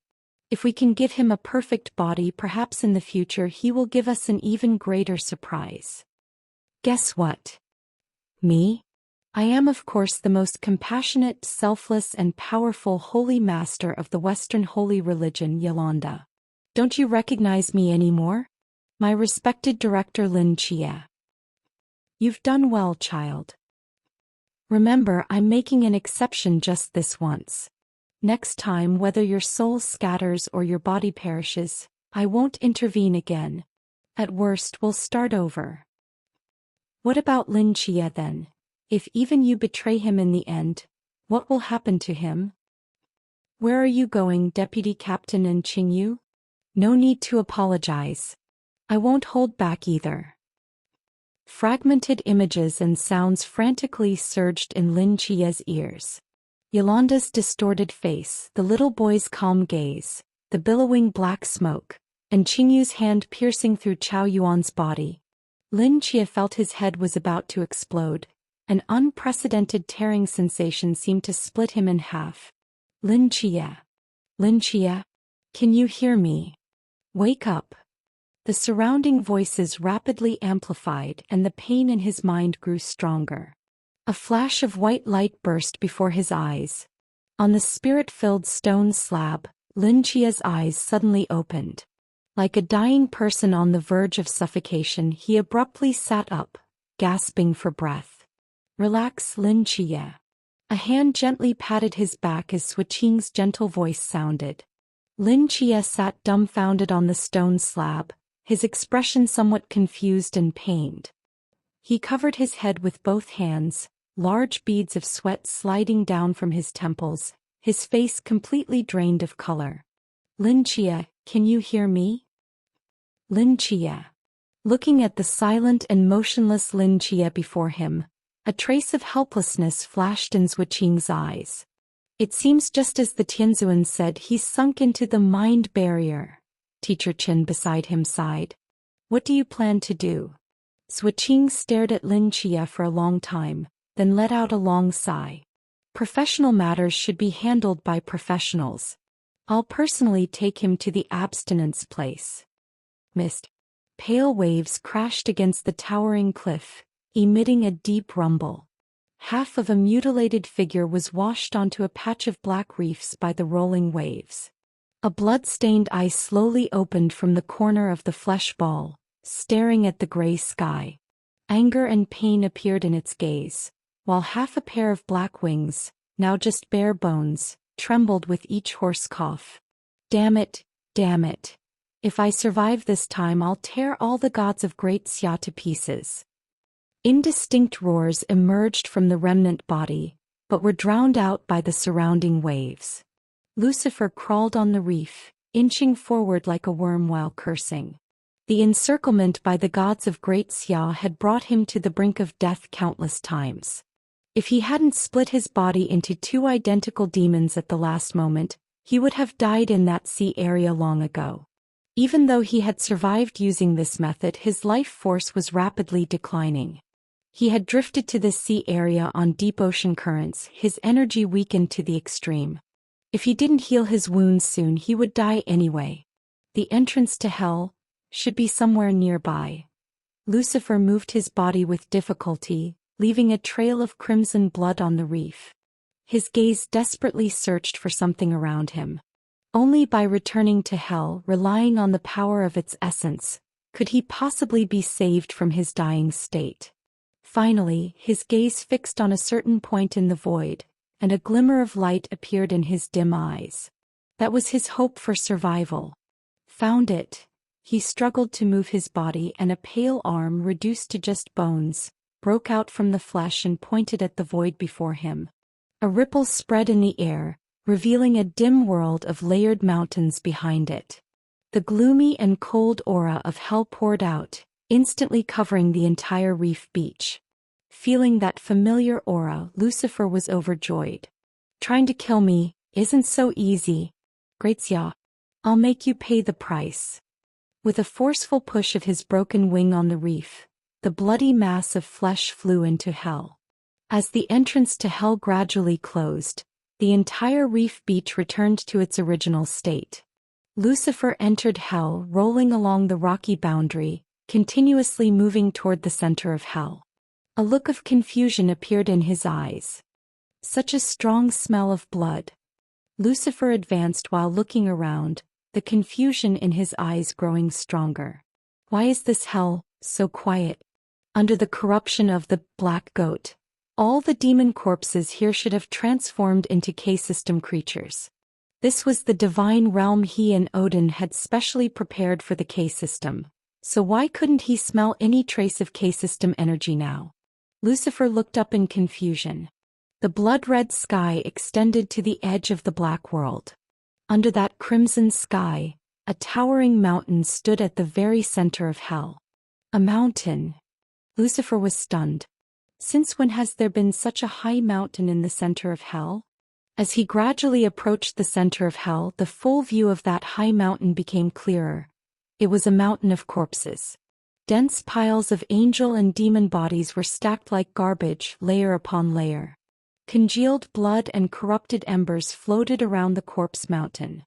If we can give him a perfect body, perhaps in the future he will give us an even greater surprise. Guess what? Me? I am of course the most compassionate, selfless and powerful holy master of the Western holy religion, Yolanda. Don't you recognize me anymore? My respected director Lin Chia. You've done well, child. Remember, I'm making an exception just this once. Next time, whether your soul scatters or your body perishes, I won't intervene again. At worst, we'll start over. What about Lin Chia then? If even you betray him in the end, what will happen to him? Where are you going, Deputy Captain and Qingyu? No need to apologize. I won't hold back either. Fragmented images and sounds frantically surged in Lin Chia's ears. Yolanda's distorted face, the little boy's calm gaze, the billowing black smoke, and Qingyu's hand piercing through Chao Yuan's body. Lin Chia felt his head was about to explode. An unprecedented tearing sensation seemed to split him in half. Lin Chia. Lin Chia? Can you hear me? Wake up. The surrounding voices rapidly amplified and the pain in his mind grew stronger. A flash of white light burst before his eyes. On the spirit-filled stone slab, Lin Chia's eyes suddenly opened. Like a dying person on the verge of suffocation, he abruptly sat up, gasping for breath. Relax, Lin Chia. A hand gently patted his back as Suiqing's gentle voice sounded. Lin Chia sat dumbfounded on the stone slab, his expression somewhat confused and pained. He covered his head with both hands, large beads of sweat sliding down from his temples, his face completely drained of color. Lin Chia, can you hear me? Lin Chia. Looking at the silent and motionless Lin Chia before him, a trace of helplessness flashed in Suiqing's eyes. It seems just as the Tianzuan said, he's sunk into the mind barrier. Teacher Chen beside him sighed. What do you plan to do? Suiqing stared at Lin Chia for a long time, then let out a long sigh. Professional matters should be handled by professionals. I'll personally take him to the abstinence place. Mist. Pale waves crashed against the towering cliff, emitting a deep rumble. Half of a mutilated figure was washed onto a patch of black reefs by the rolling waves. A blood-stained eye slowly opened from the corner of the flesh ball, staring at the gray sky. Anger and pain appeared in its gaze, while half a pair of black wings, now just bare bones, trembled with each hoarse cough. Damn it, damn it. If I survive this time, I'll tear all the gods of Great Xia to pieces. Indistinct roars emerged from the remnant body, but were drowned out by the surrounding waves. Lucifer crawled on the reef, inching forward like a worm while cursing. The encirclement by the gods of Great Xia had brought him to the brink of death countless times. If he hadn't split his body into two identical demons at the last moment, he would have died in that sea area long ago. Even though he had survived using this method, his life force was rapidly declining. He had drifted to this sea area on deep ocean currents, his energy weakened to the extreme. If he didn't heal his wounds soon, he would die anyway. The entrance to hell should be somewhere nearby. Lucifer moved his body with difficulty, leaving a trail of crimson blood on the reef. His gaze desperately searched for something around him. Only by returning to hell, relying on the power of its essence, could he possibly be saved from his dying state. Finally, his gaze fixed on a certain point in the void, and a glimmer of light appeared in his dim eyes. That was his hope for survival. Found it. He struggled to move his body, and a pale arm reduced to just bones broke out from the flesh and pointed at the void before him. A ripple spread in the air, revealing a dim world of layered mountains behind it. The gloomy and cold aura of hell poured out, instantly covering the entire reef beach. Feeling that familiar aura, Lucifer was overjoyed. Trying to kill me isn't so easy. Great Xia, I'll make you pay the price. With a forceful push of his broken wing on the reef, the bloody mass of flesh flew into hell. As the entrance to hell gradually closed, the entire reef beach returned to its original state. Lucifer entered hell, rolling along the rocky boundary, continuously moving toward the center of hell. A look of confusion appeared in his eyes. Such a strong smell of blood. Lucifer advanced while looking around, the confusion in his eyes growing stronger. Why is this hell so quiet? Under the corruption of the black goat, all the demon corpses here should have transformed into K-system creatures. This was the divine realm he and Odin had specially prepared for the K-system, so why couldn't he smell any trace of K-system energy now? Lucifer looked up in confusion. The blood-red sky extended to the edge of the black world. Under that crimson sky, a towering mountain stood at the very center of hell. A mountain. Lucifer was stunned. Since when has there been such a high mountain in the center of hell? As he gradually approached the center of hell, the full view of that high mountain became clearer. It was a mountain of corpses. Dense piles of angel and demon bodies were stacked like garbage, layer upon layer. Congealed blood and corrupted embers floated around the corpse mountain.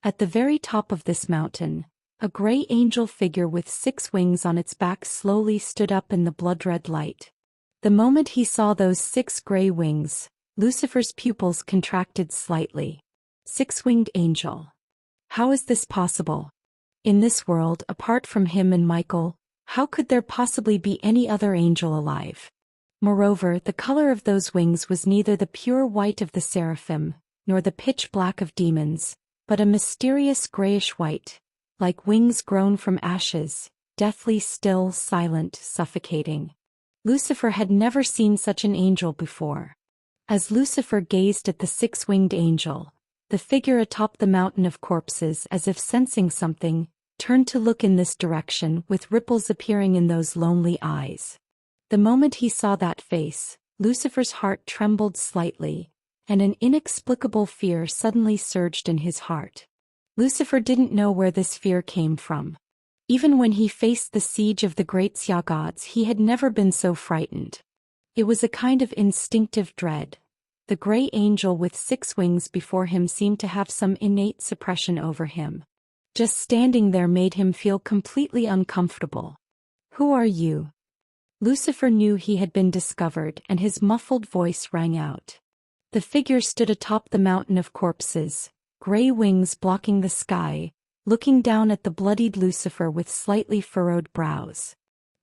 At the very top of this mountain, a gray angel figure with 6 wings on its back slowly stood up in the blood-red light. The moment he saw those 6 gray wings, Lucifer's pupils contracted slightly. 6-winged angel. How is this possible? In this world, apart from him and Michael, how could there possibly be any other angel alive? Moreover, the color of those wings was neither the pure white of the seraphim, nor the pitch black of demons, but a mysterious grayish white, like wings grown from ashes, deathly still, silent, suffocating. Lucifer had never seen such an angel before. As Lucifer gazed at the 6-winged angel, the figure atop the mountain of corpses, as if sensing something, turned to look in this direction, with ripples appearing in those lonely eyes. The moment he saw that face, Lucifer's heart trembled slightly, and an inexplicable fear suddenly surged in his heart. Lucifer didn't know where this fear came from. Even when he faced the siege of the great Xia gods, he had never been so frightened. It was a kind of instinctive dread. The gray angel with 6 wings before him seemed to have some innate suppression over him. Just standing there made him feel completely uncomfortable. Who are you? Lucifer knew he had been discovered, and his muffled voice rang out. The figure stood atop the mountain of corpses, gray wings blocking the sky, looking down at the bloodied Lucifer with slightly furrowed brows.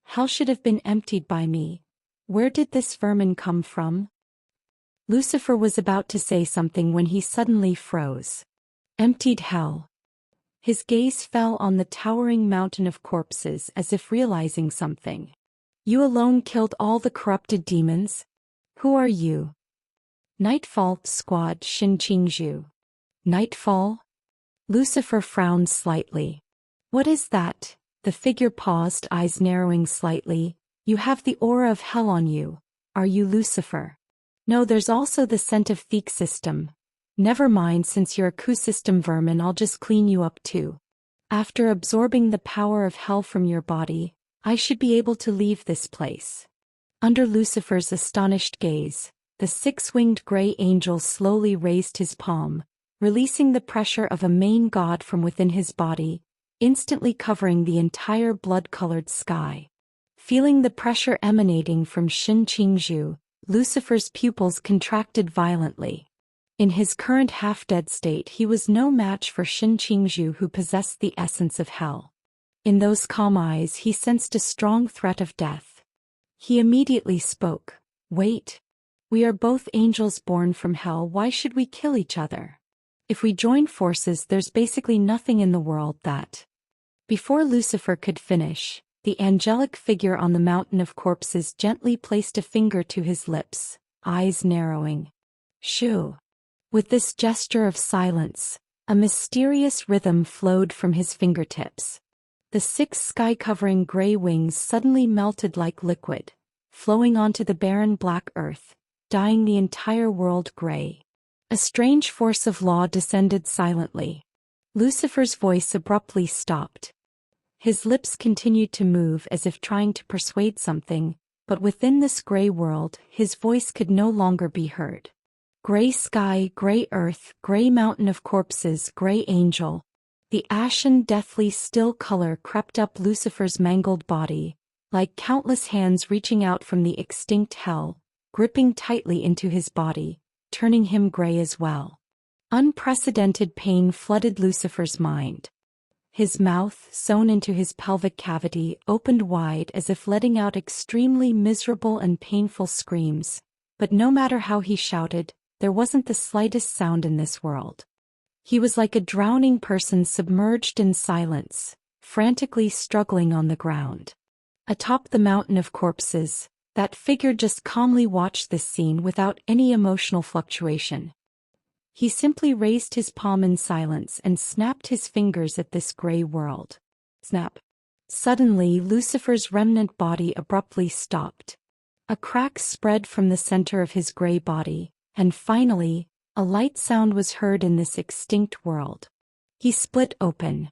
Hell should have been emptied by me. Where did this vermin come from? Lucifer was about to say something when he suddenly froze. Emptied hell. His gaze fell on the towering mountain of corpses, as if realizing something. You alone killed all the corrupted demons? Who are you? Nightfall, Squad Shinqingzhu. Nightfall? Lucifer frowned slightly. What is that? The figure paused, eyes narrowing slightly. You have the aura of hell on you. Are you Lucifer? No, there's also the scent of Theek system. Never mind, since you're a coup system vermin, I'll just clean you up too. After absorbing the power of hell from your body, I should be able to leave this place. Under Lucifer's astonished gaze, the six-winged gray angel slowly raised his palm, releasing the pressure of a main god from within his body, instantly covering the entire blood-colored sky. Feeling the pressure emanating from Shinqingzhu, Lucifer's pupils contracted violently. In his current half-dead state, he was no match for Shinqingzhu, who possessed the essence of hell. In those calm eyes he sensed a strong threat of death. He immediately spoke. Wait. We are both angels born from hell. Why should we kill each other? If we join forces, there's basically nothing in the world that... Before Lucifer could finish, the angelic figure on the mountain of corpses gently placed a finger to his lips, eyes narrowing. Shoo. With this gesture of silence, a mysterious rhythm flowed from his fingertips. The six sky-covering gray wings suddenly melted like liquid, flowing onto the barren black earth, dyeing the entire world gray. A strange force of law descended silently. Lucifer's voice abruptly stopped. His lips continued to move as if trying to persuade something, but within this gray world, his voice could no longer be heard. Gray sky, gray earth, gray mountain of corpses, gray angel. The ashen, deathly still color crept up Lucifer's mangled body, like countless hands reaching out from the extinct hell, gripping tightly into his body, turning him gray as well. Unprecedented pain flooded Lucifer's mind. His mouth, sewn into his pelvic cavity, opened wide as if letting out extremely miserable and painful screams, but no matter how he shouted, there wasn't the slightest sound in this world. He was like a drowning person submerged in silence, frantically struggling on the ground. Atop the mountain of corpses, that figure just calmly watched this scene without any emotional fluctuation. He simply raised his palm in silence and snapped his fingers at this gray world. Snap. Suddenly, Lucifer's remnant body abruptly stopped. A crack spread from the center of his gray body, and finally, a light sound was heard in this extinct world. He split open.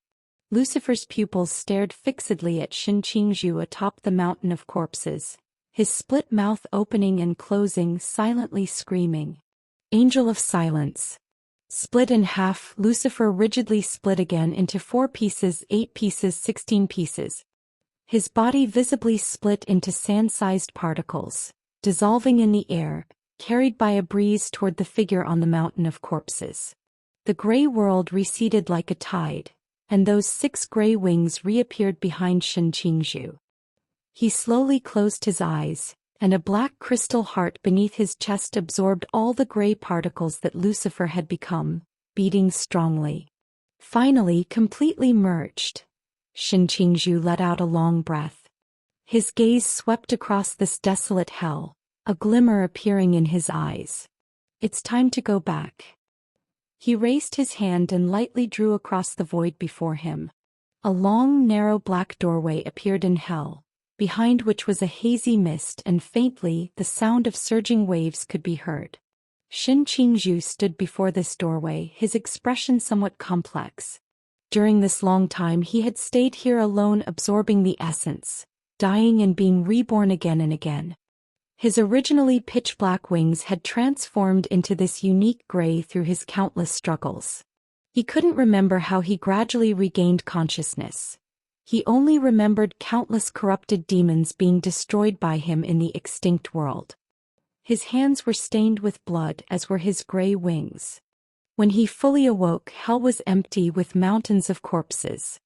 Lucifer's pupils stared fixedly at Shinqingzhu atop the mountain of corpses, his split mouth opening and closing, silently screaming. Angel of silence. Split in half, Lucifer rigidly split again into 4 pieces, 8 pieces, 16 pieces. His body visibly split into sand-sized particles, dissolving in the air, carried by a breeze toward the figure on the mountain of corpses. The gray world receded like a tide, and those 6 gray wings reappeared behind Shinqingzhu. He slowly closed his eyes, and a black crystal heart beneath his chest absorbed all the gray particles that Lucifer had become, beating strongly. Finally, completely merged, Shinqingzhu let out a long breath. His gaze swept across this desolate hell, a glimmer appearing in his eyes. It's time to go back. He raised his hand and lightly drew across the void before him. A long, narrow black doorway appeared in hell, behind which was a hazy mist, and faintly the sound of surging waves could be heard. Shinqingzhu stood before this doorway, his expression somewhat complex. During this long time he had stayed here alone, absorbing the essence, dying and being reborn again and again. His originally pitch-black wings had transformed into this unique gray through his countless struggles. He couldn't remember how he gradually regained consciousness. He only remembered countless corrupted demons being destroyed by him in the extinct world. His hands were stained with blood, as were his gray wings. When he fully awoke, hell was empty with mountains of corpses.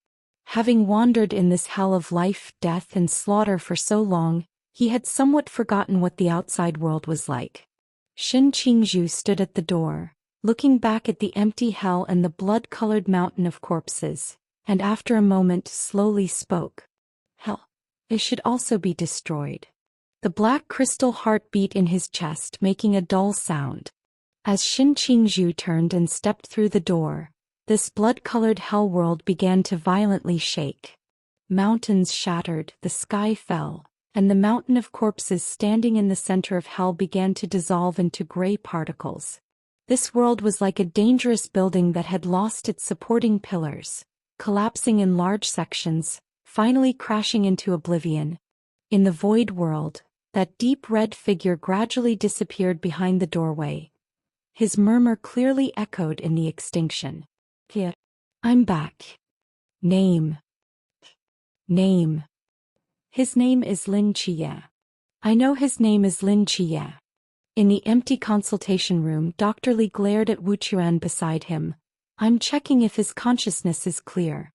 Having wandered in this hell of life, death, and slaughter for so long, he had somewhat forgotten what the outside world was like. Shinqingzhu stood at the door, looking back at the empty hell and the blood-colored mountain of corpses, and after a moment slowly spoke. Hell, it should also be destroyed. The black crystal heart beat in his chest, making a dull sound. As Xin Qingzhu turned and stepped through the door, this blood-colored hell world began to violently shake. Mountains shattered, the sky fell, and the mountain of corpses standing in the center of hell began to dissolve into gray particles. This world was like a dangerous building that had lost its supporting pillars, collapsing in large sections, finally crashing into oblivion. In the void world, that deep red figure gradually disappeared behind the doorway. His murmur clearly echoed in the extinction. "Here. I'm back. Name. Name. His name is Lin Qie. I know his name is Lin Qie." In the empty consultation room, Dr. Li glared at Wu Chuan beside him. "I'm checking if his consciousness is clear.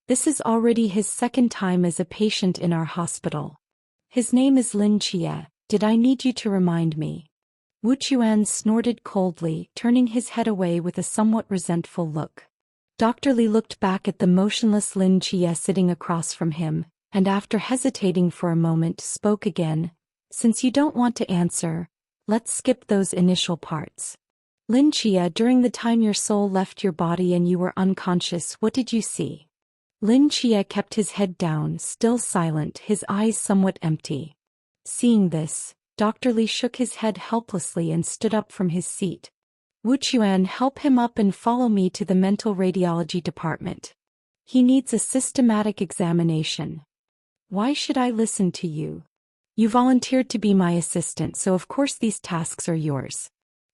This is already his second time as a patient in our hospital. His name is Lin Qie. Did I need you to remind me?" Wu Chuan snorted coldly, turning his head away with a somewhat resentful look. Dr. Li looked back at the motionless Lin Qie sitting across from him, and after hesitating for a moment spoke again. "Since you don't want to answer, let's skip those initial parts. Lin Qie, during the time your soul left your body and you were unconscious, what did you see?" Lin Qie kept his head down, still silent, his eyes somewhat empty. Seeing this, Dr. Li shook his head helplessly and stood up from his seat. "Wu Chuan, help him up and follow me to the mental radiology department. He needs a systematic examination." "Why should I listen to you? You volunteered to be my assistant, so of course these tasks are yours.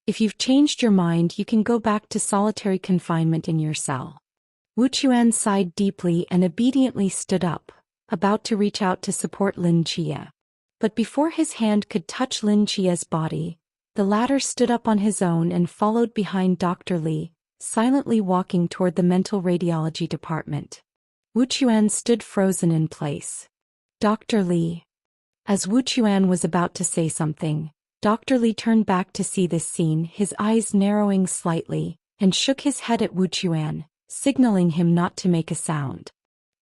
If you've changed your mind, you can go back to solitary confinement in your cell." Wu Chuan sighed deeply and obediently stood up, about to reach out to support Lin Qie. But before his hand could touch Lin Qie's body, the latter stood up on his own and followed behind Dr. Li, silently walking toward the mental radiology department. Wu Chuan stood frozen in place. "Dr. Li." As Wu Chuan was about to say something, Dr. Li turned back to see this scene, his eyes narrowing slightly, and shook his head at Wu Chuan, signaling him not to make a sound.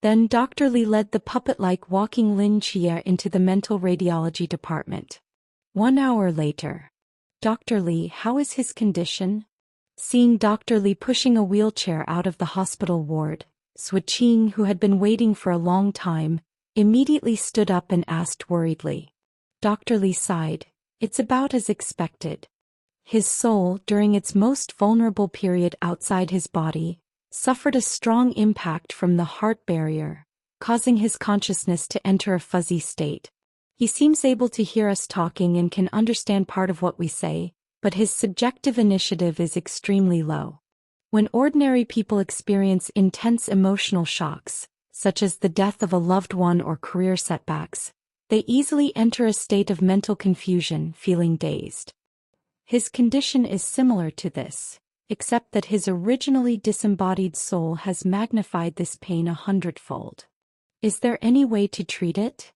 Then Dr. Li led the puppet-like walking Lin Qie into the mental radiology department. 1 hour later. "Dr. Li, how is his condition?" Seeing Dr. Li pushing a wheelchair out of the hospital ward, Suqing, who had been waiting for a long time, immediately stood up and asked worriedly. Dr. Li sighed. "It's about as expected. His soul, during its most vulnerable period outside his body, suffered a strong impact from the heart barrier, causing his consciousness to enter a fuzzy state. He seems able to hear us talking and can understand part of what we say, but his subjective initiative is extremely low. When ordinary people experience intense emotional shocks, such as the death of a loved one or career setbacks, they easily enter a state of mental confusion, feeling dazed. His condition is similar to this, except that his originally disembodied soul has magnified this pain 100-fold. Is there any way to treat it?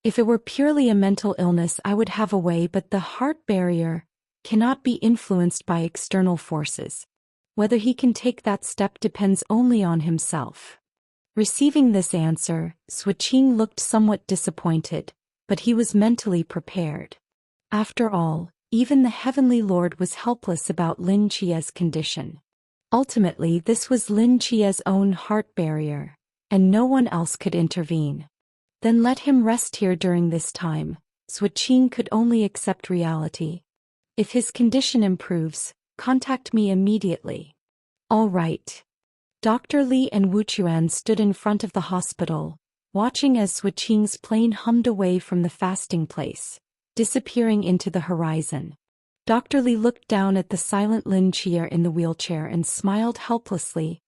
If it were purely a mental illness, I would have a way, but the heart barrier cannot be influenced by external forces. Whether he can take that step depends only on himself." Receiving this answer, Suqing looked somewhat disappointed, but he was mentally prepared. After all, even the Heavenly Lord was helpless about Lin Qie's condition. Ultimately, this was Lin Qie's own heart barrier, and no one else could intervene. Then let him rest here during this time. Suqing could only accept reality. If his condition improves, contact me immediately. All right. Dr. Li and Wu Chuan stood in front of the hospital, watching as Suqing's plane hummed away from the fasting place, disappearing into the horizon. Dr. Li looked down at the silent Lin Qie in the wheelchair and smiled helplessly.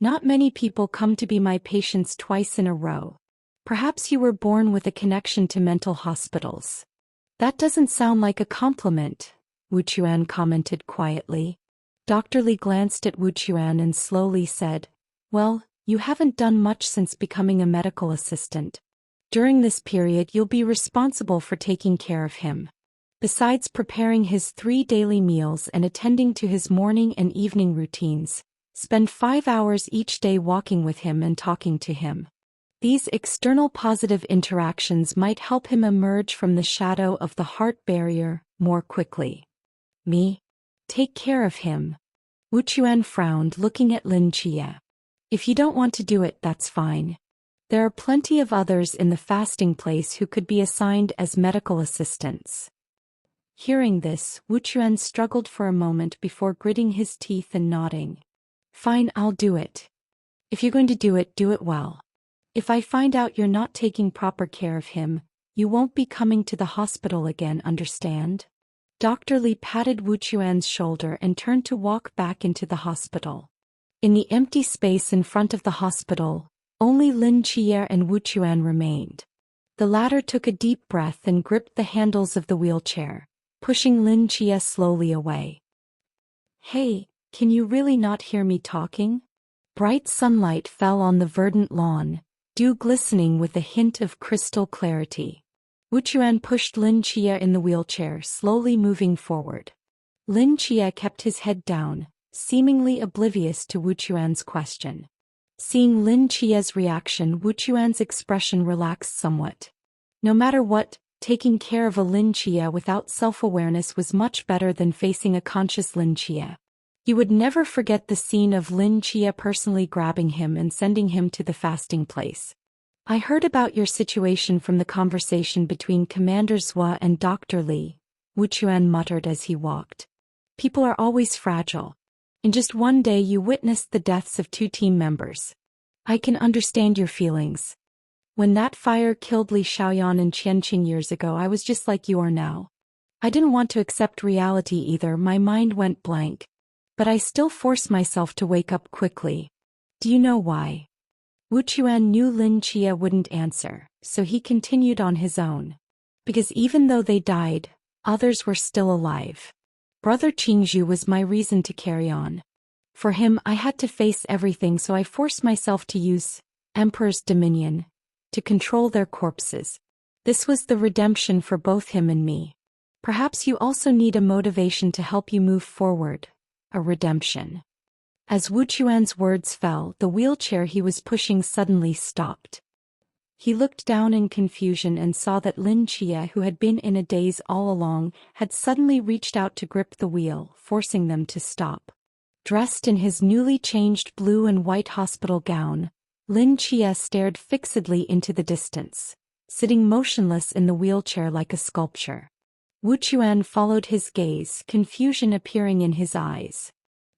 "Not many people come to be my patients twice in a row. Perhaps you were born with a connection to mental hospitals." "That doesn't sound like a compliment," Wu Chuan commented quietly. Dr. Li glanced at Wu Chuan and slowly said, "Well, you haven't done much since becoming a medical assistant. During this period you'll be responsible for taking care of him. Besides preparing his 3 daily meals and attending to his morning and evening routines, spend 5 hours each day walking with him and talking to him. These external positive interactions might help him emerge from the shadow of the heart barrier more quickly." "Me? Take care of him. Wu Chuan frowned, looking at Lin Chia. If you don't want to do it, that's fine. There are plenty of others in the fasting place who could be assigned as medical assistants. Hearing this, Wu Chuan struggled for a moment before gritting his teeth and nodding. Fine, I'll do it. If you're going to do it well. If I find out you're not taking proper care of him, you won't be coming to the hospital again, understand? Dr. Li patted Wu Chuan's shoulder and turned to walk back into the hospital. In the empty space in front of the hospital, only Lin Chia and Wu Chuan remained. The latter took a deep breath and gripped the handles of the wheelchair, pushing Lin Chia slowly away. Hey, can you really not hear me talking? Bright sunlight fell on the verdant lawn, dew glistening with a hint of crystal clarity. Wu Chuan pushed Lin Chia in the wheelchair, slowly moving forward. Lin Chia kept his head down, seemingly oblivious to Wu Chuan's question. Seeing Lin Chia's reaction, Wu Chuan's expression relaxed somewhat. No matter what, taking care of a Lin Chia without self-awareness was much better than facing a conscious Lin Chia. You would never forget the scene of Lin Chia personally grabbing him and sending him to the fasting place. I heard about your situation from the conversation between Commander Zhua and Dr. Li, Wu Chuan muttered as he walked. People are always fragile. In just one day you witnessed the deaths of 2 team members. I can understand your feelings. When that fire killed Li Xiaoyan and Qianqing years ago, I was just like you are now. I didn't want to accept reality either, my mind went blank. But I still forced myself to wake up quickly. Do you know why? Wu Chuan knew Lin Chia wouldn't answer, so he continued on his own. Because even though they died, others were still alive. Brother Qingzhu was my reason to carry on. For him, I had to face everything, so I forced myself to use Emperor's dominion to control their corpses. This was the redemption for both him and me. Perhaps you also need a motivation to help you move forward. A redemption. As Wu Chuan's words fell, the wheelchair he was pushing suddenly stopped. He looked down in confusion and saw that Lin Chia, who had been in a daze all along, had suddenly reached out to grip the wheel, forcing them to stop. Dressed in his newly changed blue and white hospital gown, Lin Chia stared fixedly into the distance, sitting motionless in the wheelchair like a sculpture. Wu Chuan followed his gaze, confusion appearing in his eyes.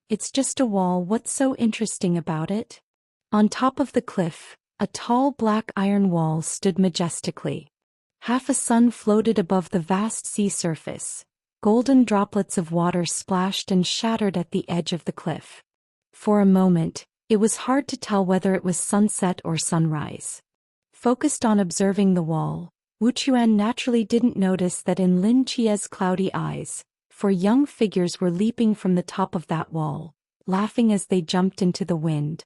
It's just a wall, what's so interesting about it? On top of the cliff, a tall black iron wall stood majestically. Half a sun floated above the vast sea surface. Golden droplets of water splashed and shattered at the edge of the cliff. For a moment, it was hard to tell whether it was sunset or sunrise. Focused on observing the wall, Wu Chuan naturally didn't notice that in Lin Chia's cloudy eyes, 4 young figures were leaping from the top of that wall, laughing as they jumped into the wind.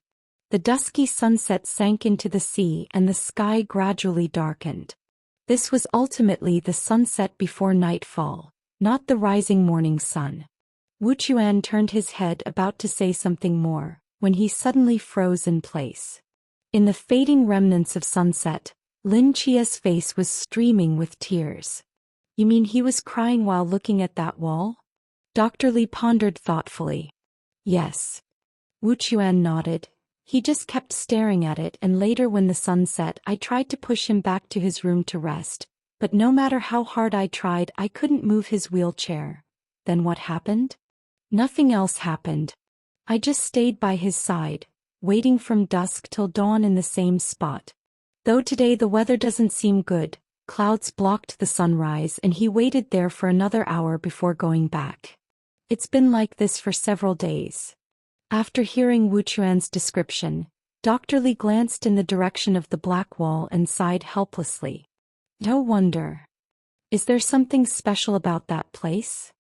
The dusky sunset sank into the sea and the sky gradually darkened. This was ultimately the sunset before nightfall, not the rising morning sun. Wu Chuan turned his head, about to say something more, when he suddenly froze in place. In the fading remnants of sunset, Lin Chia's face was streaming with tears. You mean he was crying while looking at that wall? Dr. Li pondered thoughtfully. Yes. Wu Chuan nodded. He just kept staring at it, and later when the sun set, I tried to push him back to his room to rest, but no matter how hard I tried, I couldn't move his wheelchair. Then what happened? Nothing else happened. I just stayed by his side, waiting from dusk till dawn in the same spot. Though today the weather doesn't seem good, clouds blocked the sunrise and he waited there for another hour before going back. It's been like this for several days. After hearing Wu Chuan's description, Dr. Li glanced in the direction of the black wall and sighed helplessly. No wonder. Is there something special about that place?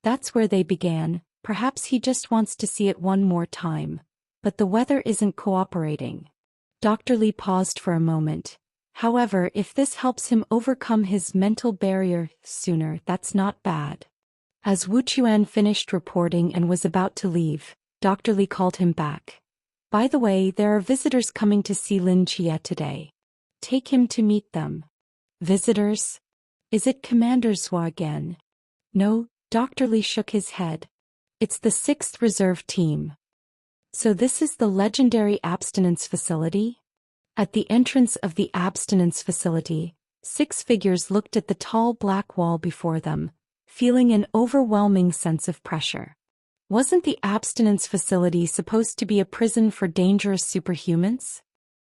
That's where they began. Perhaps he just wants to see it one more time. But the weather isn't cooperating. Dr. Li paused for a moment. However, if this helps him overcome his mental barrier sooner, that's not bad. As Wu Chuan finished reporting and was about to leave, Dr. Li called him back. By the way, there are visitors coming to see Lin Chia today. Take him to meet them. Visitors? Is it Commander Zhua again? No, Dr. Li shook his head. It's the 6th Reserve Team. So this is the legendary abstinence facility? At the entrance of the abstinence facility, 6 figures looked at the tall black wall before them, feeling an overwhelming sense of pressure. Wasn't the abstinence facility supposed to be a prison for dangerous superhumans?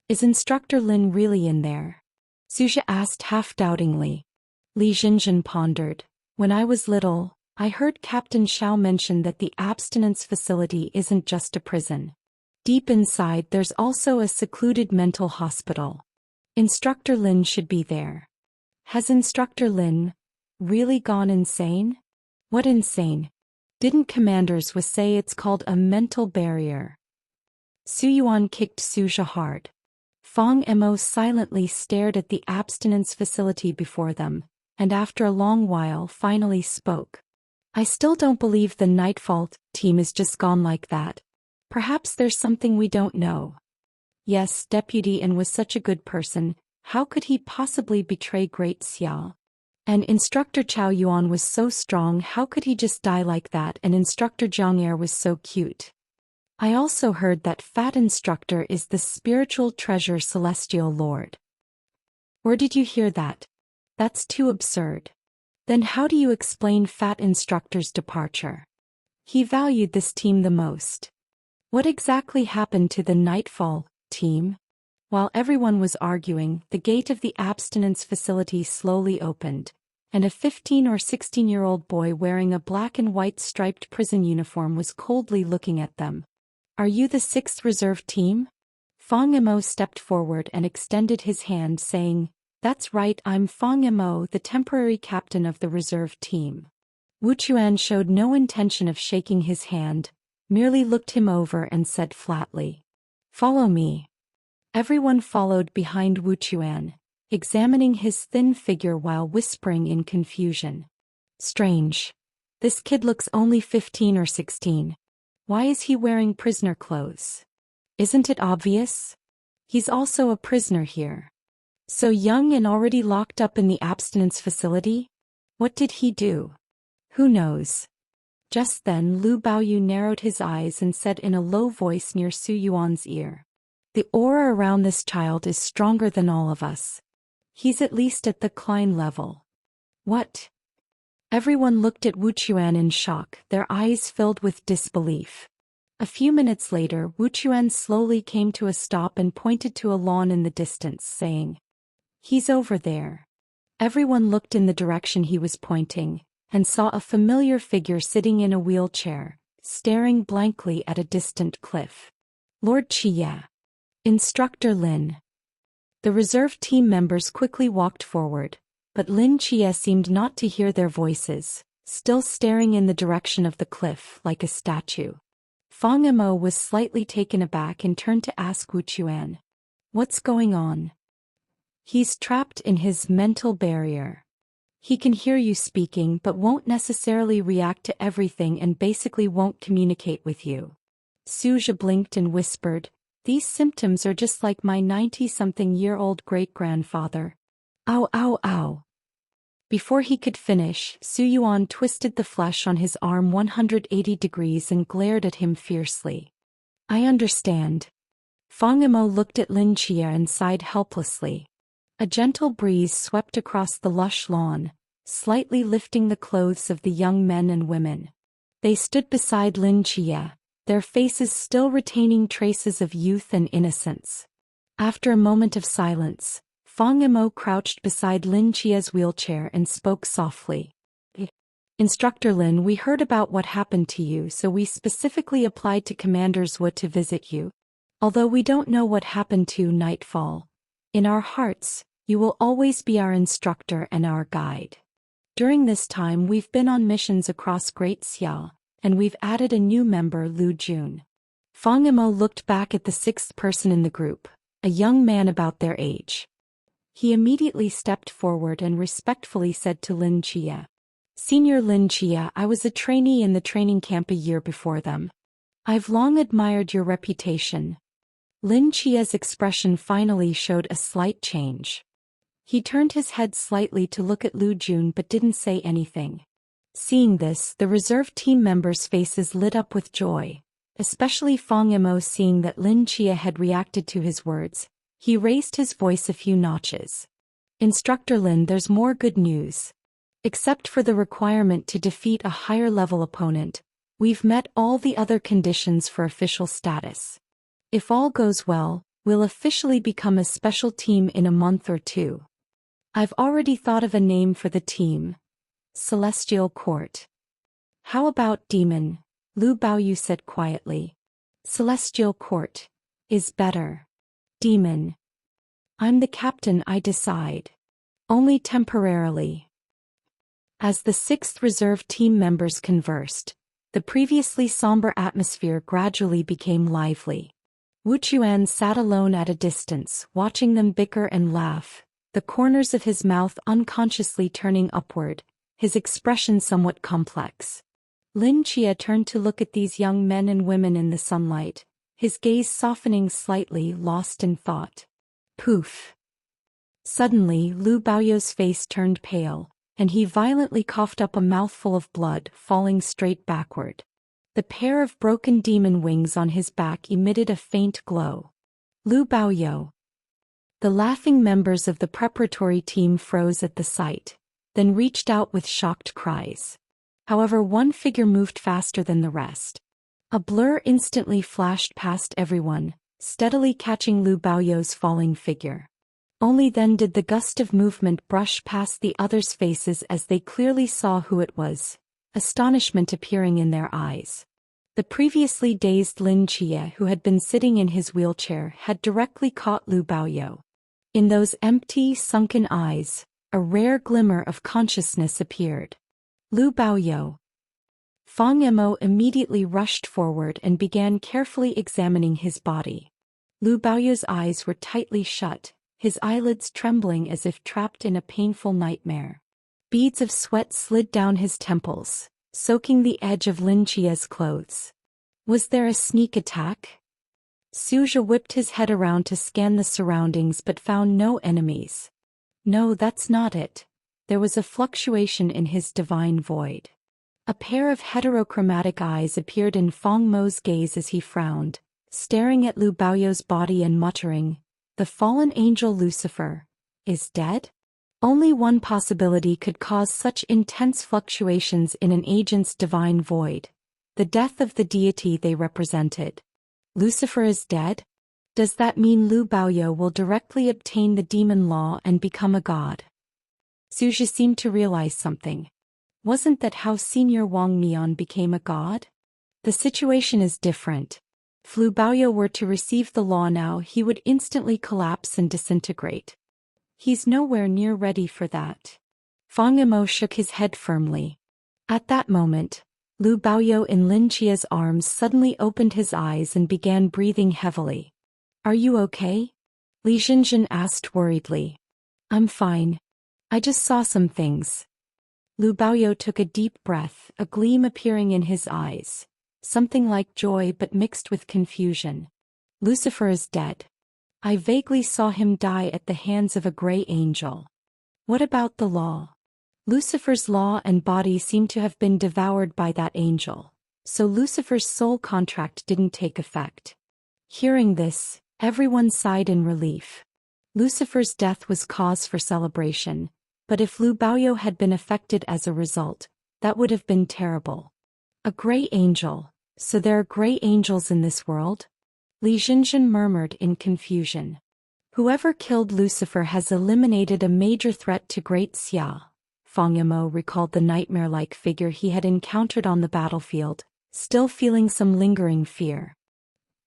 Is Instructor Lin really in there? Suja asked half-doubtingly. Li Jinjin pondered. When I was little, I heard Captain Xiao mention that the abstinence facility isn't just a prison. Deep inside there's also a secluded mental hospital. Instructor Lin should be there. Has Instructor Lin really gone insane? What insane? Didn't Commanders was say it's called a mental barrier? Su Yuan kicked Suja hard. Fong Mo silently stared at the abstinence facility before them, and after a long while finally spoke. I still don't believe the Nightfall team is just gone like that. Perhaps there's something we don't know. Yes, Deputy N was such a good person, how could he possibly betray Great Xiao? And Instructor Chao Yuan was so strong, how could he just die like that? And Instructor Zhang Er was so cute. I also heard that Fat Instructor is the spiritual treasure Celestial Lord. Where did you hear that? That's too absurd. Then how do you explain Fat Instructor's departure? He valued this team the most. What exactly happened to the Nightfall team? While everyone was arguing, the gate of the abstinence facility slowly opened, and a 15 or 16-year-old boy wearing a black and white striped prison uniform was coldly looking at them. Are you the 6th Reserve Team? Fong Mo stepped forward and extended his hand saying, That's right, I'm Fong Mo, the temporary captain of the reserve team. Wu Chuan showed no intention of shaking his hand, merely looked him over and said flatly, Follow me. Everyone followed behind Wu Chuan, examining his thin figure while whispering in confusion. Strange. This kid looks only 15 or 16. Why is he wearing prisoner clothes? Isn't it obvious? He's also a prisoner here. So young and already locked up in the abstinence facility? What did he do? Who knows? Just then Lu Baoyu narrowed his eyes and said in a low voice near Su Yuan's ear. The aura around this child is stronger than all of us. He's at least at the Klein level. What? Everyone looked at Wu Chuan in shock, their eyes filled with disbelief. A few minutes later, Wu Chuan slowly came to a stop and pointed to a lawn in the distance, saying, He's over there. Everyone looked in the direction he was pointing, and saw a familiar figure sitting in a wheelchair, staring blankly at a distant cliff. Lord Chia. Instructor Lin. The reserve team members quickly walked forward, but Lin Chia seemed not to hear their voices, still staring in the direction of the cliff like a statue. Fong Mo was slightly taken aback and turned to ask Wu Chuan, What's going on? He's trapped in his mental barrier. He can hear you speaking but won't necessarily react to everything and basically won't communicate with you. Suja blinked and whispered, These symptoms are just like my 90-something-year-old great-grandfather. Ow ow ow. Before he could finish, Su Yuan twisted the flesh on his arm 180 degrees and glared at him fiercely. I understand. Fong Mo looked at Lin Chia and sighed helplessly. A gentle breeze swept across the lush lawn, slightly lifting the clothes of the young men and women. They stood beside Lin Chia, their faces still retaining traces of youth and innocence. After a moment of silence, Fong Mo crouched beside Lin Chia's wheelchair and spoke softly. Instructor Lin, we heard about what happened to you, so we specifically applied to Commander's Wood to visit you. Although we don't know what happened to Nightfall, in our hearts, you will always be our instructor and our guide. During this time we've been on missions across Great Xiao, and we've added a new member, Lu Jun. Fong Mo looked back at the 6th person in the group, a young man about their age. He immediately stepped forward and respectfully said to Lin Chia, Senior Lin Chia, I was a trainee in the training camp a year before them. I've long admired your reputation. Lin Chia's expression finally showed a slight change. He turned his head slightly to look at Lu Jun but didn't say anything. Seeing this, the reserve team members' faces lit up with joy, especially Fong Mo. Seeing that Lin Chia had reacted to his words, he raised his voice a few notches. Instructor Lin, there's more good news. Except for the requirement to defeat a higher-level opponent, we've met all the other conditions for official status. If all goes well, we'll officially become a special team in a month or two. I've already thought of a name for the team. Celestial Court. How about Demon? Lu Baoyu said quietly. Celestial Court is better. Demon. I'm the captain, I decide. Only temporarily. As the 6th reserve team members conversed, the previously somber atmosphere gradually became lively. Wu Chuan sat alone at a distance, watching them bicker and laugh, the corners of his mouth unconsciously turning upward, his expression somewhat complex. Lin Chia turned to look at these young men and women in the sunlight, his gaze softening slightly, lost in thought. Poof! Suddenly, Lu Baoyou's face turned pale, and he violently coughed up a mouthful of blood, falling straight backward. The pair of broken demon wings on his back emitted a faint glow. Lu Baoyou. The laughing members of the preparatory team froze at the sight, then reached out with shocked cries. However, one figure moved faster than the rest. A blur instantly flashed past everyone, steadily catching Lu Baoyou's falling figure. Only then did the gust of movement brush past the others' faces as they clearly saw who it was, astonishment appearing in their eyes. The previously dazed Lin Chia, who had been sitting in his wheelchair, had directly caught Lu Baoyou. In those empty, sunken eyes, a rare glimmer of consciousness appeared. Lu Baoyou. Fong Mo immediately rushed forward and began carefully examining his body. Lu Baoyou's eyes were tightly shut, his eyelids trembling as if trapped in a painful nightmare. Beads of sweat slid down his temples, soaking the edge of Lin Chia's clothes. Was there a sneak attack? Suja whipped his head around to scan the surroundings but found no enemies. No, that's not it. There was a fluctuation in his divine void. A pair of heterochromatic eyes appeared in Fong Mo's gaze as he frowned, staring at Lu Baoyou's body and muttering, "The fallen angel Lucifer is dead?" Only one possibility could cause such intense fluctuations in an agent's divine void: the death of the deity they represented. Lucifer is dead? Does that mean Lu Baoyou will directly obtain the demon law and become a god? Suja seemed to realize something. Wasn't that how Senior Wang Mian became a god? The situation is different. If Lu Baoyou were to receive the law now, he would instantly collapse and disintegrate. He's nowhere near ready for that. Fong Mo shook his head firmly. At that moment, Lu Baoyou in Lin Chia's arms suddenly opened his eyes and began breathing heavily. "Are you okay?" Li Jinjin asked worriedly. "I'm fine. I just saw some things." Lu Baoyou took a deep breath, a gleam appearing in his eyes. Something like joy but mixed with confusion. "Lucifer is dead. I vaguely saw him die at the hands of a gray angel. What about the law? Lucifer's law and body seem to have been devoured by that angel, so Lucifer's soul contract didn't take effect." Hearing this, everyone sighed in relief. Lucifer's death was cause for celebration, but if Lu Baoyou had been affected as a result, that would have been terrible. A gray angel. So there are gray angels in this world? Li Jinjin murmured in confusion. Whoever killed Lucifer has eliminated a major threat to Great Xia. Fong Mo recalled the nightmare-like figure he had encountered on the battlefield, still feeling some lingering fear.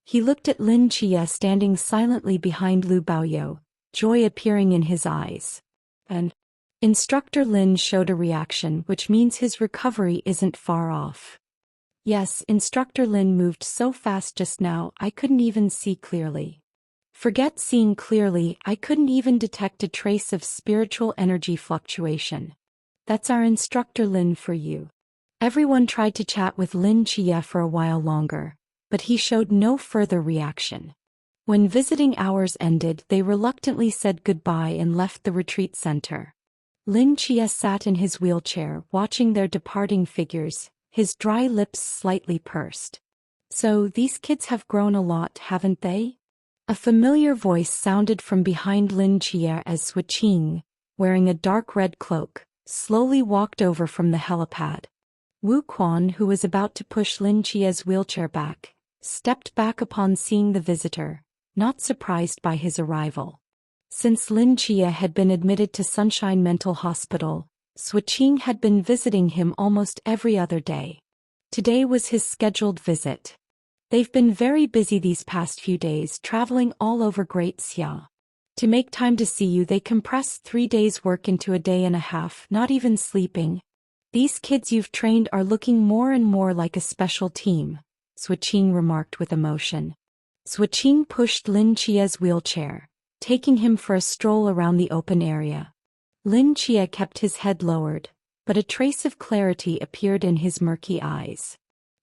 He looked at Lin Chia standing silently behind Lu Baoyou, joy appearing in his eyes. And Instructor Lin showed a reaction, which means his recovery isn't far off. Yes, Instructor Lin moved so fast just now I couldn't even see clearly. Forget seeing clearly, I couldn't even detect a trace of spiritual energy fluctuation. That's our Instructor Lin for you. Everyone tried to chat with Lin Chia for a while longer, but he showed no further reaction. When visiting hours ended, they reluctantly said goodbye and left the retreat center. Lin Chia sat in his wheelchair watching their departing figures, his dry lips slightly pursed. So these kids have grown a lot, haven't they? A familiar voice sounded from behind Lin Chia as Suiqing, wearing a dark red cloak, slowly walked over from the helipad. Wu Quan, who was about to push Lin Chia's wheelchair back, stepped back upon seeing the visitor, not surprised by his arrival. Since Lin Chia had been admitted to Sunshine Mental Hospital, Suiqing had been visiting him almost every other day. Today was his scheduled visit. They've been very busy these past few days, traveling all over Great Xia. To make time to see you, they compressed 3 days' work into a day and a half, not even sleeping. These kids you've trained are looking more and more like a special team, Suiqing remarked with emotion. Suiqing pushed Lin Chia's wheelchair, taking him for a stroll around the open area. Lin Chia kept his head lowered, but a trace of clarity appeared in his murky eyes.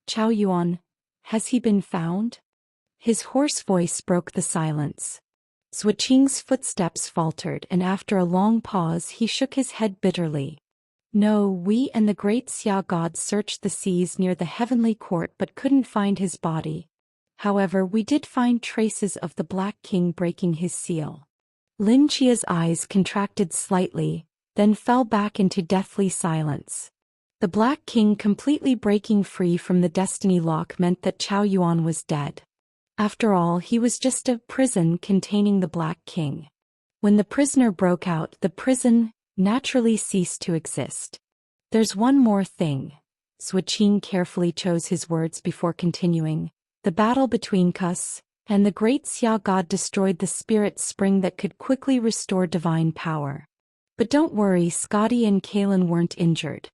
Chao Yuan, has he been found? His hoarse voice broke the silence. Suiqing's footsteps faltered, and after a long pause he shook his head bitterly. No, we and the great Xia god searched the seas near the heavenly court but couldn't find his body. However, we did find traces of the Black King breaking his seal. Lin Chia's eyes contracted slightly, then fell back into deathly silence. The Black King completely breaking free from the destiny lock meant that Chao Yuan was dead. After all, he was just a prison containing the Black King. When the prisoner broke out, the prison naturally ceased to exist. There's one more thing. Suiqing carefully chose his words before continuing. The battle between Kus and the great Xia god destroyed the spirit spring that could quickly restore divine power. But don't worry, Scotty and Kalen weren't injured.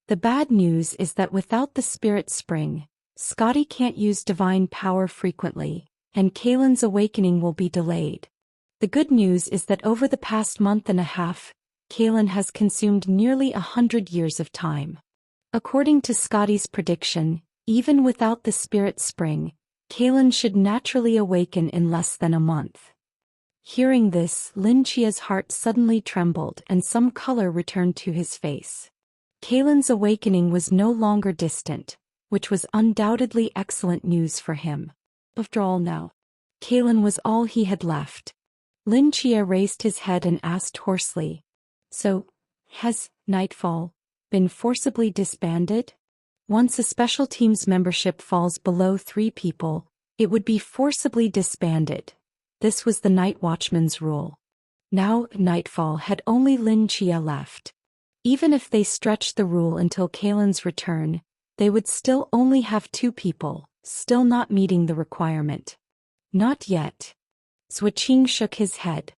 The bad news is that without the spirit spring, Scotty can't use divine power frequently, and Kalen's awakening will be delayed. The good news is that over the past month and a half, Kalen has consumed nearly 100 years of time. According to Scotty's prediction, even without the spirit spring, Kalen should naturally awaken in less than a month. Hearing this, Lin Chia's heart suddenly trembled and some color returned to his face. Kalen's awakening was no longer distant, which was undoubtedly excellent news for him. After all now, Kalen was all he had left. Lin Chia raised his head and asked hoarsely, "So, has Nightfall been forcibly disbanded? Once a special team's membership falls below 3 people, it would be forcibly disbanded. This was the Night Watchman's rule. Now, Nightfall had only Lin Chia left. Even if they stretched the rule until Kalen's return, they would still only have 2 people, still not meeting the requirement. Not yet." Suiqing shook his head.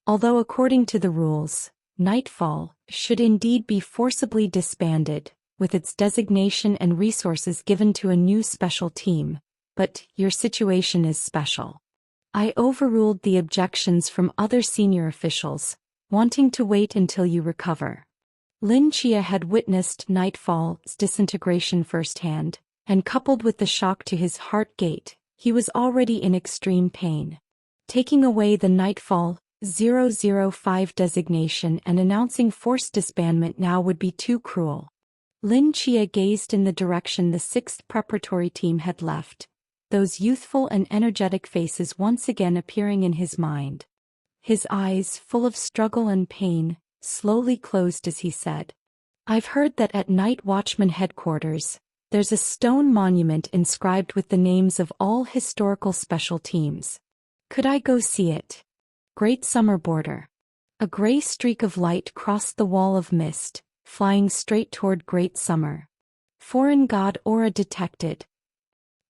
Although according to the rules, Nightfall should indeed be forcibly disbanded, with its designation and resources given to a new special team, but your situation is special. I overruled the objections from other senior officials, wanting to wait until you recover. Lin Chia had witnessed Nightfall's disintegration firsthand, and coupled with the shock to his heart gate, he was already in extreme pain. Taking away the Nightfall 005 designation and announcing forced disbandment now would be too cruel. Lin Chia gazed in the direction the 6th preparatory team had left, those youthful and energetic faces once again appearing in his mind. His eyes, full of struggle and pain, slowly closed as he said, "I've heard that at Night Watchman headquarters, there's a stone monument inscribed with the names of all historical special teams. Could I go see it?" Great Summer Border. A gray streak of light crossed the wall of mist, flying straight toward Great Summer. Foreign god aura detected.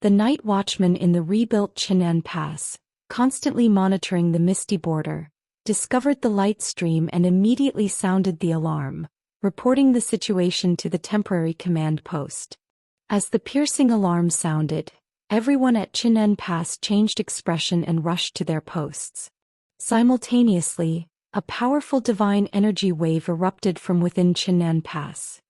The night watchman in the rebuilt Chinan Pass, constantly monitoring the misty border, discovered the light stream and immediately sounded the alarm, reporting the situation to the temporary command post. As the piercing alarm sounded, everyone at Chinan Pass changed expression and rushed to their posts. Simultaneously, a powerful divine energy wave erupted from within Chinan Pass.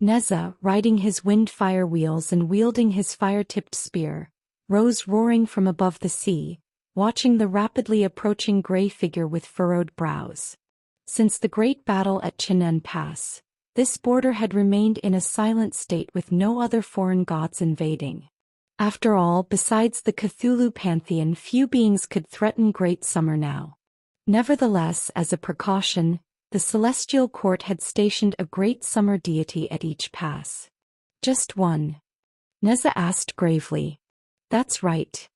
Neza, riding his wind fire wheels and wielding his fire-tipped spear, rose roaring from above the sea, watching the rapidly approaching gray figure with furrowed brows. Since the great battle at Chinen Pass, this border had remained in a silent state with no other foreign gods invading. After all, besides the Cthulhu pantheon, few beings could threaten Great Summer now. Nevertheless, as a precaution, the celestial court had stationed a Great Summer deity at each pass. Just one? Neza asked gravely. That's right.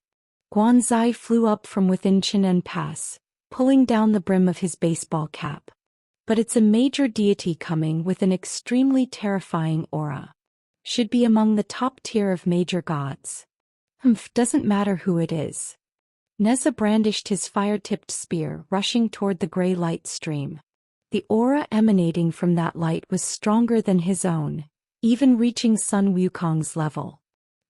Guanzai flew up from within Chinen Pass, pulling down the brim of his baseball cap. But it's a major deity coming with an extremely terrifying aura. Should be among the top tier of major gods. Doesn't matter who it is. Neza brandished his fire-tipped spear, rushing toward the gray light stream. The aura emanating from that light was stronger than his own, even reaching Sun Wukong's level.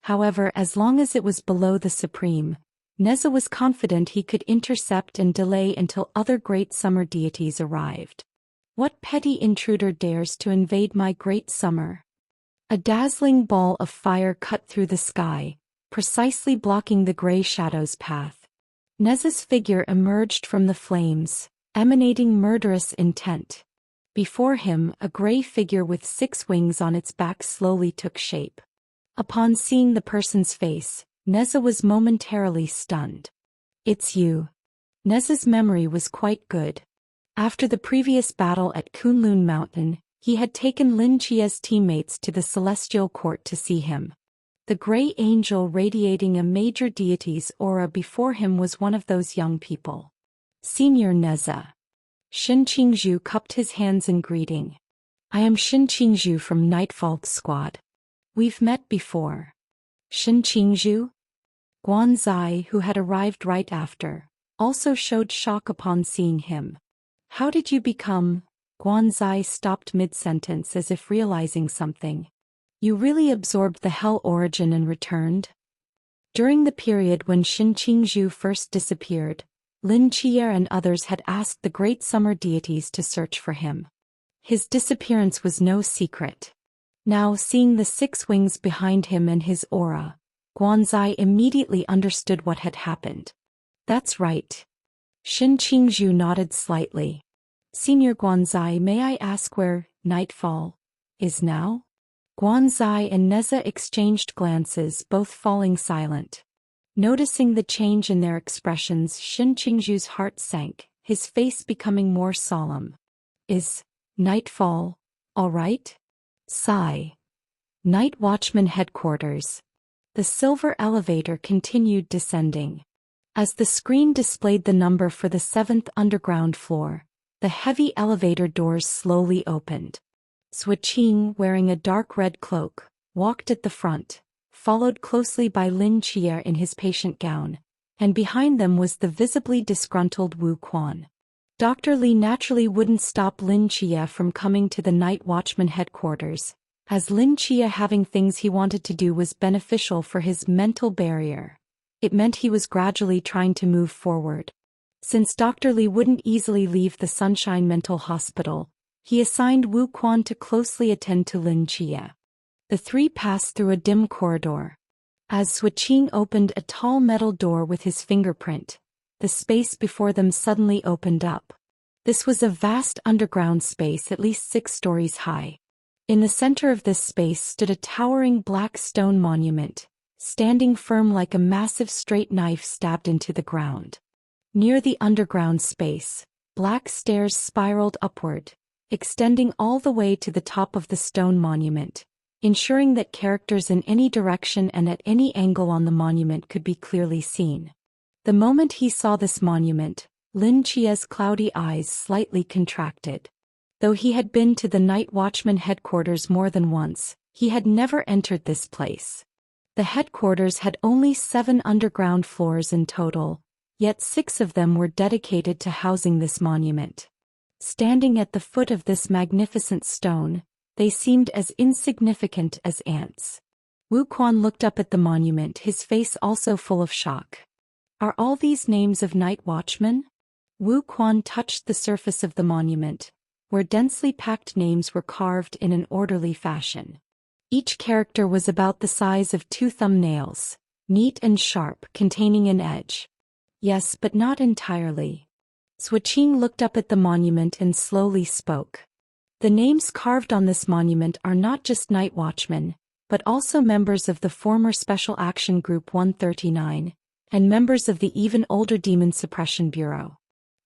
However, as long as it was below the supreme, Neza was confident he could intercept and delay until other Great Summer deities arrived. What petty intruder dares to invade my Great Summer? A dazzling ball of fire cut through the sky, precisely blocking the gray shadow's path. Neza's figure emerged from the flames, emanating murderous intent. Before him, a gray figure with 6 wings on its back slowly took shape. Upon seeing the person's face, Neza was momentarily stunned. It's you. Neza's memory was quite good. After the previous battle at Kunlun Mountain, he had taken Lin Chia's teammates to the celestial court to see him. The gray angel radiating a major deity's aura before him was one of those young people. Senior Neza. Shin Qingzhu cupped his hands in greeting. I am Shin Qingzhu from Nightfall's squad. We've met before. Shin Qingzhu? Guanzai, who had arrived right after, also showed shock upon seeing him. How did you become? Guanzai stopped mid-sentence as if realizing something. You really absorbed the Hell origin and returned? During the period when Shin Qingzhu first disappeared, Lin Chia and others had asked the Great Summer deities to search for him. His disappearance was no secret. Now, seeing the 6 wings behind him and his aura, Guanzai immediately understood what had happened. That's right. Shin Qingzhu nodded slightly. Senior Guanzai, may I ask where Nightfall is now? Guanzai and Neza exchanged glances, both falling silent. Noticing the change in their expressions, Shin Qingzhu's heart sank, his face becoming more solemn. Is Nightfall all right? Sigh. Night Watchman Headquarters. The silver elevator continued descending. As the screen displayed the number for the 7th underground floor, the heavy elevator doors slowly opened. Suiqing, wearing a dark red cloak, walked at the front, followed closely by Lin Chia in his patient gown, and behind them was the visibly disgruntled Wu Quan. Dr. Li naturally wouldn't stop Lin Chia from coming to the Night Watchman headquarters, as Lin Chia having things he wanted to do was beneficial for his mental barrier. It meant he was gradually trying to move forward. Since Dr. Li wouldn't easily leave the Sunshine Mental Hospital, he assigned Wu Quan to closely attend to Lin Chia. The 3 passed through a dim corridor. As Suiqing opened a tall metal door with his fingerprint, the space before them suddenly opened up. This was a vast underground space at least 6 stories high. In the center of this space stood a towering black stone monument, standing firm like a massive straight knife stabbed into the ground. Near the underground space, black stairs spiraled upward, extending all the way to the top of the stone monument, ensuring that characters in any direction and at any angle on the monument could be clearly seen. The moment he saw this monument, Lin Chia's cloudy eyes slightly contracted. Though he had been to the Night Watchman headquarters more than once, he had never entered this place. The headquarters had only 7 underground floors in total, yet 6 of them were dedicated to housing this monument. Standing at the foot of this magnificent stone, they seemed as insignificant as ants. Wu Quan looked up at the monument, his face also full of shock. Are all these names of night watchmen? Wu Quan touched the surface of the monument, where densely packed names were carved in an orderly fashion. Each character was about the size of 2 thumbnails, neat and sharp, containing an edge. Yes, but not entirely. Suiqing looked up at the monument and slowly spoke. The names carved on this monument are not just night watchmen, but also members of the former Special Action Group 139, and members of the even older Demon Suppression Bureau.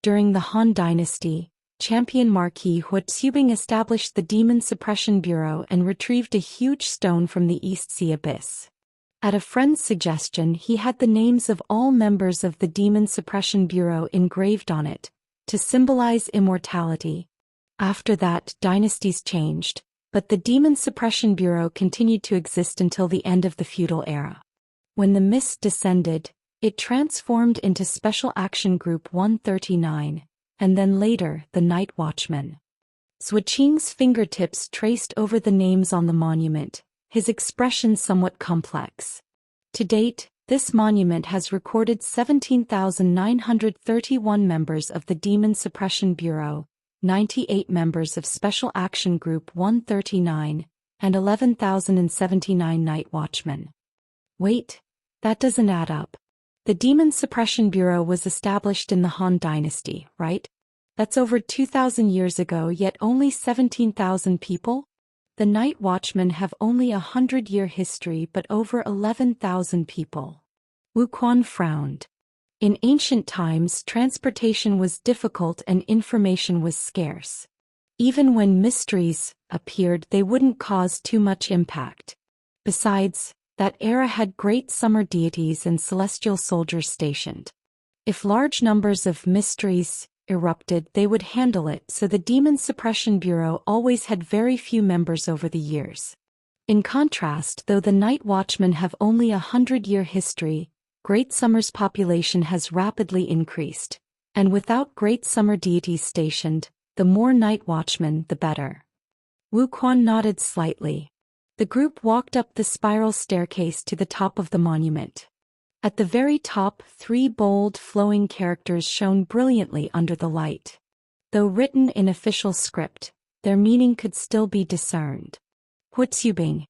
During the Han Dynasty, Champion Marquis Huatsubing established the Demon Suppression Bureau and retrieved a huge stone from the East Sea abyss. At a friend's suggestion, he had the names of all members of the Demon Suppression Bureau engraved on it, to symbolize immortality. After that, dynasties changed, but the Demon Suppression Bureau continued to exist until the end of the feudal era. When the mist descended, it transformed into Special Action Group 139, and then later the Night Watchmen. Suiqing's fingertips traced over the names on the monument, his expression somewhat complex. To date, this monument has recorded 17,931 members of the Demon Suppression Bureau, 98 members of Special Action Group 139, and 11,079 Night Watchmen. Wait, that doesn't add up. The Demon Suppression Bureau was established in the Han Dynasty, right? That's over 2,000 years ago, yet only 17,000 people? The Night Watchmen have only a 100-year history but over 11,000 people. Wu Quan frowned. In ancient times, transportation was difficult and information was scarce. Even when mysteries appeared, they wouldn't cause too much impact. Besides, that era had great summer deities and celestial soldiers stationed. If large numbers of mysteries erupted, they would handle it, so the Demon Suppression Bureau always had very few members over the years. In contrast, though the Night Watchmen have only a 100-year history, Great Summer's population has rapidly increased, and without great summer deities stationed, the more Night Watchmen the better. Wu Quan nodded slightly. The group walked up the spiral staircase to the top of the monument. At the very top, 3 bold, flowing characters shone brilliantly under the light. Though written in official script, their meaning could still be discerned. Huatsubing.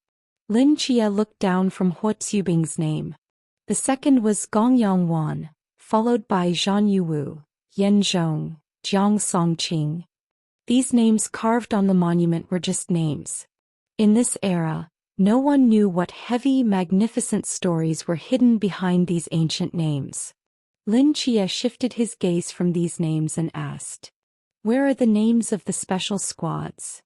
Lin Chia looked down from Huatsubing's name. The second was Gongyang Wan, followed by Zhan Yuwu, Yan Zhong, Jiang Songqing. These names carved on the monument were just names. In this era, no one knew what heavy, magnificent stories were hidden behind these ancient names. Lin Chia shifted his gaze from these names and asked, "Where are the names of the special squads?"